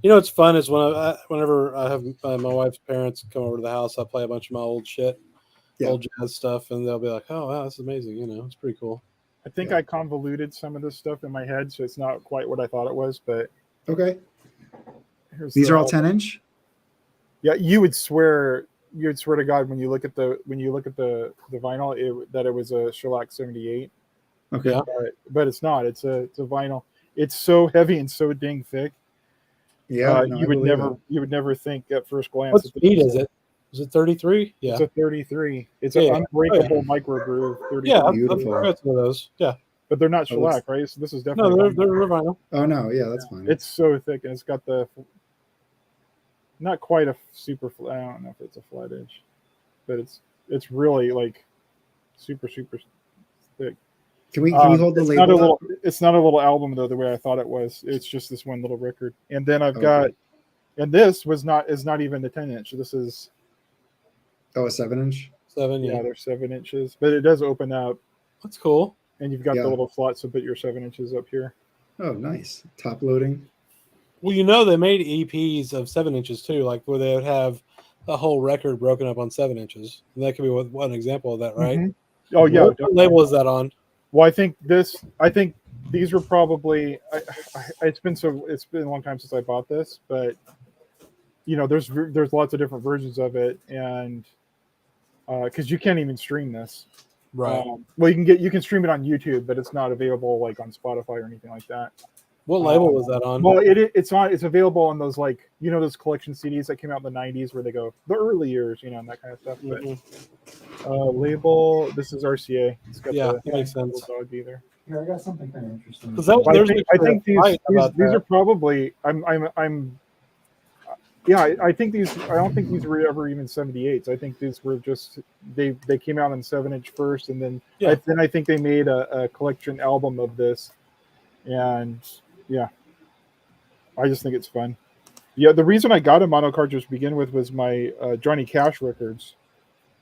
What's fun is whenever I have my wife's parents come over to the house, I play a bunch of my old shit, old jazz stuff, and they'll be like, "Oh, wow, this is amazing." It's pretty cool. I think I convoluted some of this stuff in my head, so it's not quite what I thought it was. But okay. These are all 10-inch. Yeah, you would swear to God when you look at the vinyl that it was a shellac 78. Okay, but it's not. It's a vinyl. It's so heavy and so dang thick. Yeah, you would never think at first glance. What speed is it? Is it 33? Yeah, it's a 33. It's an unbreakable micro groove. 33. Yeah, beautiful. That's one of those. Yeah, but they're not shellac, right? So this is definitely they're vinyl. Oh no, yeah, that's fine. It's so thick, and it's got the. Not quite a super flat. I don't know if it's a flat edge, but it's really like super thick. Can we hold the label? It's not a little album though, the way I thought it was. It's just this one little record, and then I've got, and this is not even the 10-inch. This is a 7-inch. 7, yeah, they're 7 inches, but it does open up. That's cool. And you've got the little slots to put your 7 inches up here. Oh, nice. Top loading. Well, they made EPs of 7 inches too, like where they would have a whole record broken up on 7 inches. And that could be one example of that, right? Mm-hmm. Oh yeah. What label is that on? Well, I think these were probably. It's been a long time since I bought this, but there's lots of different versions of it, and because you can't even stream this. Right. Well, you can stream it on YouTube, but it's not available like on Spotify or anything like that. What label was that on? Well, it's available on those those collection CDs that came out in the 90s where they go the early years, and that kind of stuff. But label, this is RCA. It's got that makes sense. Dog either. Here, I got something kind of interesting. I think these are probably I think these. I don't think these were ever even 78s. I think these were just they came out on 7-inch first, and then I think they made a collection album of this, and I just think it's fun. Yeah, the reason I got a mono cartridge to begin with was my Johnny Cash records,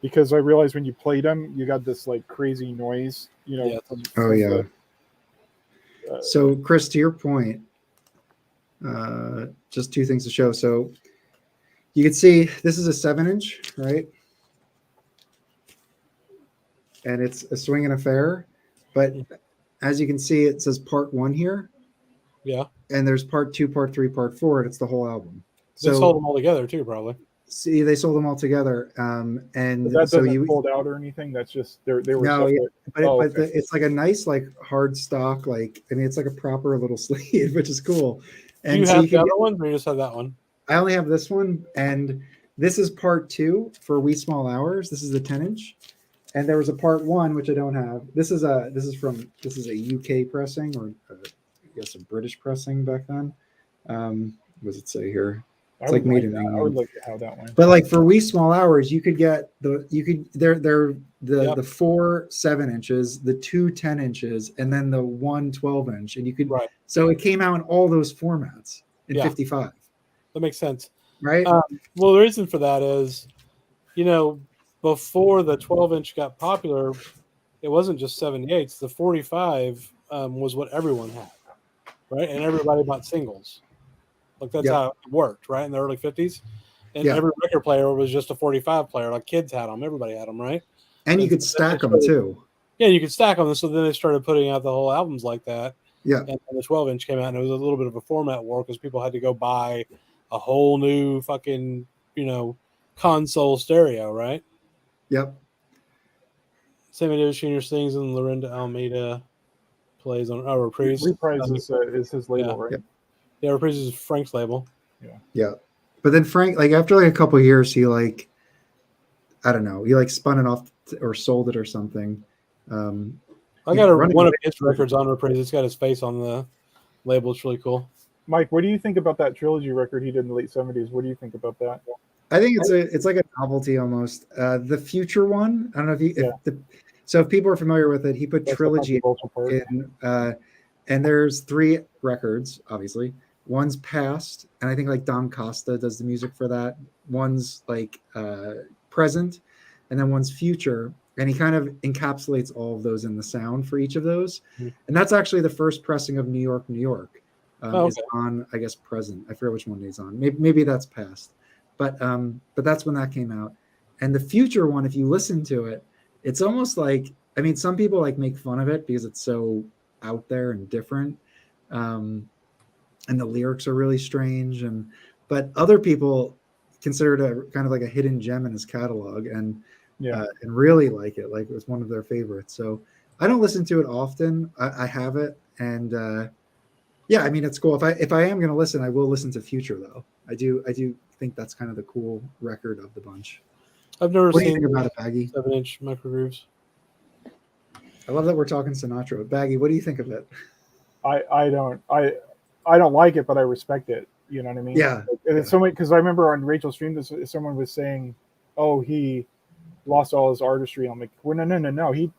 because I realized when you played them, you got this like crazy noise. So, Chris, to your point, just two things to show. So you can see this is a 7-inch, right? And it's a swing and a fair, but as you can see, it says part 1 here. Yeah. And there's part 2, part 3, part 4, and it's the whole album. They sold them all together too, probably. See, they sold them all together, and but that doesn't fold out or anything. That's just they were no, separate. But it's like a nice like hard stock, like I mean, it's like a proper little sleeve, which is cool. And do you have the other one, or you just have that one? I only have this one, and this is part 2 for Wee Small Hours. This is the 10-inch, and there was a part 1 which I don't have. This is a UK pressing, or I guess a British pressing back then. What does it say here? It's like made in England. I would like to have that one. But like for Wee Small Hours, you could get the 4 7-inches, the 2 10-inches, and then the 1 12-inch, and you could. Right. So it came out in all those formats in 55. That makes sense, right? Well, the reason for that is, before the 12-inch got popular, it wasn't just 78s. The 45 was what everyone had, right? And everybody bought singles. Like that's how it worked, right? In the early 50s. And every record player was just a 45 player. Like kids had them. Everybody had them, right? And you could stack them too. Yeah, you could stack them. So then they started putting out the whole albums like that. Yeah. And the 12-inch came out, and it was a little bit of a format war because people had to go buy a whole new fucking, console stereo, right? Yep. Sammy Davis Jr. sings and Lorinda Almeida plays on Reprise. Reprise is his label, right? Yep. Yeah, Reprise is Frank's label. Yeah. But then Frank, like after like a couple of years, he like, I don't know, he like spun it off or sold it or something. I got one of his records on Reprise. It's got his face on the label. It's really cool. Mike, what do you think about that trilogy record he did in the late 70s? What do you think about that? I think it's like a novelty almost. The Future one, I don't know if people are familiar with it, he put trilogy in, and there's 3 records, obviously. One's Past, and I think like Dom Costa does the music for that. One's like Present, and then one's Future. And he kind of encapsulates all of those in the sound for each of those. Mm-hmm. And that's actually the first pressing of New York, New York. Is on, I guess, Present. I forget which one he's on. Maybe that's Past. But that's when that came out. And the Future one, if you listen to it, it's almost like, I mean, some people like make fun of it because it's so out there and different. And the lyrics are really strange. But other people consider it a kind of like a hidden gem in his catalog and really like it. Like it was one of their favorites. So I don't listen to it often. I have it. And I mean, it's cool. If I am going to listen, I will listen to Future though. I do think that's kind of the cool record of the bunch. I've never what seen do you think about it, Baggy? 7-inch microgrooves. I love that we're talking Sinatra. Baggy, what do you think of it? I don't like it, but I respect it. You know what I mean? Yeah. And it's so many, because I remember on Rachel's stream, someone was saying, "Oh, he lost all his artistry." I'm like, "Well, no. He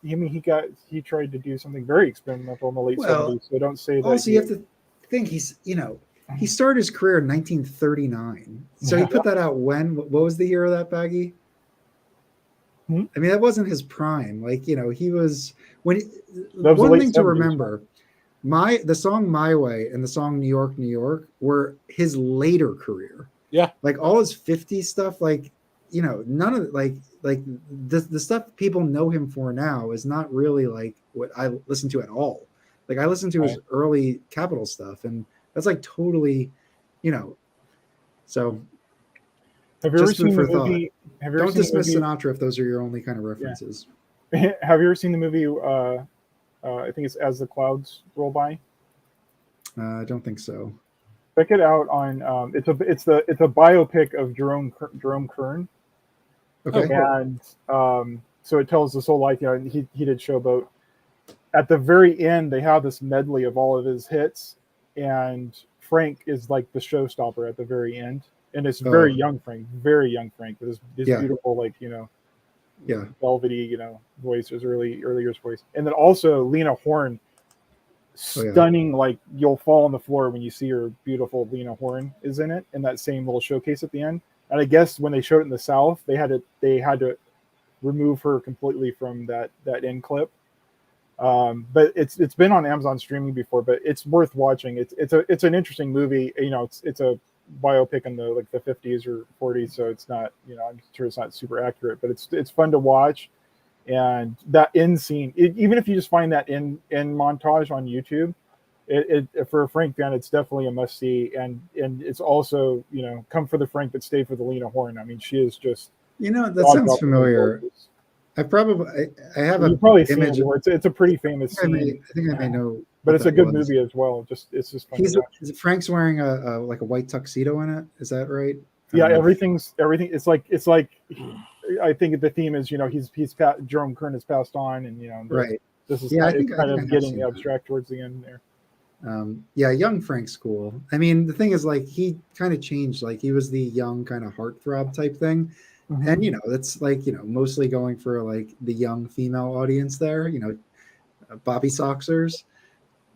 tried to do something very experimental in the late 70s. So don't say that." Also, you have to think he started his career in 1939. So he put that out when? What was the year of that, Baggy? I mean, that wasn't his prime. Like, he was one thing to remember. The song My Way and the song New York, New York were his later career. Yeah. Like all his 50s stuff, like, none of it, like the stuff people know him for now is not really like what I listen to at all. Like I listen to his early Capitol stuff, and that's like totally, so. Have you ever seen the movie? Don't dismiss Sinatra if those are your only kind of references. Yeah. Have you ever seen the movie? I think it's As the Clouds Roll By. I don't think so. Check it out on. It's a biopic of Jerome Kern. Okay. And so it tells his whole life. He did Showboat. At the very end, they have this medley of all of his hits, and Frank is like the showstopper at the very end. And it's very young Frank with his beautiful, like, velvety, voice, his early years voice. And then also Lena Horne, stunning, like you'll fall on the floor when you see her beautiful Lena Horne is in it, in that same little showcase at the end. And I guess when they showed it in the South, they had to remove her completely from that end clip. But it's been on Amazon streaming before, but it's worth watching. It's an interesting movie. You know, it's a biopic in the 50s or 40s, so it's not, you know, I'm sure it's not super accurate, but it's fun to watch. And that end scene, even if you just find that in montage on YouTube, it for a Frank fan, it's definitely a must see. And it's also, you know, come for the Frank but stay for the Lena Horne. I mean, she is just, you know, that sounds familiar. I have You've probably seen it before. It's a pretty famous scene. I think I may know, but it's a good movie as well. It's just fun to watch. Frank's wearing a white tuxedo in it. Is that right? Yeah, everything. It's like I think the theme is, you know, Jerome Kern has passed on, and, you know, right. This is kind of getting abstract towards the end there. Young Frank's cool. I mean, the thing is, like, he kind of changed. Like, he was the young kind of heartthrob type thing. Mm-hmm. And, you know, that's like, you know, mostly going for like the young female audience there, you know, Bobby Soxers.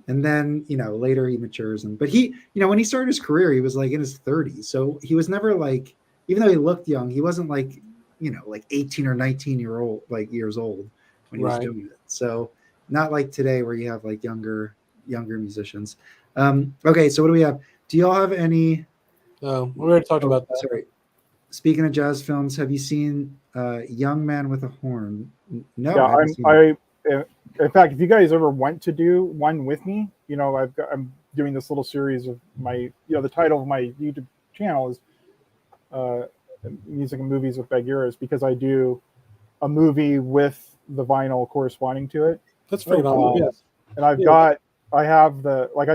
And then, you know, later he matures. But he, you know, when he started his career, he was like in his 30s. So he was never like, even though he looked young, he wasn't like, you know, like 18 or 19 years old when he was doing it. So not like today where you have like younger musicians. Okay, so what do we have? Do y'all have any? Oh, we already talked about that. Sorry. Speaking of jazz films, have you seen Young Man with a Horn? No. Yeah, in fact, if you guys ever want to do one with me, you know, I'm doing this little series of my, you know, the title of my YouTube channel is Music and Movies with Bagheera's, because I do a movie with the vinyl corresponding to it. That's pretty cool. Yes. And I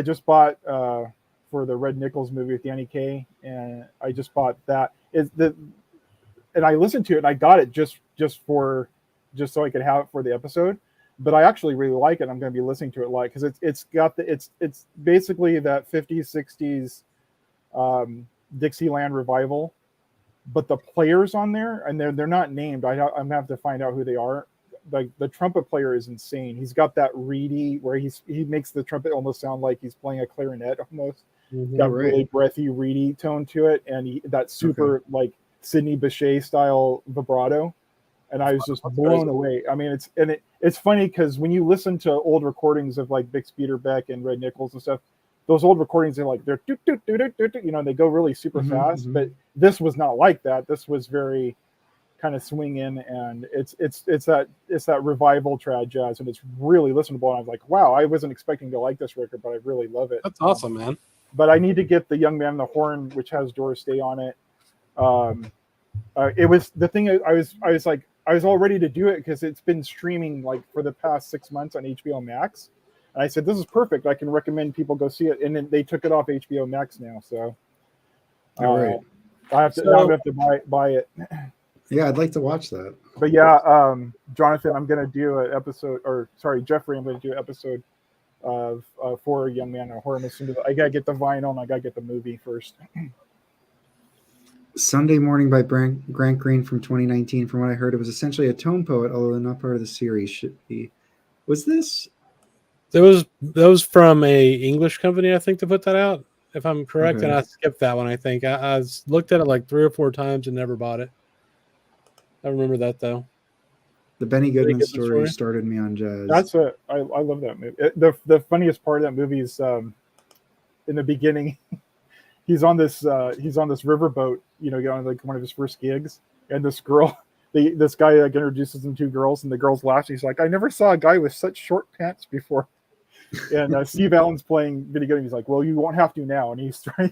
just bought for the Red Nichols movie with Danny Kaye, and I just bought that. And I listened to it, and I got it just so I could have it for the episode. But I actually really like it. I'm going to be listening to it because it's basically that 50s 60s Dixieland revival, but the players on there, and they're not named. I'm going to have to find out who they are. Like, the trumpet player is insane. He's got that reedy where he makes the trumpet almost sound like he's playing a clarinet almost. Mm-hmm. Got really breathy, reedy tone to it, and that super like Sidney Bechet style vibrato. And I was just blown away. I mean, it's funny because when you listen to old recordings of like Bix Beiderbecke and Red Nichols and stuff, those old recordings are like they're you know, they go really super fast. Mm-hmm. But this was not like that. This was very kind of swing in, and it's that revival trad jazz, and it's really listenable. And I was like, wow, I wasn't expecting to like this record, but I really love it. That's awesome, man. But I need to get the Young Man in the Horn, which has Doris Day on it. It was the thing. I was like, I was all ready to do it because it's been streaming like for the past 6 months on HBO Max. And I said, this is perfect. I can recommend people go see it. And then they took it off HBO Max now. So all right. I have to buy it. Yeah, I'd like to watch that. But yeah, Jonathan, I'm going to do an episode, Jeffrey, I'm going to do an episode of for Young Man in a Horror. I got to get the vinyl and I got to get the movie first. Sunday Morning by Grant Green from 2019. From what I heard, it was essentially a tone poet, although not part of the series. Should be. Was this? That was from a English company, I think, to put that out, if I'm correct. Okay. And I skipped that one. I think I looked at it like 3 or 4 times and never bought it. I remember that though. The Benny Goodman story started me on jazz. I love that movie. The funniest part of that movie is in the beginning. He's on this riverboat, you know, on like one of his first gigs, and this guy like introduces him to 2 girls, and the girls laugh. He's like, I never saw a guy with such short pants before. And Steve Allen's playing Benny Goodman. He's like, well, you won't have to now, and he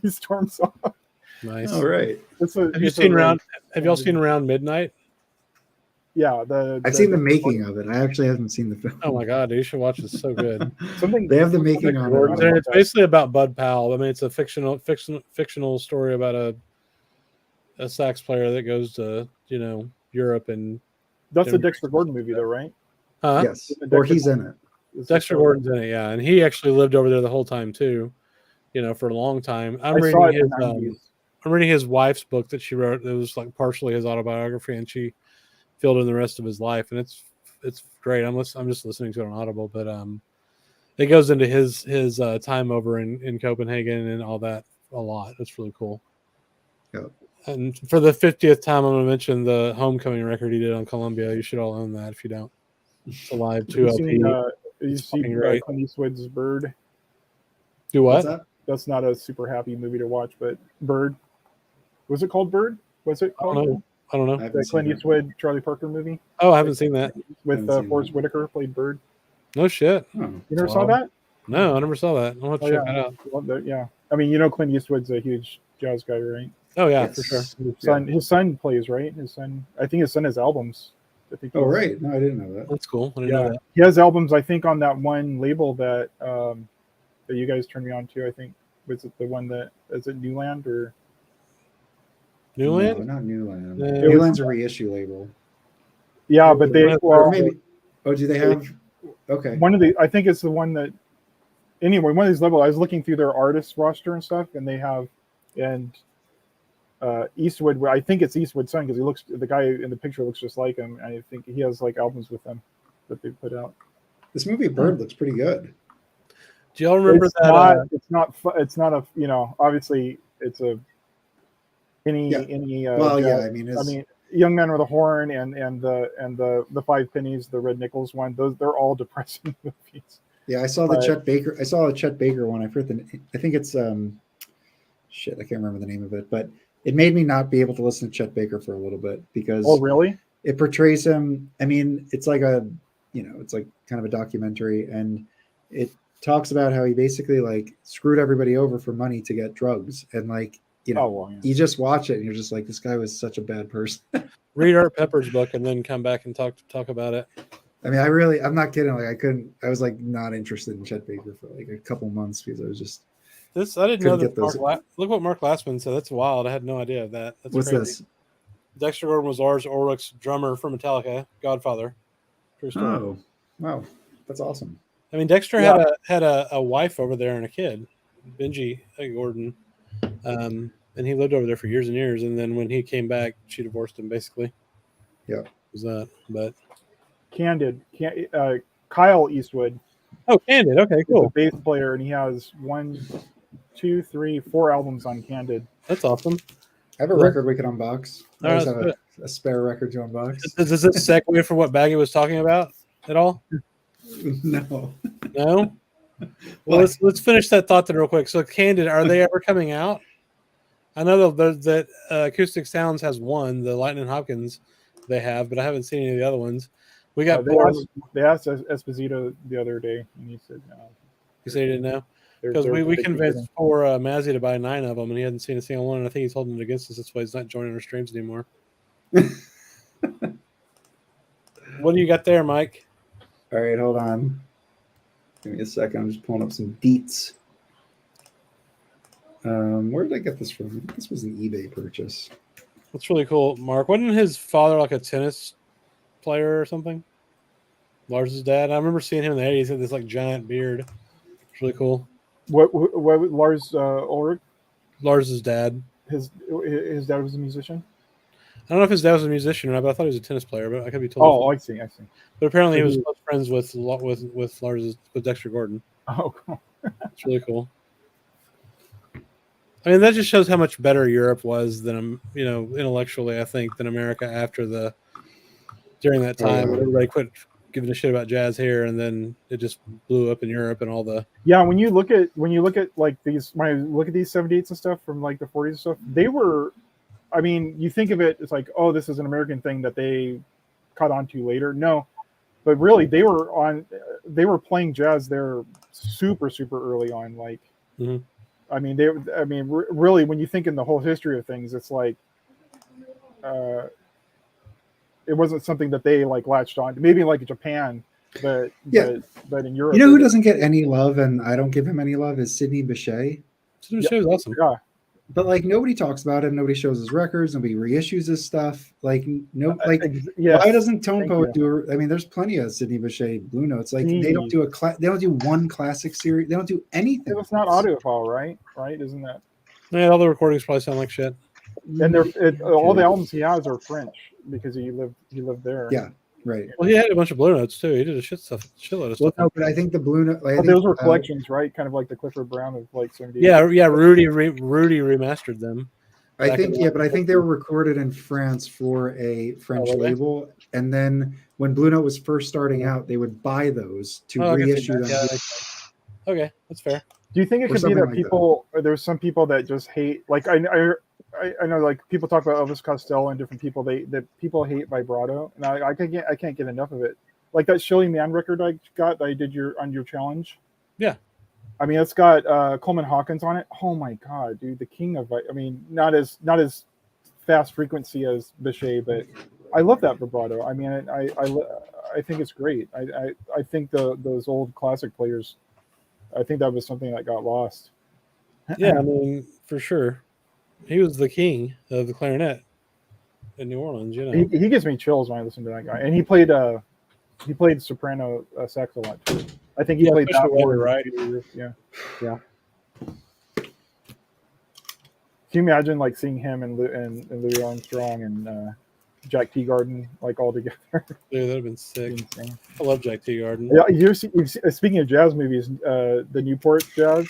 storms off. Nice. All right. Have y'all seen Around Midnight? Yeah, I've seen the making of it. I actually haven't seen the film. Oh my god, you should watch it. It's so good. They have the making on it. And it's basically about Bud Powell. I mean, it's a fictional story about a sax player that goes to, you know, Europe, and that's the Dexter Gordon movie, though, right? Yes, or he's in it. Dexter Gordon's in it, yeah, and he actually lived over there the whole time too, you know, for a long time. I'm reading his wife's book that she wrote. It was like partially his autobiography, and she filled in the rest of his life, and it's great. I'm just listening to it on Audible, but it goes into his time over in Copenhagen and all that a lot. It's really cool. Yep. And for the 50th time, I'm going to mention the Homecoming record he did on Columbia. You should all own that if you don't. It's a live 2 LP. You It's see fucking great. Clint Eastwood's Bird. Do What's what? that? That's not a super happy movie to watch, but Bird. Was it called Bird? Was it called? I don't know. I haven't The seen Clint it. Eastwood Charlie Parker movie Oh, I haven't seen that. with Haven't seen Forrest that. Whitaker played Bird. No shit. Oh. You never saw Wow. that? No, I never saw that. I'll have to Oh check yeah, that out. Well, yeah. I mean, you know, Clint Eastwood's a huge jazz guy, right? Oh yeah, Yes. for sure. His son plays, right? I think his son has albums. I think. Oh right, no, I didn't know that. That's cool. I didn't know that. He has albums. I think on that one label that that you guys turned me on to. I think was it the one that is it Newland or Newland? No, not Newland. No. Newland's a reissue label. Yeah, but they Or maybe. Oh, do they have? Okay. one of the. I think it's the one that. Anyway, one of these levels. I was looking through their artist roster and stuff, and they have Eastwood. I think it's Eastwood's son because he looks. The guy in the picture looks just like him. I think he has like albums with them that they put out. This movie Bird looks pretty good. Do y'all remember it's that? Not, it's not a. You know, obviously, it's a. Any. Well, yeah. I mean, Young Men with a Horn and the Five Pennies, the Red Nichols one. They're all depressing movies. yeah. I saw the Chet Baker. I saw a Chet Baker one. I think it's shit. I can't remember the name of it, but it made me not be able to listen to Chet Baker for a little bit because. Oh, really? It portrays him. I mean, it's like it's like kind of a documentary, and it talks about how he basically like screwed everybody over for money to get drugs, and like. You just watch it and you're just like, this guy was such a bad person. Read Art Pepper's book and then come back and talk about it. I mean, I'm not kidding. Like I was like not interested in Chet Baker for like a couple months because I was just. I didn't know that. Look what Mark Glassman said. That's wild. I had no idea of that. That's What's crazy. this? Dexter Gordon was Lars Ulrich's drummer for Metallica, Godfather. True story. Oh, wow. That's awesome. I mean, Dexter had a wife over there and a kid, Benji Gordon. And he lived over there for years and years. And then when he came back, she divorced him, basically. Yeah. Was that? But Candid, Kyle Eastwood. Oh, Candid. Okay, cool. A bass player, and he has 1, 2, 3, 4 albums on Candid. That's awesome. I have a record we could unbox. I always have a spare record to unbox. Does this segue from what Baggy was talking about at all? No. No? Well, let's finish that thought then real quick. So, Candid, are they ever coming out? I know that Acoustic Sounds has one, the Lightning Hopkins they have, but I haven't seen any of the other ones. We got they asked Esposito the other day, and he said no. He said he didn't know? Because we convinced poor Mazzy to buy 9 of them, and he hadn't seen a single one, and I think he's holding it against us. That's why he's not joining our streams anymore. What do you got there, Mike? All right, hold on. Give me a second. I'm just pulling up some deets. Where did I get this from? This was an eBay purchase. That's really cool, Mark. Wasn't his father like a tennis player or something? Lars's dad. I remember seeing him in the 80s. He had this like giant beard. It's really cool. What Lars Ulrich? Lars's dad. His dad was a musician. I don't know if his dad was a musician or not, but I thought he was a tennis player. But I could be told. Oh, I see. But apparently, he was close friends with Dexter Gordon. Oh, cool. It's really cool. I mean, that just shows how much better Europe was than, intellectually, I think, than America during that time. Everybody quit giving a shit about jazz here, and then it just blew up in Europe and all the. Yeah, when you look at like these, when I look at these 78s and stuff from like the 40s and stuff, they were. I mean, you think of it, it's like, oh, this is an American thing that they caught on to later. No, but really, they were playing jazz there super, super early on. Like, I mean, really, when you think in the whole history of things, it's like, it wasn't something that they like latched on to. Maybe like Japan, but in Europe, you know who doesn't get any love, and I don't give him any love, is Sidney Bechet. Sidney Bechet is awesome. Yeah. But like nobody talks about him, nobody shows his records, nobody reissues his stuff. Like why doesn't Tone Poet do? I mean, there's plenty of Sidney Bechet Blue Notes. Like they don't do they don't do one classic series. They don't do anything. It's not audiophile, right? Right? Isn't that? Yeah, all the recordings probably sound like shit. And all the albums he has are French because he lived there. Yeah, right. Well, he had a bunch of Blue Notes too. He did a shitload of stuff. No, but I think the Blue Note. Those were collections, right? Kind of like the Clifford Brown of like 70s. Yeah. Rudy remastered them. I think but I think they were recorded in France for a French label, and then when Blue Note was first starting out, they would buy those to reissue them. Yeah, okay, that's fair. Do you think it could be that people, or there's some people that just hate, like I know, like people talk about Elvis Costello and different people, that people hate vibrato, and I can't get enough of it. Like that Shirley Mann record I got that I did on your challenge. Yeah. I mean, it's got Coleman Hawkins on it. Oh my god, dude, the king of, I mean, not as fast frequency as Bechet, but I love that vibrato. I mean, I think it's great. I think those old classic players, I think that was something that got lost. Yeah, I mean, for sure, he was the king of the clarinet in New Orleans. You know, he gives me chills when I listen to that guy, and he played soprano sax a lot too. I think he played that more, right? Yeah. Can you imagine like seeing him and Louis Armstrong and Jack Teagarden like all together? Dude, that'd have been sick. I love Jack Teagarden. Yeah, speaking of jazz movies, the Newport Jazz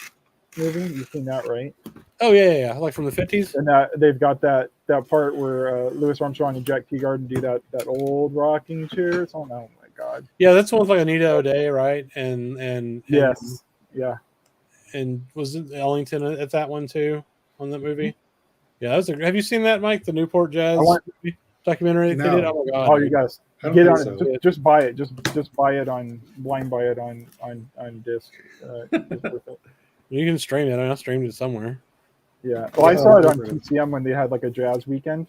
movie, you've seen that, right? Oh yeah, like from the 50s. And they've got that part where Louis Armstrong and Jack Teagarden do that old rocking chair. Oh my god. Yeah, that's one with like Anita O'Day, right? And yes, yeah. And was it Ellington at that one too on that movie? Yeah, have you seen that, Mike? The Newport Jazz documentary? No. They did? Oh my god! Oh, you guys get on it. Just buy it. Just buy it on disc. It's worth it. You can stream it. I streamed it somewhere. Yeah. Well, I saw it on TCM when they had like a jazz weekend.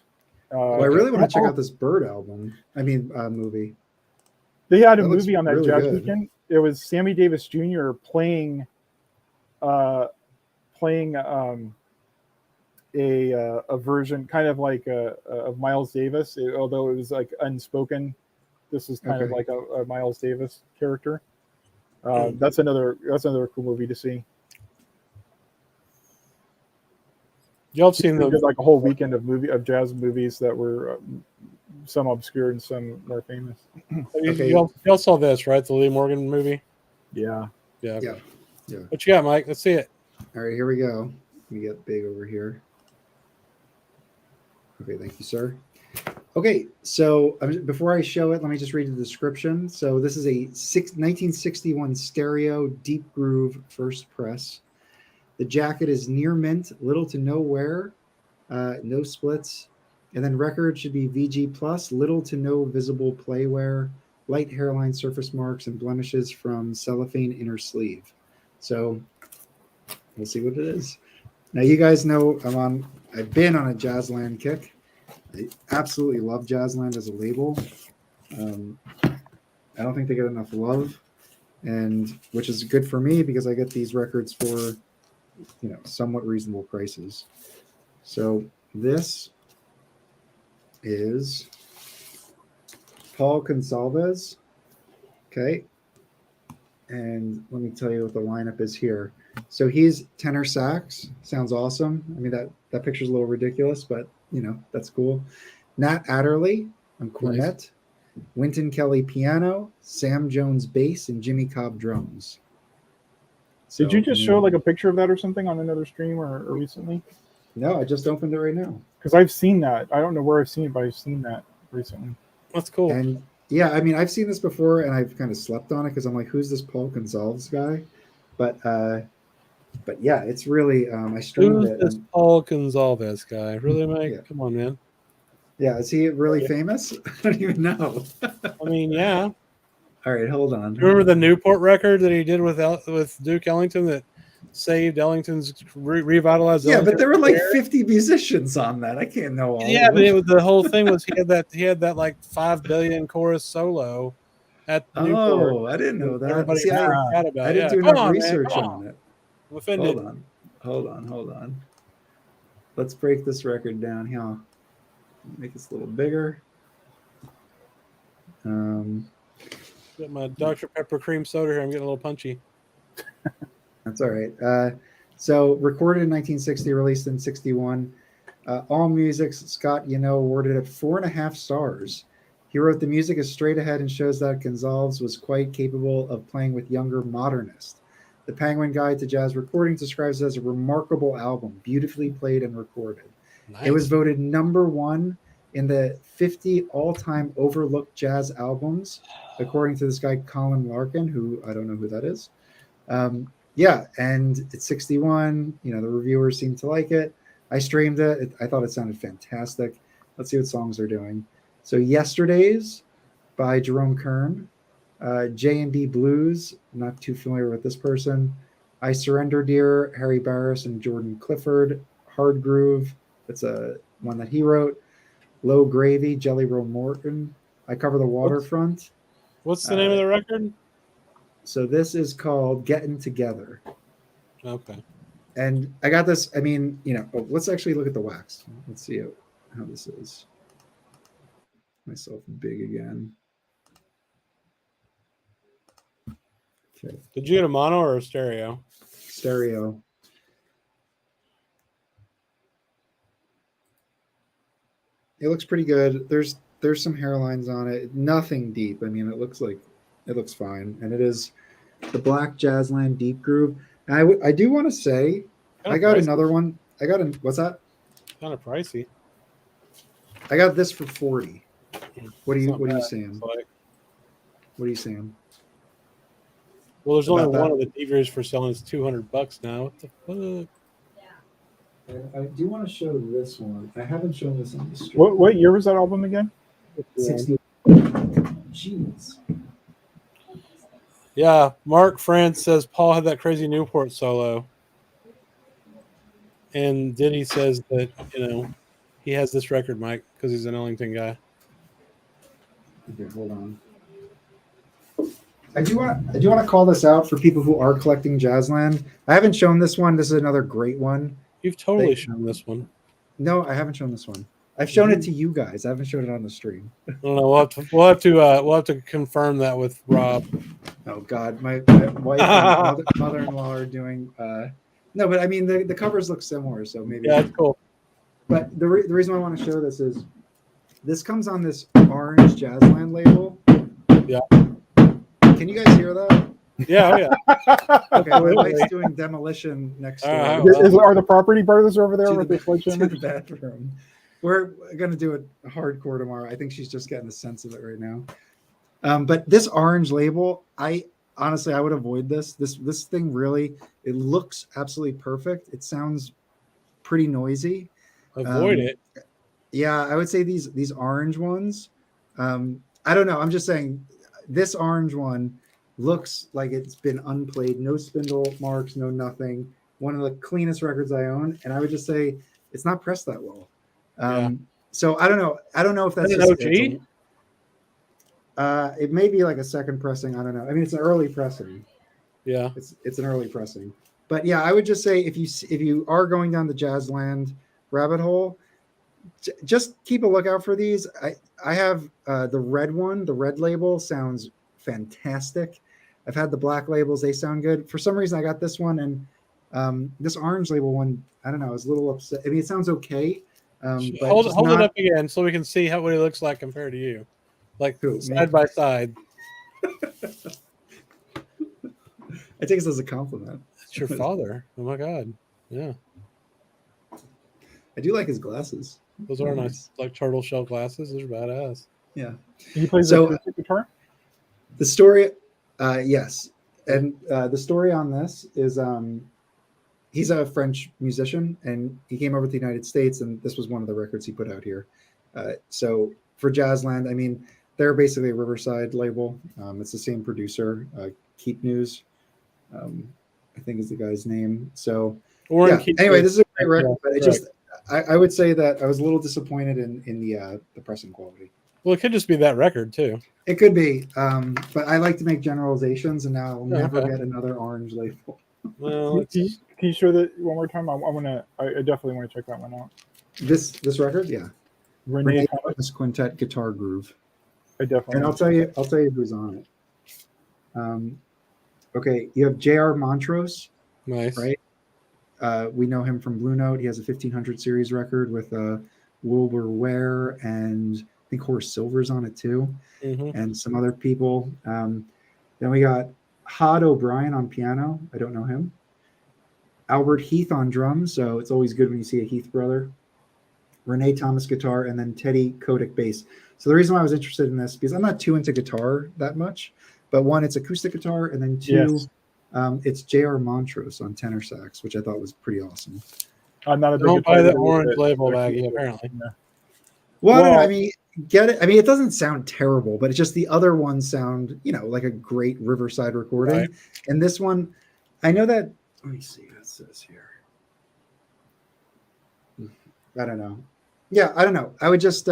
Well, I really want to check out this Bird album. I mean, movie. They had a movie on that really jazz weekend. It was Sammy Davis Jr. playing a version kind of like of Miles Davis, although it was like unspoken. This is kind of like a Miles Davis character. That's another cool movie to see. Y'all seen like a whole weekend of jazz movies that were some obscure and some more famous. Y'all saw this, right? The Lee Morgan movie. Yeah. What you got, Mike? Let's see it. All right, here we go. Let me get big over here. Okay, thank you, sir. Okay, so before I show it, let me just read the description. So this is a 1961 stereo deep groove first press. The jacket is near mint, little to no wear, no splits. And then record should be VG plus, little to no visible play wear, light hairline surface marks and blemishes from cellophane inner sleeve. So we'll see what it is. Now you guys know I've been on a Jazzland kick. I absolutely love Jazzland as a label. I don't think they get enough love, and which is good for me because I get these records for somewhat reasonable prices. So this is Paul Gonsalves. Okay. And let me tell you what the lineup is here. So he's tenor sax. Sounds awesome. I mean, that picture's a little ridiculous, but that's cool. Nat Adderley on cornet, nice. Wynton Kelly piano, Sam Jones bass, and Jimmy Cobb drums. So, did you just show like a picture of that or something on another stream or recently? No, I just opened it right now. Because I've seen that. I don't know where I've seen it, but I've seen that recently. That's cool. And yeah, I mean, I've seen this before, and I've kind of slept on it because I'm like, who's this Paul Gonsalves guy? But yeah, it's really I streamed it. Who's this Paul Gonsalves guy? Really, Mike? Yeah. Come on, man. Yeah, is he really famous? I don't even know. I mean, yeah. All right, hold on. Remember the Newport record that he did with Duke Ellington that saved Ellington's revitalized? Yeah, but there were like 50 musicians on that. I can't know all. Yeah, but the whole thing was he had that like 5 billion chorus solo at Newport. Oh, I didn't know that. Everybody See, I didn't do enough research on it. I'm offended. Hold on. Let's break this record down here. Make this a little bigger. Got my Dr. Pepper cream soda here. I'm getting a little punchy. That's all right. So recorded in 1960, released in 61. All Music, Scott awarded it 4.5 stars. He wrote the music is straight ahead and shows that Gonsalves was quite capable of playing with younger modernists. The Penguin Guide to Jazz Recordings describes it as a remarkable album, beautifully played and recorded. Nice. It was voted #1 in the 50 all-time overlooked jazz albums, according to this guy Colin Larkin, who I don't know who that is. Yeah, and it's 61. The reviewers seem to like it. I streamed it. I thought it sounded fantastic. Let's see what songs they're doing. So Yesterdays by Jerome Kern. J&D Blues, not too familiar with this person. I Surrender Dear, Harry Barris and Jordan Clifford. Hard Groove, that's a one that he wrote. Low Gravy, Jelly Roll Morton. I Cover the Waterfront. What's the name of the record? So this is called Getting Together. Okay. And I got this, let's actually look at the wax. Let's see how this is. Myself big again. Okay. Did you get a mono or a stereo? Stereo. It looks pretty good. There's some hairlines on it. Nothing deep. It looks fine. And it is the Black Jazzland Deep Groove. And I do want to say, I got pricey. Another one. What's that? Kind of pricey. I got this for $40. What are you saying? What are you saying? Well, there's only one of the DVRs for selling. It's $200 now. What the fuck? I do want to show this one. I haven't shown this on the stream. What year was that album again? 60. Jeez. Yeah, Mark France says Paul had that crazy Newport solo. And Diddy says that, he has this record, Mike, because he's an Ellington guy. Okay, hold on. I do want to call this out for people who are collecting Jazzland. I haven't shown this one. This is another great one. You've totally shown this one. No, I haven't shown this one. I've shown it to you guys. I haven't shown it on the stream. I don't know. We'll have to confirm that with Rob. Oh God, my wife and mother-in-law are doing. No, but I mean the covers look similar, so maybe. Yeah, that's cool. But the reason why I want to show this is this comes on this orange Jazzland label. Yeah. Can you guys hear that? Yeah, oh yeah. Okay, my wife's doing demolition next door. Are the property brothers over there with the sledgehammer? To the bathroom. We're going to do it hardcore tomorrow. I think she's just getting the sense of it right now. But this orange label, I would avoid this. This thing really, it looks absolutely perfect. It sounds pretty noisy. Avoid it. Yeah, I would say these orange ones. I don't know. I'm just saying this orange one looks like it's been unplayed. No spindle marks, no nothing. One of the cleanest records I own. And I would just say it's not pressed that well. So I don't know. I don't know if that's just OG. It may be like a second pressing. I don't know. I mean, it's an early pressing. Yeah, it's an early pressing. But yeah, I would just say if you are going down the Jazzland rabbit hole, just keep a lookout for these. I have the red one. The red label sounds fantastic. I've had the black labels. They sound good. For some reason, I got this one, and this orange label one, I don't know. I was a little upset. I mean, it sounds okay. But hold it up again so we can see what he looks like compared to you, like side by side. I take this as a compliment. It's your father. Oh my God. Yeah. I do like his glasses. Those are nice, like turtle shell glasses. Those are badass. Yeah. He plays the guitar? The story, yes. And the story on this is he's a French musician, and he came over to the United States, and this was one of the records he put out here. So for Jazzland, I mean, they're basically a Riverside label. It's the same producer, Keep News, I think is the guy's name. So anyway, this is a great record, but I would say that I was a little disappointed in the pressing quality. Well, it could just be that record too. It could be, but I like to make generalizations, and now I'll never get another orange label. Well, can you show that one more time? I definitely want to check that one out. This record, yeah. Renee Thomas Quintet Guitar Groove. I definitely. And I'll tell you who's on it. Okay, you have J.R. Montrose. Nice, right? We know him from Blue Note. He has a 1500 series record with Wilbur Ware, and I think Horace Silver's on it too, and some other people. Then we got Hod O'Brien on piano. I don't know him. Albert Heath on drums. So it's always good when you see a Heath brother. Renee Thomas guitar, and then Teddy Kotick bass. So the reason why I was interested in this, because I'm not too into guitar that much, but one, it's acoustic guitar, and then two, it's J.R. Montrose on tenor sax, which I thought was pretty awesome. I'm not a big Don't buy the orange label baggy, apparently. Yeah. Well, I mean, get it. I mean, it doesn't sound terrible, but it's just the other ones sound, like a great Riverside recording. Right. And this one, I know that. Let me see what it says here. I don't know. Yeah, I don't know. I would just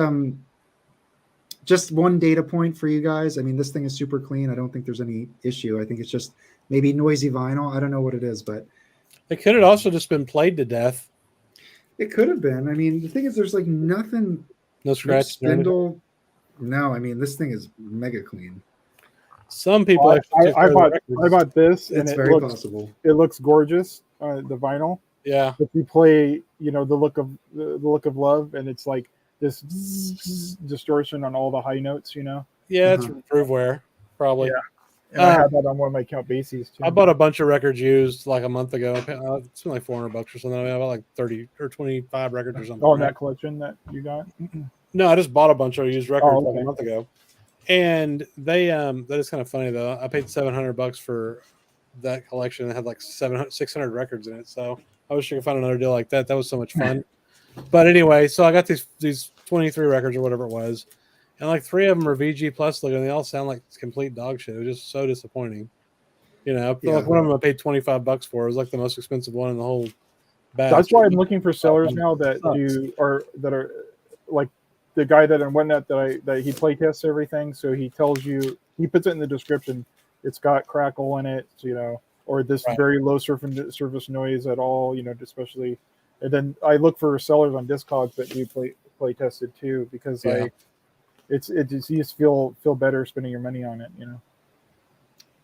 one data point for you guys. I mean, this thing is super clean. I don't think there's any issue. I think it's just maybe noisy vinyl. I don't know what it is, but it could have also just been played to death. It could have been. I mean, the thing is, there's like nothing. No scratch. Spindle. No, I mean, this thing is mega clean. Some people I bought this, and it's very possible. It looks gorgeous. The vinyl. Yeah. If you play, the look of love, and it's like this distortion on all the high notes. Yeah, it's Grooveware, probably. Yeah. And I had that on one of my Count Basie's too. I bought a bunch of records used like a month ago. It's been like $400 or something. I mean, I bought like 30 or 25 records or something. Oh, in that collection that you got? No, I just bought a bunch of used records like a month ago. And they that is kind of funny though. I paid $700 for that collection. It had like 600 records in it. So I wish I could find another deal like that. That was so much fun. But anyway, so I got these 23 records or whatever it was. And like 3 of them are VG Plus looking. They all sound like complete dog shit. It was just so disappointing. I feel like one of them I paid $25 for. It was like the most expensive one in the whole batch. That's why I'm looking for sellers now that are like the guy that I went at that he play tests everything. So he tells you, he puts it in the description. It's got crackle in it, or this very low surface noise at all, especially. And then I look for sellers on Discogs that do play tested too, because you just feel better spending your money on it,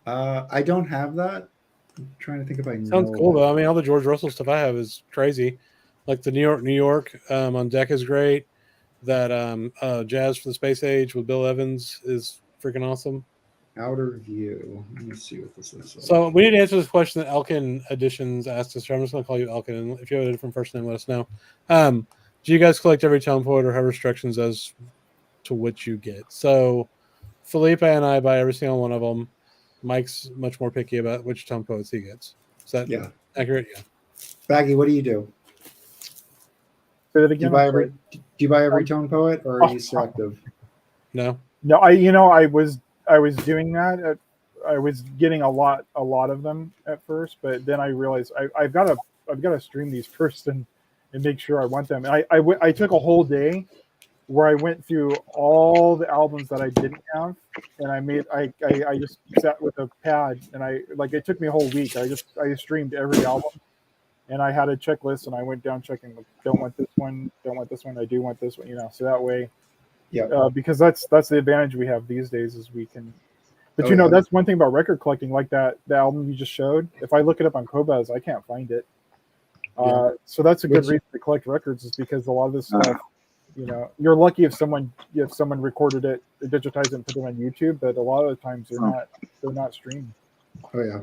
I don't have that. I'm trying to think if I know. Sounds cool though. I mean, all the George Russell stuff I have is crazy. Like the New York on deck is great. That Jazz for the Space Age with Bill Evans is freaking awesome. Outer View. Let me see what this is. So we need to answer this question that Elkin Editions asked us. I'm just going to call you Elkin, and if you have a different first name, let us know. Do you guys collect every tone poet or have restrictions as to which you get? So Felipe and I buy every single one of them. Mike's much more picky about which tone poets he gets. Is that accurate? Yeah. Baggy, what do you do? Say that again. Do you buy every tone poet, or are you selective? No. I was doing that. I was getting a lot of them at first, but then I realized I've got to stream these first and make sure I want them. And I took a whole day where I went through all the albums that I didn't have, and I just sat with a pad, and it took me a whole week. I streamed every album, and I had a checklist, and I went down checking. Don't want this one. Don't want this one. I do want this one. So that way, because that's the advantage we have these days is we can. But that's one thing about record collecting, like the album you just showed. If I look it up on Kobaz, I can't find it. So that's a good reason to collect records, is because a lot of this stuff. You're lucky if someone recorded it, digitized it, and put it on YouTube. But a lot of the times they're not streamed. Oh yeah,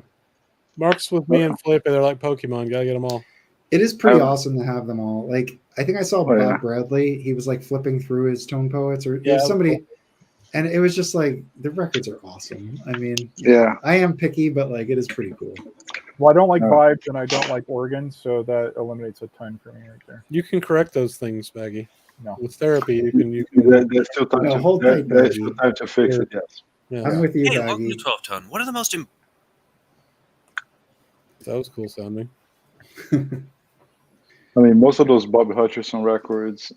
Mark's with me and Felipe. They're like Pokemon. Gotta get them all. It is pretty awesome to have them all. Like I think I saw Bob Bradley. He was like flipping through his tone poets, or somebody, cool. And it was just like the records are awesome. I mean, I am picky, but like it is pretty cool. Well, I don't like vibes and I don't like organs, so that eliminates a ton for me right there. You can correct those things, Maggie. No. With therapy, you can. There's still time to fix it. Yes. Yeah. I'm with you, Hey, Maggie. welcome to 12 Tone. What are the most That was cool sounding. I mean, most of those Bobby Hutcherson records,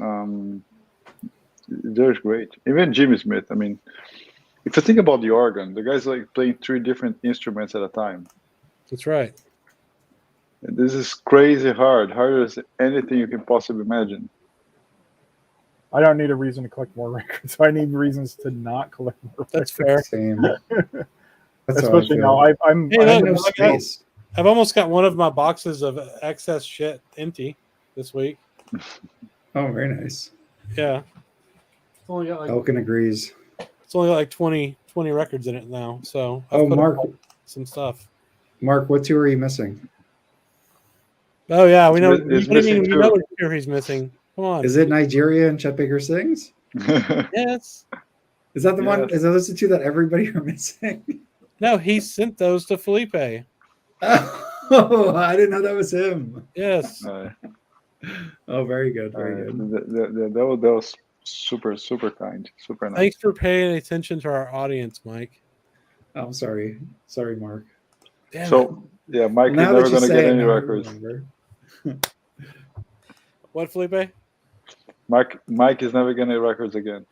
they're great. Even Jimmy Smith. I mean, if you think about the organ, the guy's like playing 3 different instruments at a time. That's right. And this is crazy harder than anything you can possibly imagine. I don't need a reason to collect more records. I need reasons to not collect more That's records. fair. Same. That's especially now. I'm no space. I've almost got one of my boxes of excess shit empty this week. Oh, very nice. Yeah. It's only got Elkin agrees. It's only got like 20 records in it now. So Mark, some stuff. Mark, what 2 are you missing? Oh yeah, we know. It's What do you mean? missing We know two. what tier he's missing. Come on. Is it Nigeria and Chet Baker Sings? Yes. Is that the one? Is those the two that everybody are missing? No, he sent those to Felipe. Oh, I didn't know that was him. Yes. Oh, very good. Very good. That was super kind. Super nice. Thanks for paying attention to our audience, Mike. Oh, I'm sorry. Sorry, Mark. Damn it. Mike is never going to get any records. What, Felipe? Mike is never going to get records again.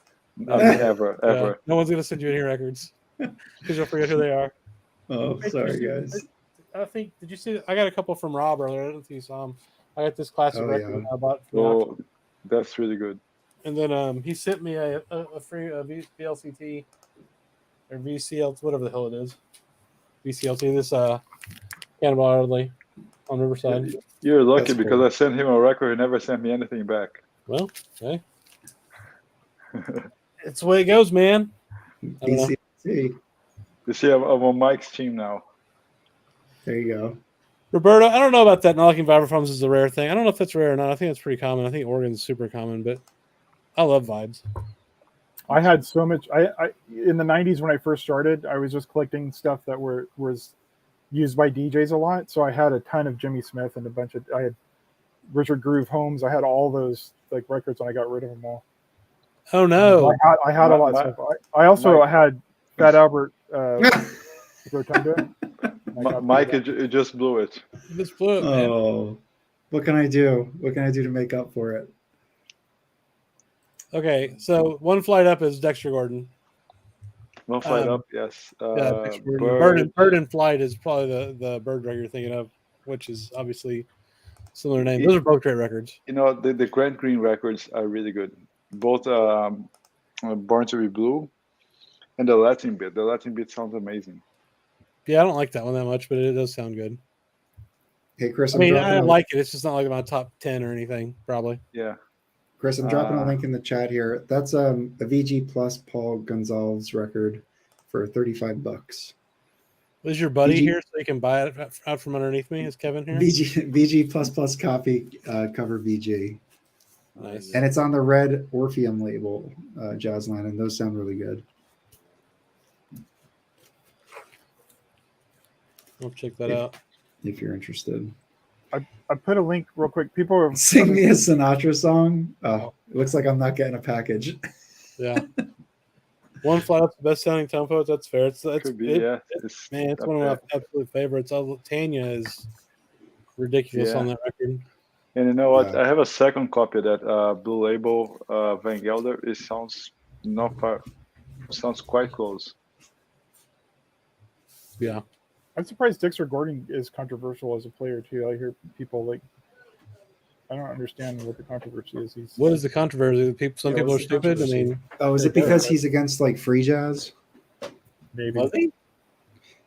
I mean, ever. Yeah, no one's going to send you any records because you'll forget who they are. Oh, sorry, guys. I think, did you see? I got a couple from Rob earlier. I don't know if you saw them. I got this classic record I bought. Oh, that's really good. And then he sent me a free VLCT or VCL, whatever the hell it is. VCLT, this Cannonball Adderley on Riverside. You're lucky because I sent him a record. He never sent me anything back. Well, okay. It's the way it goes, man. VCLT. You see, I'm on Mike's team now. There you go. Roberto, I don't know about that. Not liking vibraphones is a rare thing. I don't know if that's rare or not. I think it's pretty common. I think organ's super common, but I love vibes. I had so much. I in the 90s when I first started, I was just collecting stuff that was used by DJs a lot. So I had a ton of Jimmy Smith and I had Richard Groove Holmes. I had all those like records, and I got rid of them all. Oh no! I had a lot of stuff. I also had Fat Albert Rotunda. Mike, it just blew it. It just blew it, man. Oh, what can I do? What can I do to make up for it? Okay, so One Flight Up is Dexter Gordon. One Flight Up, yes. Bird in Flight is probably the Bird record you're thinking of, which is obviously similar name. Those are both great records. You know, the Grant Green records are really good. Both Born to Be Blue and the Latin bit. The Latin bit sounds amazing. Yeah, I don't like that one that much, but it does sound good. Hey, Chris. I like it. It's just not like my top 10 or anything, probably. Yeah. Chris, I'm dropping a link in the chat here. That's a VG Plus Paul Gonzalez record for $35. Is your buddy here so you can buy it out from underneath me? Is Kevin here? VG Plus copy cover VG. Nice. And it's on the red Orpheum label, Jazzland, and those sound really good. I'll check that out. If you're interested. I put a link real quick. People are sing me a Sinatra song. Oh, it looks like I'm not getting a package. Yeah. One Flight Up's the best sounding tempo. That's fair. It's one of my absolute favorites. Tanya is ridiculous on that record. And you know what? Yeah. I have a second copy of that Blue Label Van Gelder. It sounds not far. Sounds quite close. Yeah. I'm surprised Dexter Gordon is controversial as a player too. I hear people like, I don't understand what the controversy is. What is the controversy? Some people are stupid. I mean, is it because he's against like free jazz? Maybe. Was he?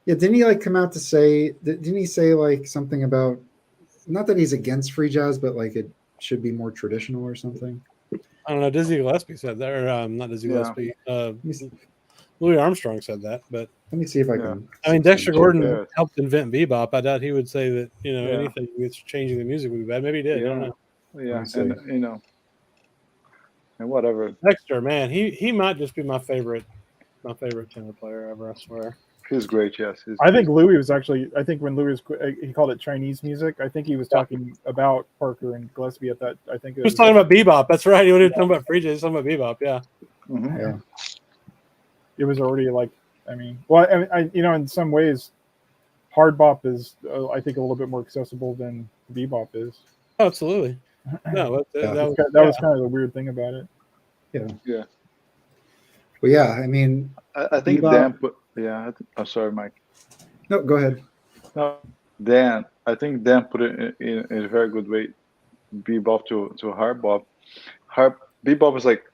Yeah, didn't he like come out to say? Didn't he say like something about? Not that he's against free jazz, but like it should be more traditional or something. I don't know. Dizzy Gillespie said that, or not Dizzy Gillespie. Louis Armstrong said that, but let me see if I can. I mean, Dexter Gordon helped invent bebop. I doubt he would say that anything that's changing the music would be bad. Maybe he did. I don't know. Yeah, and and whatever. Dexter, man, he might just be my favorite tenor player ever. I swear. He's great. Yes, I think Louis was actually. I think when Louis he called it Chinese music. I think he was talking about Parker and Gillespie at that. I think he was talking about bebop. That's right. He was talking about free jazz. Talking about bebop. Yeah. Mm-hmm. Yeah. It was already like, in some ways, hard bop is, I think, a little bit more accessible than bebop is. Oh, absolutely. No, that was kind of the weird thing about it. Yeah. Yeah. Well, yeah. I mean, I think Dan put. Yeah. I'm sorry, Mike. No, go ahead. No, Dan. I think Dan put it in a very good way. Bebop to hard bop. Bebop is like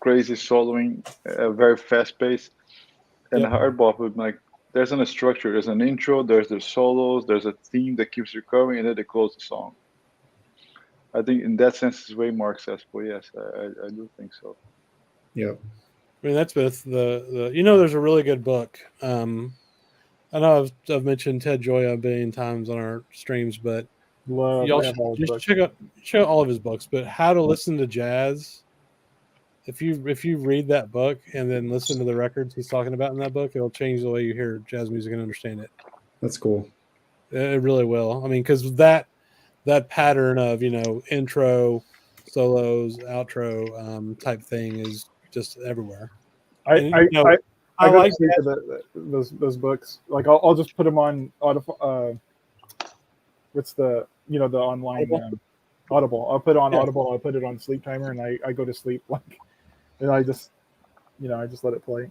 crazy soloing, very fast pace, and hard bop would like there's a structure, there's an intro, there's the solos, there's a theme that keeps recurring, and then they close the song. I think in that sense it's way more accessible. Yes, I do think so. Yeah, I mean that's with the there's a really good book. I know I've mentioned Ted Joya a billion times on our streams, but Just check out all of his books. But How to Listen to Jazz. If you read that book and then listen to the records he's talking about in that book, it'll change the way you hear jazz music and understand it. That's cool. It really will. I mean, because that pattern of intro, solos, outro type thing is just everywhere. I like those books. Like I'll just put them on what's the the online Audible. I'll put it on Audible. I'll put it on sleep timer, and I go to sleep and I just I just let it play.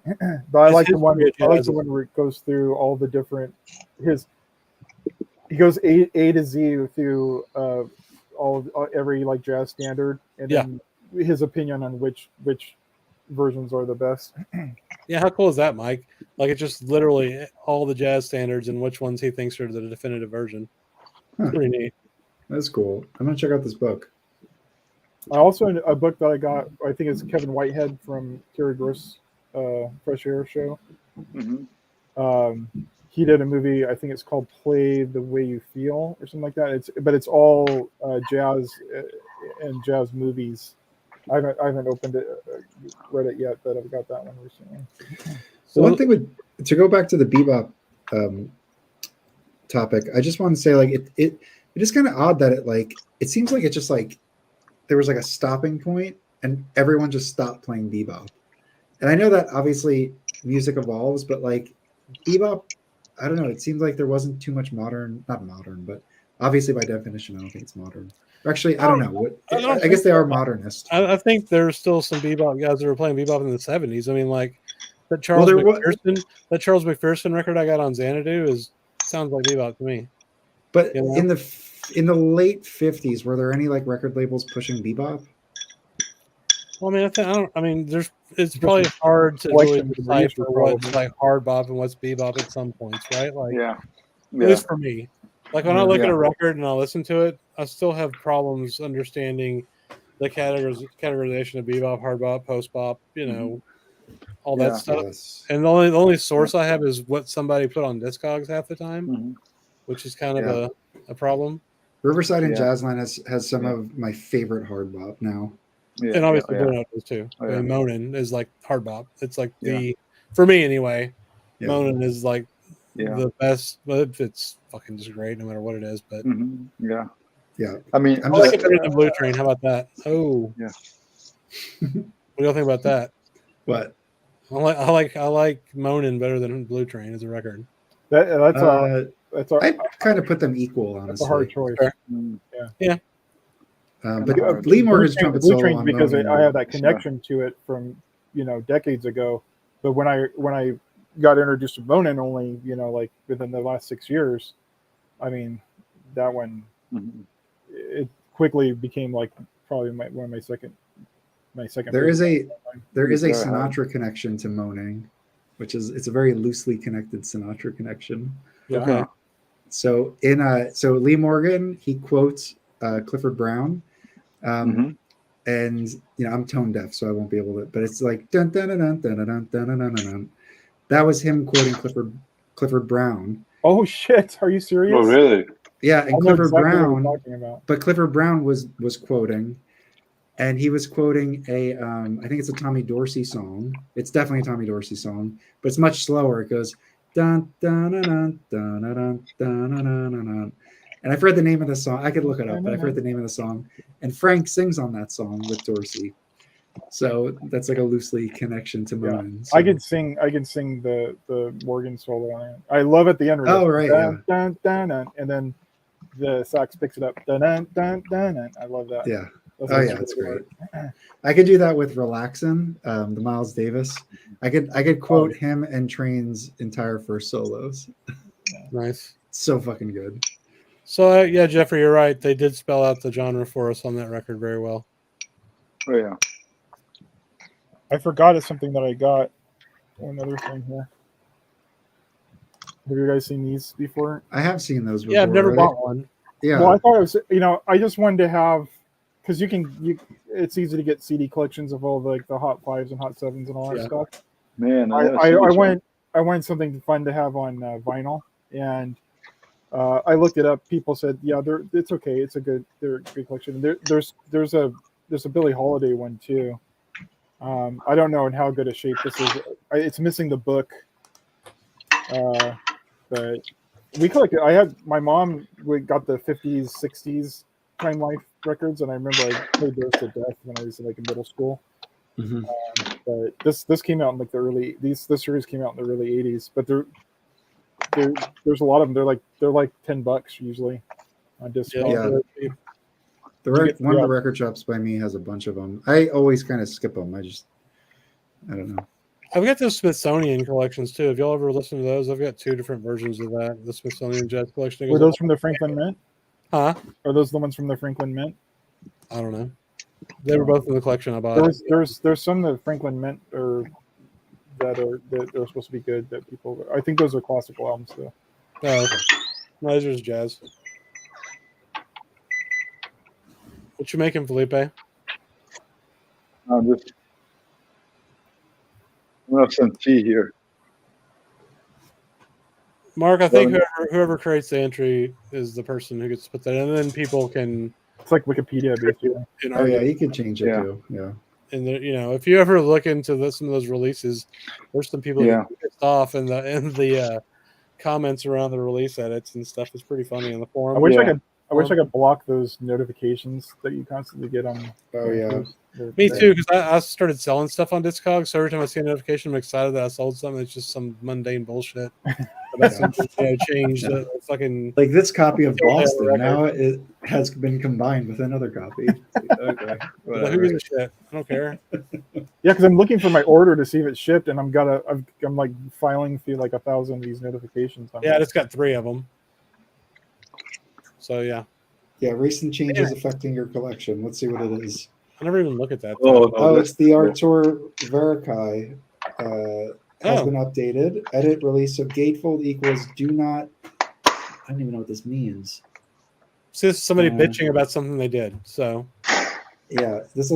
But I like the one where it goes through all the different he goes A to Z through every like jazz standard, and then his opinion on which versions are the best. Yeah, how cool is that, Mike? Like it's just literally all the jazz standards and which ones he thinks are the definitive version. It's pretty neat. That's cool. I'm gonna check out this book. I also a book that I got. I think it's Kevin Whitehead from Terry Gross Fresh Air show. Mm-hmm. He did a movie. I think it's called Play the Way You Feel or something like that. It's all jazz and jazz movies. I haven't opened it, read it yet, but I've got that one recently. So one thing to go back to the bebop topic, I just want to say like it is kind of odd that it seems like it just like there was like a stopping point and everyone just stopped playing bebop. And I know that obviously music evolves, but like bebop, I don't know. It seems like there wasn't too much not modern, but obviously by definition, I don't think it's modern. Actually, I don't know. I guess they are modernist. I think there's still some bebop guys that were playing bebop in the 70s. I mean, like that Charles McPherson record I got on Xanadu sounds like bebop to me. But in the late 50s, were there any like record labels pushing bebop? Well, I mean, it's probably hard to really decipher what's like hard bop and what's bebop at some points, right? Like, at least for me. Like when I look at a record and I listen to it, I still have problems understanding the categorization of bebop, hard bop, post bop, all that stuff. Yes. And the only source I have is what somebody put on Discogs half the time, which is kind of a problem. Riverside and Jazzline has some of my favorite hard bop now. Yeah, and obviously Burnout does too. I mean, Monin is like hard bop. It's like for me anyway, Monin is like the best. But it's fucking just great no matter what it is. But yeah. I mean, I like it better than Blue Train. How about that? Oh, yeah. What do y'all think about that? What? I like Monin better than Blue Train as a record. I kind of put them equal, honestly. That's a hard choice. Yeah. But Lee Morgan's trumpet solo on because Monin, I have that connection to it from decades ago. But when I got introduced to Monin only like within the last 6 years, I mean that one it quickly became like probably one of my second. There is a Sinatra connection to Monin, which is it's a very loosely connected Sinatra connection. Okay. So Lee Morgan, he quotes Clifford Brown. And I'm tone deaf, so I won't be able to. But it's like dun dun dun dun dun dun dun dun dun. That was him quoting Clifford Brown. Oh shit! Are you serious? Oh really? Yeah, and Clifford Brown. But Clifford Brown was quoting, and he was quoting a I think it's a Tommy Dorsey song. It's definitely a Tommy Dorsey song, but it's much slower. It goes dun dun dun dun dun dun dun dun dun. And I've heard the name of the song. I could look it up, but I've heard the name of the song. And Frank sings on that song with Dorsey. So that's like a loosely connection to Monin. So. I can sing the Morgan solo on it. I love at the end. Oh, right. Dun, dun, dun, dun, and then the sax picks it up. Dun, dun, dun, dun, dun. I love that. Yeah. That's great. I could do that with Relaxin', the Miles Davis. I could quote him and Train's entire first solos. Nice. So fucking good. So Jeffrey, you're right. They did spell out the genre for us on that record very well. Oh yeah. I forgot it's something that I got. Another thing here. Have you guys seen these before? I have seen those before. Yeah, I've never bought one. Yeah. Well, I thought it was, I just wanted to have, because it's easy to get CD collections of all the Hot 5s and Hot 7s and all that stuff. Man, I wanted something fun to have on vinyl, and I looked it up. People said, yeah, it's okay. They're a good collection. There's a Billie Holiday one too. I don't know in how good a shape this is. It's missing the book, but we collected. My mom got the 50s, 60s Time Life records, and I remember I played those to death when I was in middle school. Mm-hmm. But this came out in the early. This series came out in the early 80s, but there's a lot of them. They're like $10 usually on Discog. Yeah. One of the record shops by me has a bunch of them. I always kind of skip them. I don't know. I've got those Smithsonian collections too. Have y'all ever listened to those? I've got 2 different versions of that. The Smithsonian Jazz Collection. Were those from the Franklin Mint? Huh? Are those the ones from the Franklin Mint? I don't know. They were both in the collection I bought. There's some that Franklin Mint that are supposed to be good that people. I think those are classical albums though. Oh, okay. No, those are just jazz. What you making, Felipe? I'm gonna have some tea here. Mark, I think whoever creates the entry is the person who gets to put that in, and then people can. It's like Wikipedia, basically. Oh yeah, you can change it too. Yeah. And if you ever look into some of those releases, there's some people who get pissed off in the comments around the release edits and stuff. It's pretty funny in the forum. I wish I could block those notifications that you constantly get on. Oh yeah. Me too, because I started selling stuff on Discogs, so every time I see a notification, I'm excited that I sold something. It's just some mundane bullshit. That's changed fucking. Like this copy of Boston now it has been combined with another copy. Okay, who gives a shit? I don't care. Yeah, because I'm looking for my order to see if it's shipped, and I'm like filing through like 1,000 of these notifications. I just got 3 of them. So yeah. Yeah, recent changes affecting your collection. Let's see what it is. I never even look at that. It's the Artur Verikai. Has been updated. Edit release of gatefold equals do not. I don't even know what this means. So this is somebody bitching about something they did. So yeah, this.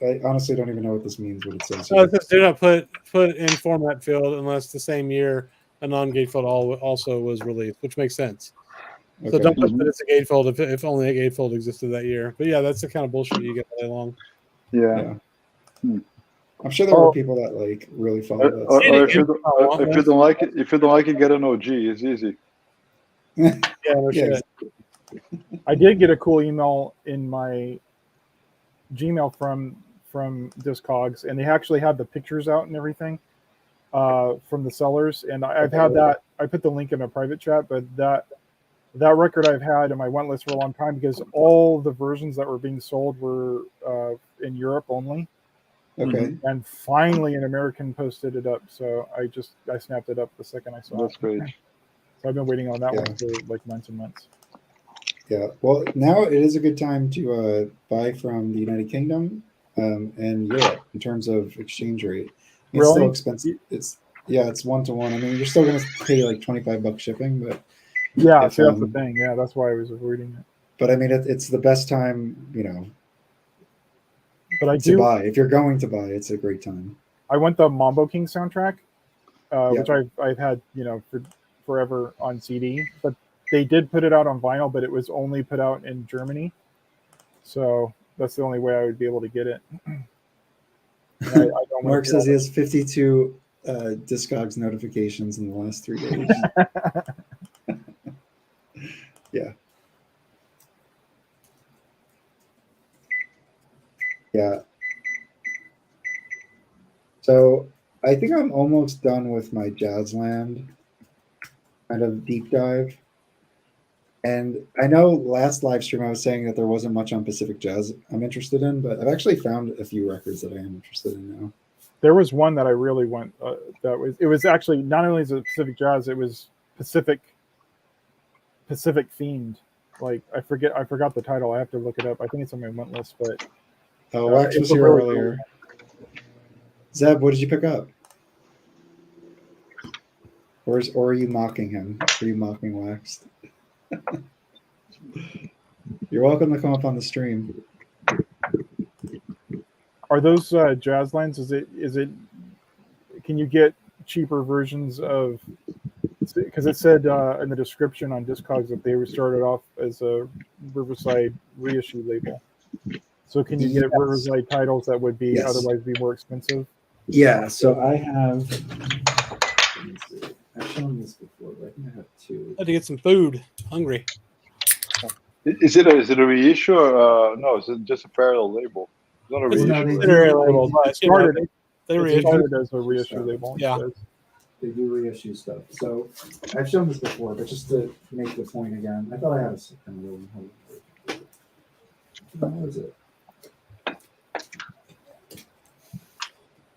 I honestly don't even know what this means. What it says. It says do not put in format field unless the same year a non-gatefold also was released, which makes sense. Okay. So don't put that it's a gatefold if only a gatefold existed that year. But yeah, that's the kind of bullshit you get all day long. Yeah. I'm sure there are people that really follow that. If you don't like it, get an OG. It's easy. Shit. I did get a cool email in my Gmail from Discogs, and they actually had the pictures out and everything from the sellers. And I've had that. I put the link in a private chat, but that record I've had in my want list for a long time because all the versions that were being sold were in Europe only. Okay. And finally, an American posted it up, so I snapped it up the second I saw it. That's great. So I've been waiting on that one for like months and months. Yeah. Well, now it is a good time to buy from the United Kingdom and Europe in terms of exchange rate. It's still expensive. It's 1-to-1. I mean, you're still going to pay like $25 shipping, but that's the thing. Yeah, that's why I was avoiding it. But I mean, it's the best time, But to buy. If you're going to buy, it's a great time. I want the Mambo King soundtrack, which I've had for forever on CD. But they did put it out on vinyl, but it was only put out in Germany. So that's the only way I would be able to get it. I don't Mark says he has 52 Discogs notifications in the last 3 days. Yeah. Yeah. So I think I'm almost done with my Jazzland kind of deep dive. And I know last live stream I was saying that there wasn't much on Pacific Jazz I'm interested in, but I've actually found a few records that I am interested in now. There was one that I really want. It was actually not only is it Pacific Jazz, it was Pacific themed. Like I forgot the title. I have to look it up. I think it's on my want list, but Wax was here earlier. Zeb, what did you pick up? Or are you mocking him? Are you mocking Wax? You're welcome to come up on the stream. Are those Jazzlands? Is it? Can you get cheaper versions of because it said in the description on Discogs that they started off as a Riverside reissue label. So can you get Riverside titles that would be otherwise be more expensive? Yeah. So I have. Let me see. I've shown this before, but I think I have two. I had to get some food. Hungry. Is it a reissue or no? Is it just a parallel label? It's not a It's reissue. not right? a label, but you know, they It reissue. started as a reissue label. Yeah. They do reissue stuff. So I've shown this before, but just to make the point again, I thought I had a second one. What is it?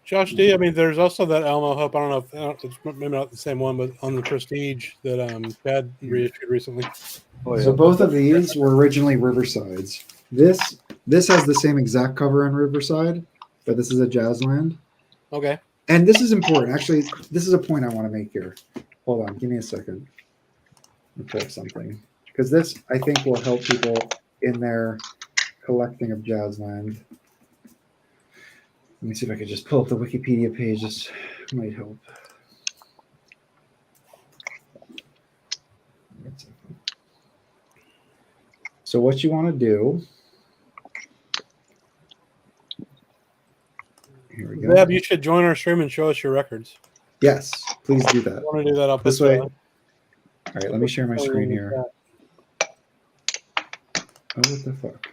Josh D. I mean, there's also that Alamo Hope. I don't know if it's maybe not the same one, but on the Prestige that Chad reissued recently. Oh, yeah. So both of these were originally Riversides. This has the same exact cover on Riverside, but this is a Jazzland. Okay. And this is important. Actually, this is a point I want to make here. Hold on, give me a second. Let me pull up something. Because this, I think, will help people in their collecting of Jazzland. Let me see if I could just pull up the Wikipedia page. This might help. So what you want to do... Here we go. Zeb, you should join our stream and show us your records. Yes, please do that. If you want to do that? I'll put This way. All right, let me share my screen here. Oh, what the fuck?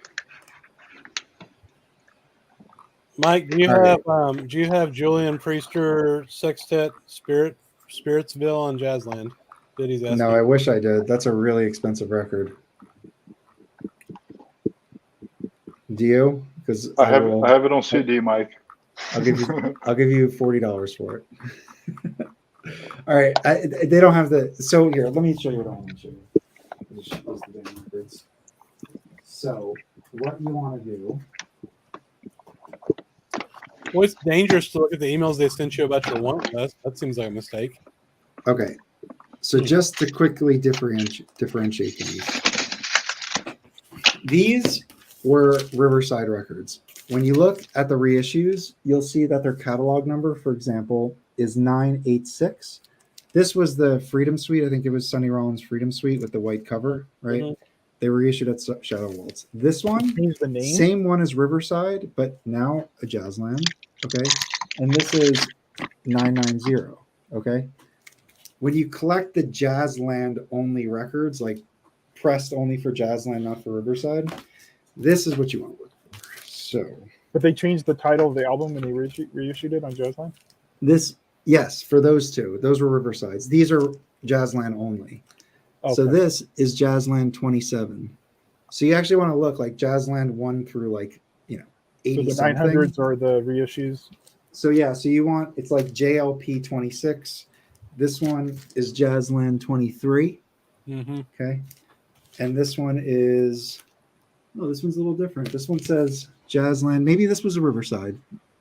Mike, do you have Julian Priester Sextet Spiritsville on Jazzland? Diddy's asking. No, I wish I did. That's a really expensive record. Do you? Because I have it on CD, Mike. I'll give you $40 for it. All right, they don't have the. So here, let me show you what I want to show you. Those the damn records. So what you want to do? Well, it's dangerous to look at the emails they sent you about your warrant list. That seems like a mistake. Okay, so just to quickly differentiate things, these were Riverside records. When you look at the reissues, you'll see that their catalog number, for example, is 986. This was the Freedom Suite. I think it was Sonny Rollins' Freedom Suite with the white cover, right? Mm-hmm. They were reissued at Shadow Waltz. This one, the name. Same one as Riverside, but now a Jazzland. Okay, and this is 990. Okay, when you collect the Jazzland only records, like pressed only for Jazzland, not for Riverside, this is what you want to look for. So, but they changed the title of the album when they reissued it on Jazzland. Yes, for those two, those were Riversides. These are Jazzland only. Okay. So this is Jazzland 27. So you actually want to look like Jazzland 1 through 80. So the 900s are the reissues. So so you want, it's like JLP 26. This one is Jazzland 23. Mm-hmm. Okay, and this one is. Oh, this one's a little different. This one says Jazzland. Maybe this was a Riverside.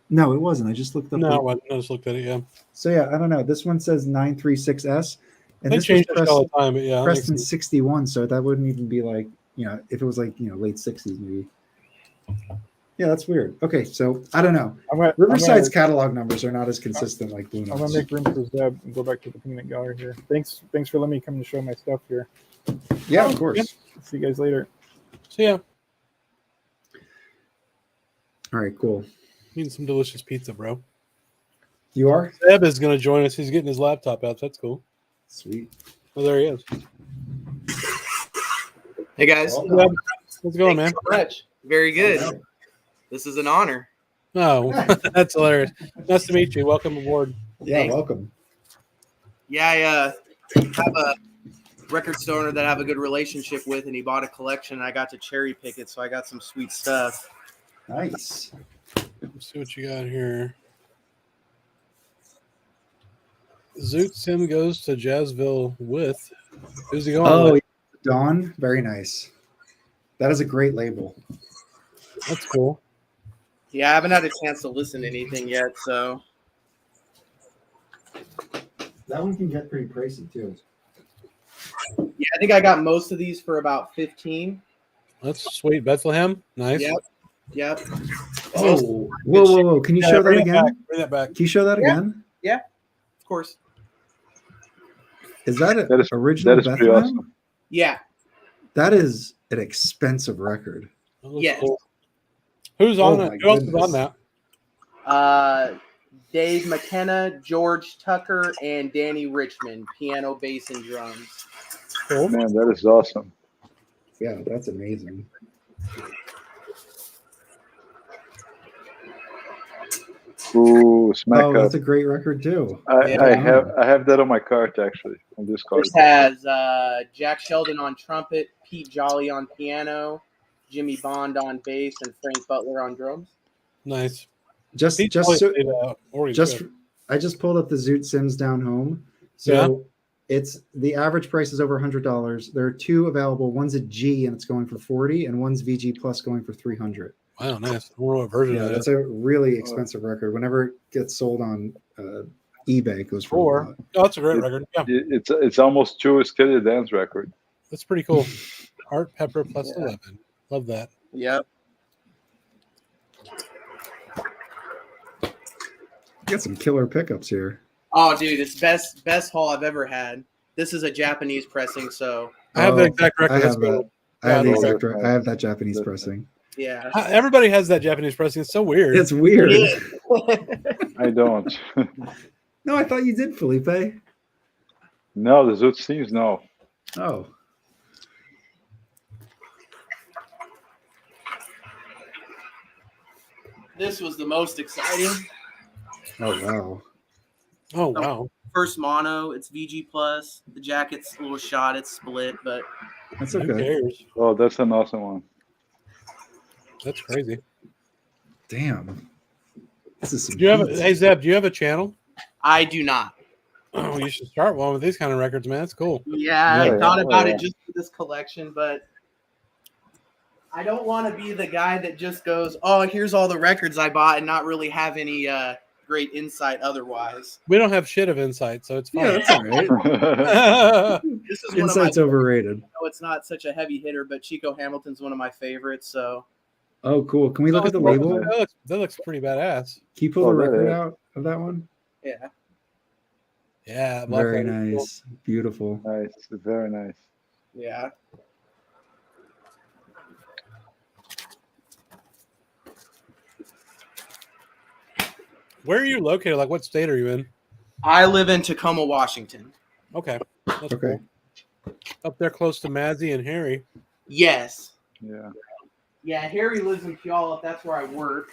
No, it wasn't. I just looked up. No, I just looked at it. Yeah. So I don't know. This one says 936S, and they this changed was all the time. But yeah, pressed in 61. So that wouldn't even be like if it was like late 60s maybe. Yeah, that's weird. Okay, so I don't know. Riverside's catalog numbers are not as consistent like Blue Notes. I'm gonna make room for Zeb and go back to the peanut gallery here. Thanks for letting me come to show my stuff here. Yeah, of course. Yeah. See you guys later. See ya. All right, cool. Eating some delicious pizza, bro. You are? Zeb is going to join us. He's getting his laptop out. That's cool. Sweet. Oh, there he is. Hey, guys. How's it going, man? So much. Very good. This is an honor. Oh, that's hilarious. Nice to meet you. Welcome aboard. Yeah, Thanks. welcome. Yeah, I have a record store owner that I have a good relationship with, and he bought a collection, and I got to cherry pick it, so I got some sweet stuff. Nice. Let's see what you got here. Zoot Sim goes to Jazzville with. Who's he going with? Dawn. Very nice. That is a great label. That's cool. Yeah, I haven't had a chance to listen to anything yet, so. That one can get pretty pricey, too. Yeah, I think I got most of these for about 15. That's sweet. Bethlehem. Nice. Yep. Oh, whoa. Can you show that again? Bring that back. Can you show that again? Yeah, of course. Is that an That is original pretty Bethlehem? awesome. Yeah. That is an expensive record. Yes. Cool. Who's on Oh it? my Who else is goodness. on that? Dave McKenna, George Tucker, and Danny Richmond, piano, bass, and drums. Cool. Man, that is awesome. Yeah, that's amazing. Ooh, Smack Oh, Up. that's a great record too. I have that on my cart actually, on this card. This has Jack Sheldon on trumpet, Pete Jolly on piano, Jimmy Bond on bass, and Frank Butler on drums. Nice. I just pulled up the Zoot Sims Down Home. So it's the average price is over $100. There are two available. One's a G and it's going for $40, and one's VG Plus going for $300. Wow, nice. I wonder what version Yeah, that that's is. a really expensive record. Whenever it gets sold on eBay, it goes for a lot. Oh, that's a great record. Yeah, It's almost true Steady Dance record. that's pretty cool. Art Pepper plus 11. Love that. Yep. Got some killer pickups here. Oh, dude, it's best haul I've ever had. This is a Japanese pressing, so I have the exact record. I have Cool. I have the Yeah, exact. I have that Japanese pressing. yeah. Everybody has that Japanese pressing. It's so weird. It's weird. I don't. No, I thought you did, Felipe. No, the Zoot Sims, no. Oh. This was the most exciting. Oh wow. Oh wow. First mono, it's VG Plus. The jacket's a little shot, it's split, but That's Who okay. cares? Oh, that's an awesome one. That's crazy. Damn. This is some Do you have beats. hey Zeb, do you have a channel? I do not. Oh, you should start one with these kind of records, man. That's cool. Yeah, I Yeah, thought about yeah. it just for this collection, but I don't want to be the guy that just goes, "Oh, here's all the records I bought," and not really have any great insight otherwise. We don't have shit of insight, so it's Yeah, fine. that's all right. This is one Insight's of my. overrated. No, it's not such a heavy hitter, but Chico Hamilton's one of my favorites. So Oh, cool. Can we look at the label? That looks pretty badass. Can you pull the Oh, there record it is. out of that one? yeah, Yeah, Black Very Record, cool. nice. Beautiful. Nice, very nice. yeah. Where are you located? Like, what state are you in? I live in Tacoma, Washington. Okay, that's Okay. cool. Up there, close to Mazzy and Harry. Yes. Yeah. Yeah, Harry lives in Puyallup. That's where I work.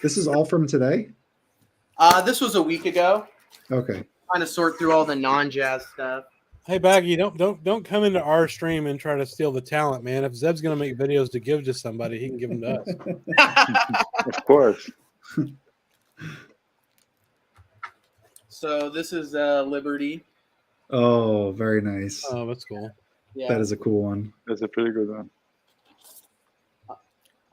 This is all from today? This was a week ago. Okay. Trying to sort through all the non-jazz stuff. Hey, Baggy, don't come into our stream and try to steal the talent, man. If Zeb's gonna make videos to give to somebody, he can give them to us. Of course. So this is Liberty. Oh, very nice. Oh, that's cool. Yeah. That is a cool one. That's a pretty good one.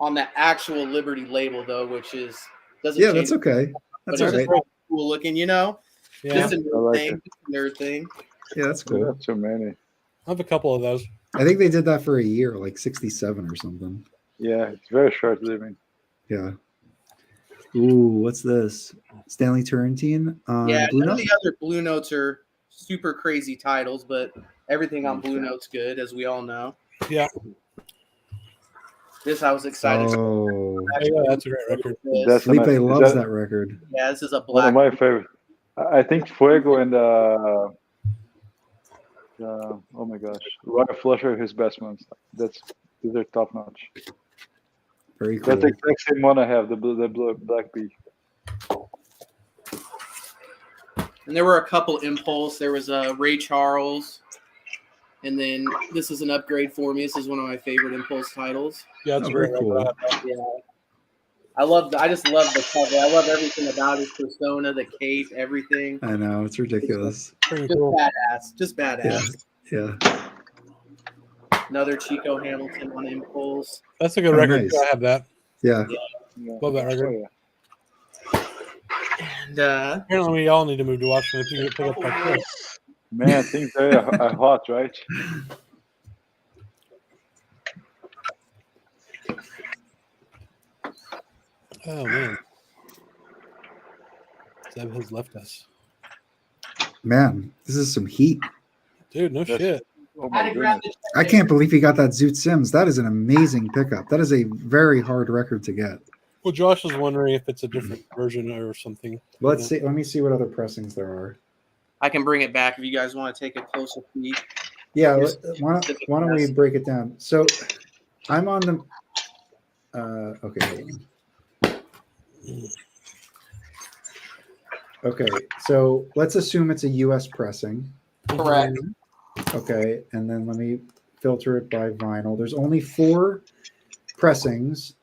On the actual Liberty label though, which is doesn't Yeah, change, that's okay. but That's it's all just right. cool looking, you know. Yeah, Just a I nerd like thing. it. Just a nerd thing. Yeah, that's cool. Not too many. I have a couple of those. I think they did that for a year, like 67 or something. Yeah, it's very short living. Yeah. Ooh, what's this? Stanley Turrentine on Yeah, Blue none of Note? the other Blue Notes are super crazy titles, but everything on Blue Note's good, as we all know. Yeah, This I was excited. Oh, yeah, that's a great record. This. That's Felipe is loves that record. Yeah, this is a One black. of my favorite. I think Fuego and oh my gosh, Roy Flusher, his best ones. These are top notch. Very cool. That's the exact same one I have, the blue black bee. And there were a couple Impulse. There was Ray Charles. And then this is an upgrade for me. This is one of my favorite Impulse titles. Yeah, that's Oh, a very great cool. record. Yeah. I just love the cover. I love everything about his persona, the cape, everything. I know, it's ridiculous. Pretty Just cool. badass. Just badass. Yeah. Another Chico Hamilton on Impulse. That's a good Oh, record. nice. I have that. Yeah. Yeah. Love that record. Oh, yeah. And Apparently, we all need to move to Washington if you get pick up like this. Man, things are hot, right? Oh man, Zeb has left us. Man, this is some heat. Dude, no shit. Oh my goodness. I can't believe he got that Zoot Sims. That is an amazing pickup. That is a very hard record to get. Well, Josh was wondering if it's a different version or something. Let's see. Let me see what other pressings there are. I can bring it back if you guys want to take a closer peek. Yeah, why don't we break it down? So I'm on the okay. Hold on. Okay, so let's assume it's a US pressing. Correct. Okay, and then let me filter it by vinyl. There's only 4 pressings.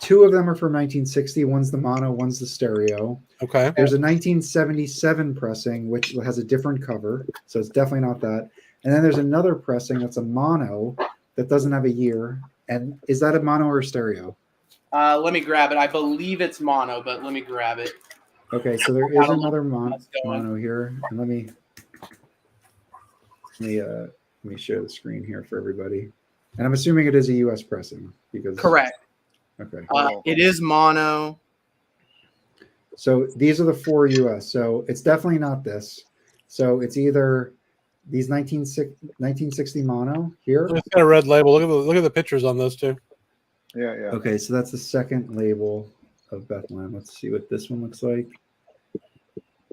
2 of them are from 1960. One's the mono, one's the stereo. Okay. There's a 1977 pressing, which has a different cover, so it's definitely not that. And then there's another pressing that's a mono that doesn't have a year. And is that a mono or a stereo? Let me grab it. I believe it's mono, but let me grab it. Okay, so there is another mono here. And let me share the screen here for everybody. And I'm assuming it is a US pressing because correct. Okay. It is mono. So these are the 4 US. So it's definitely not this. So it's either these 1960 mono here. It's got a red label. Look at the pictures on those two. Yeah. Okay, so that's the second label of Bethlehem. Let's see what this one looks like.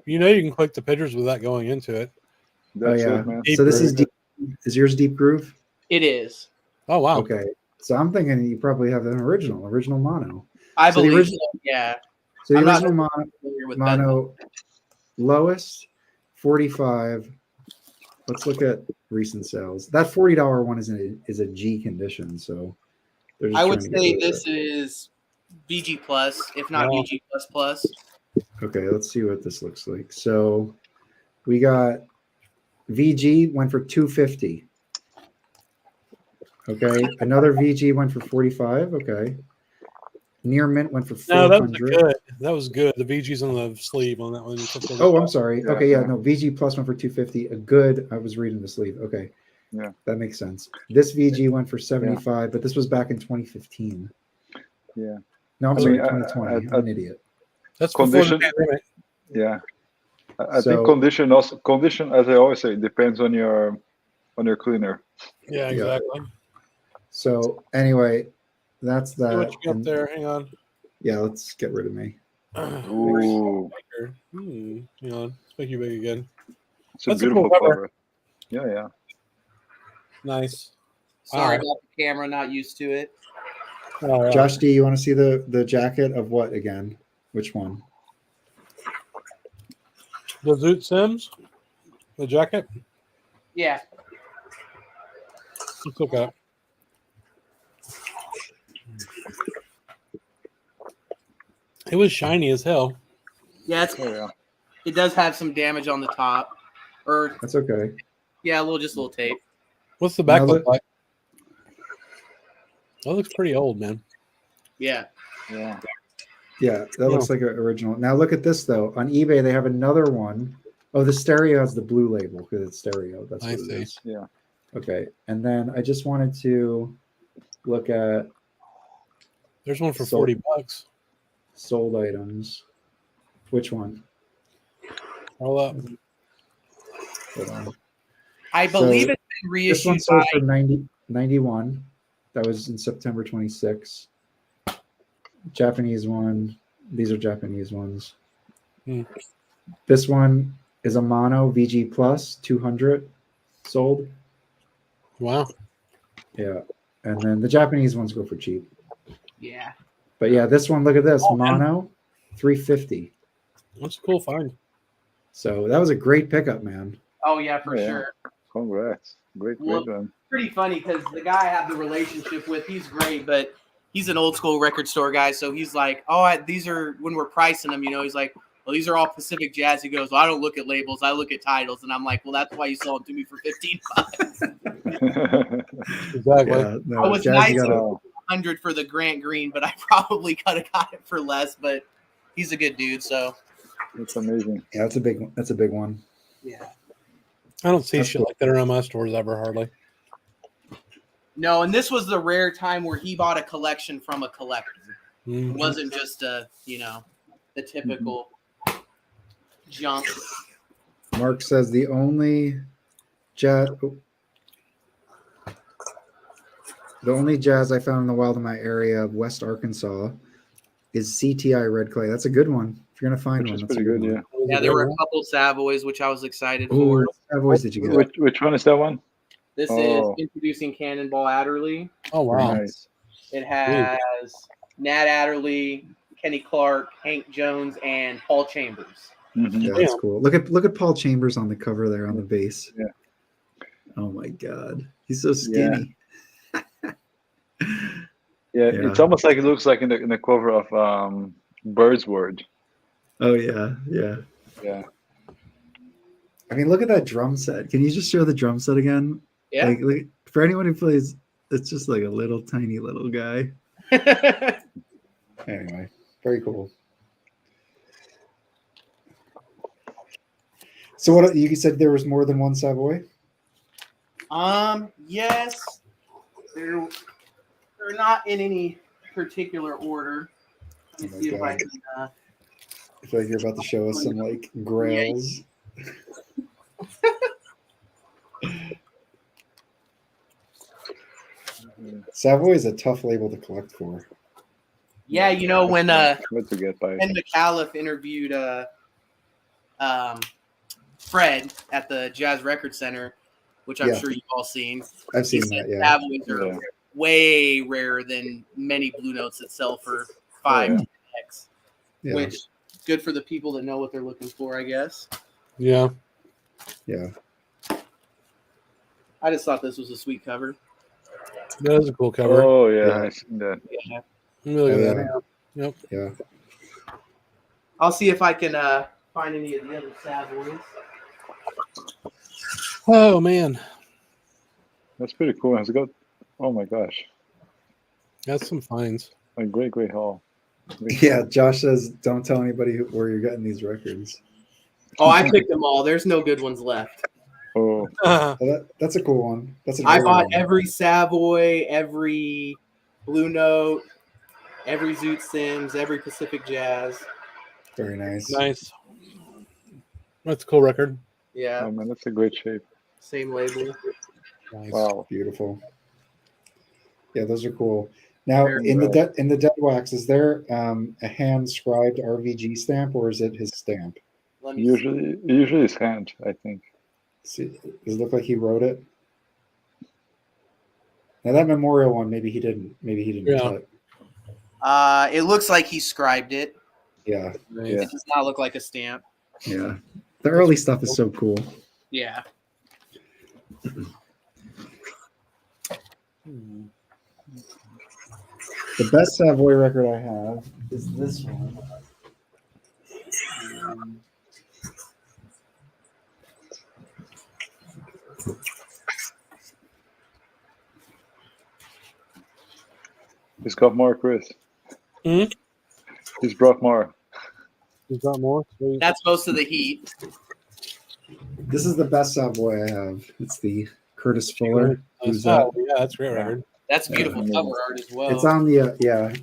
You know you can click the pictures without going into it. That's it, man. So this is deep. Is yours Deep Groove? It is. Oh wow. Okay. So I'm thinking you probably have an original mono. I So the believe original- so, yeah. So the I'm not original familiar with mono lowest 45. Let's look at recent sales. That $40 one is a G condition. So they're just I would trying to get say rid of this is VG plus, if not No. VG plus plus. it. Okay, let's see what this looks like. So we got VG went for 250. Okay, another VG went for 45. Okay, near mint went for 400. That was good. The VG's on the sleeve on that one. Oh, I'm sorry. Yeah, Okay, yeah, yeah. no, VG plus went for 250. A good. I was reading the sleeve. Okay, Yeah. that makes sense. This VG went for 75, but this was back in 2015. Yeah. No, I'm I sorry, mean, 2020. I'm an idiot. That's before the Condition- pandemic. Yeah. I So- think condition, as I always say, depends on your cleaner. Yeah, exactly. So anyway, that's See what that. you got And- there? Hang on. yeah, let's get rid of me. Ooh, Hang on. Let's make you big again. it's a That's a beautiful cool cover. cover. Yeah. Nice. Sorry Wow. about the camera, not used to it. All right. Josh D, you want to see the jacket of what again? Which one? The Zoot Sims? The jacket? Yeah. Let's look up. It was shiny as hell. Yeah, Oh yeah. it does have some damage on the top. Or That's okay. yeah, a little tape. What's the back Now look look- like? That looks pretty old, man. Yeah. Yeah. Yeah, that looks like an original. Now look at this though. On eBay, they have another one. Oh, the stereo has the blue label because it's stereo. That's what I it see. is. Yeah. Okay, and then I just wanted to look at There's one for So- $40. sold items. Which one? Roll up. Hold on. I So, believe it's been This one reissued sold by for 91. That was in September 26. Japanese one. These are Japanese ones. Hmm. This one is a mono VG plus 200 sold. Wow. Yeah. And then the Japanese ones go for cheap. yeah. But yeah, this one, look at this Oh, man. mono 350. That's a cool find. So that was a great pickup, man. Oh yeah, for Yeah. sure. Congrats. Great Well- one. Pretty funny because the guy I have the relationship with, he's great, but he's an old school record store guy. So he's like, these are when we're pricing them, he's like, well, these are all Pacific Jazz. He goes, well, I don't look at labels, I look at titles, and I'm like, well, that's why you sold them to me for $15. Exactly. Yeah, no, I was Jazz, nice you gotta- Oh, 100 for the Grant Green, but I probably could have got it for less. But he's a good dude, so that's amazing. yeah, that's a big one. That's a big one. yeah. I don't see That's shit cool. like that around my stores ever, hardly. No, and this was the rare time where he bought a collection from a collector. It Mhm. wasn't just the typical junk. Well, Mark says the only jazz I found in the wild in my area of West Arkansas is CTI red clay. That's a good one. If you're gonna find one, that's pretty good. Yeah. Yeah, there were a couple Savoys, which I was excited for. What Savoys did you get? Which one is that one? This is introducing Cannonball Adderley. Oh wow! Nice. It has Nat Adderley, Kenny Clark, Hank Jones, and Paul Chambers. Mm-hmm. Yeah, that's cool. Look at Paul Chambers on the cover there on the base. Yeah. Oh my God, he's so skinny. Yeah, it's almost like it looks like in the cover of Bird's Word. Oh yeah. Yeah. I mean, look at that drum set. Can you just show the drum set again? Yeah. Like for anyone who plays, it's just like a little tiny little guy. Anyway, very cool. So what you said there was more than one Savoy? Yes. They're not in any particular order. Let me see if I can. I feel like you're about to show us some like grails. Savoy is a tough label to collect for. Yeah, you know when McAuliffe interviewed Fred at the Jazz Record Center, which I'm sure you've all seen. I've seen that. Yeah, Savoys are way rarer than many Blue Notes that sell for 5x, which is good for the people that know what they're looking for, I guess. Yeah. I just thought this was a sweet cover. That is a cool cover. Oh yeah, I seen that. Yeah. Look at that. Yep. Yeah. I'll see if I can find any of the other Savoys. Oh man, that's pretty cool. It's got, oh my gosh, that's some finds. A great haul. Yeah, Josh says, "Don't tell anybody where you're getting these records." Oh, I picked them all. There's no good ones left. Oh, that's a cool one. I bought every Savoy, every Blue Note, every Zoot Sims, every Pacific Jazz. Very nice. Nice. That's a cool record. Yeah. Oh man, that's a great shape. Same label. Nice. Wow. Beautiful. Yeah, those are cool. Now, in the dead wax, is there a hand scribed RVG stamp, or is it his stamp? Usually it's hand, I think. See, does it look like he wrote it? Now that memorial one, maybe he didn't. Yeah. Cut. It looks like he scribed it. Yeah. It does not look like a stamp. Yeah. The early stuff is so cool. Yeah. The best Savoy record I have is this one. He's got more, Chris. Hmm? He's brought more. He's got more? Sweet. That's most of the heat. This is the best Savoy I have. It's the Curtis Fuller. Yeah, that's a great record. That's beautiful cover art as well. It's on the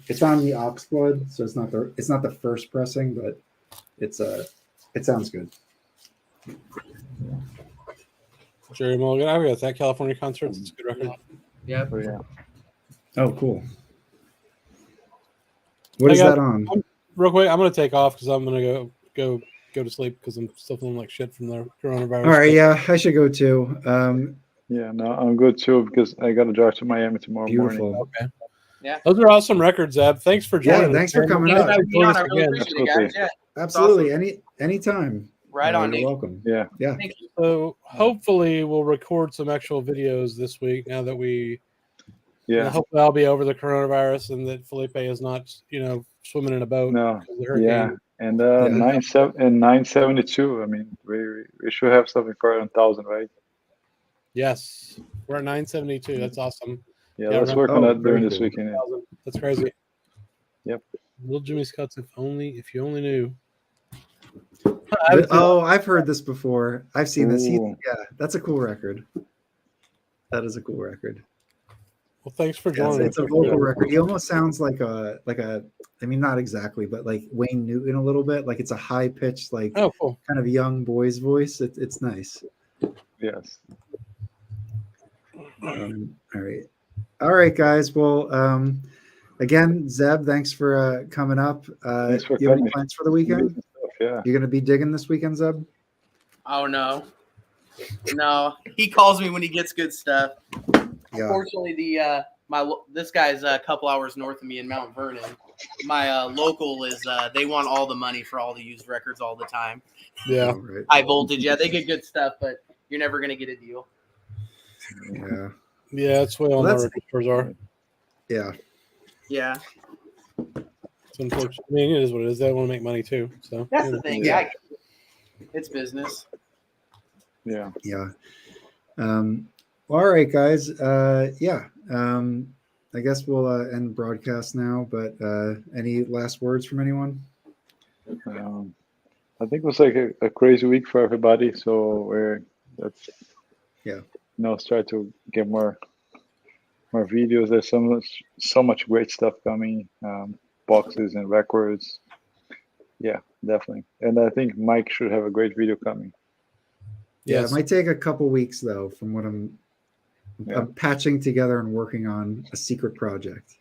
it's on the Oxblood, so it's not the first pressing, but it sounds good. Jerry Mulligan. I got that California Concerts. It's a good record. Yeah. Oh yeah. Oh, cool. What is that on? Real quick, I'm gonna take off because I'm gonna go to sleep because I'm still feeling like shit from the coronavirus. All right, yeah, I should go too. Yeah, no, I'm good too because I got to drive to Miami tomorrow morning. Okay. Yeah. Those are awesome records, Zeb. Thanks for joining. Yeah, thanks for coming up. I really appreciate it, guys. Yeah. Absolutely. Awesome. Anytime. Right on. You're welcome. Yeah. Thank you. So hopefully we'll record some actual videos this week now that we hopefully I'll be over the coronavirus and that Felipe is not, swimming in a boat. No. Yeah. And 972. I mean, we should have something for 1,000, right? Yes. We're at 972. That's awesome. Yeah, let's work on that during this weekend. That's crazy. Yep. Little Jimmy Scott's if you only knew. I've heard this before. I've seen this. Yeah, that's a cool record. That is a cool record. Well, thanks for joining. It's a vocal record. He almost sounds like a. I mean, not exactly, but like Wayne Newton a little bit. Like it's a high pitched, like cool. kind of young boy's voice. It's nice. Yes. All right, guys. Well, again, Zeb, thanks for coming up. Thanks for you have coming. any plans for the weekend? Yeah. You're gonna be digging this weekend, Zeb? Oh no. He calls me when he gets good stuff. Yeah. Unfortunately, this guy's a couple hours north of me in Mount Vernon. My local is they want all the money for all the used records all the time. Yeah. Right. High voltage. Yeah, they get good stuff, but you're never gonna get a deal. Yeah. Yeah, that's the way all my record stores are. Yeah. Yeah. It's unfortunate. I mean, it is what it is. They want to make money too. So that's the thing. Yeah. It's business. Yeah. Well, all right, guys. I guess we'll end the broadcast now. But any last words from anyone? I think it was like a crazy week for everybody. So let's try to get more videos. There's so much great stuff coming. Boxes and records. Yeah, definitely. And I think Mike should have a great video coming. Yeah, it might take a couple weeks though, from what I'm patching together and working on a secret project.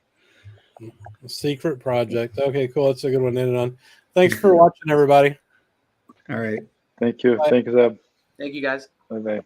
A secret project. Okay, cool. That's a good one to end it on. Thanks for watching, everybody. All right. Thank you. Bye. Thank you, Zeb. Thank you, guys. Bye-bye.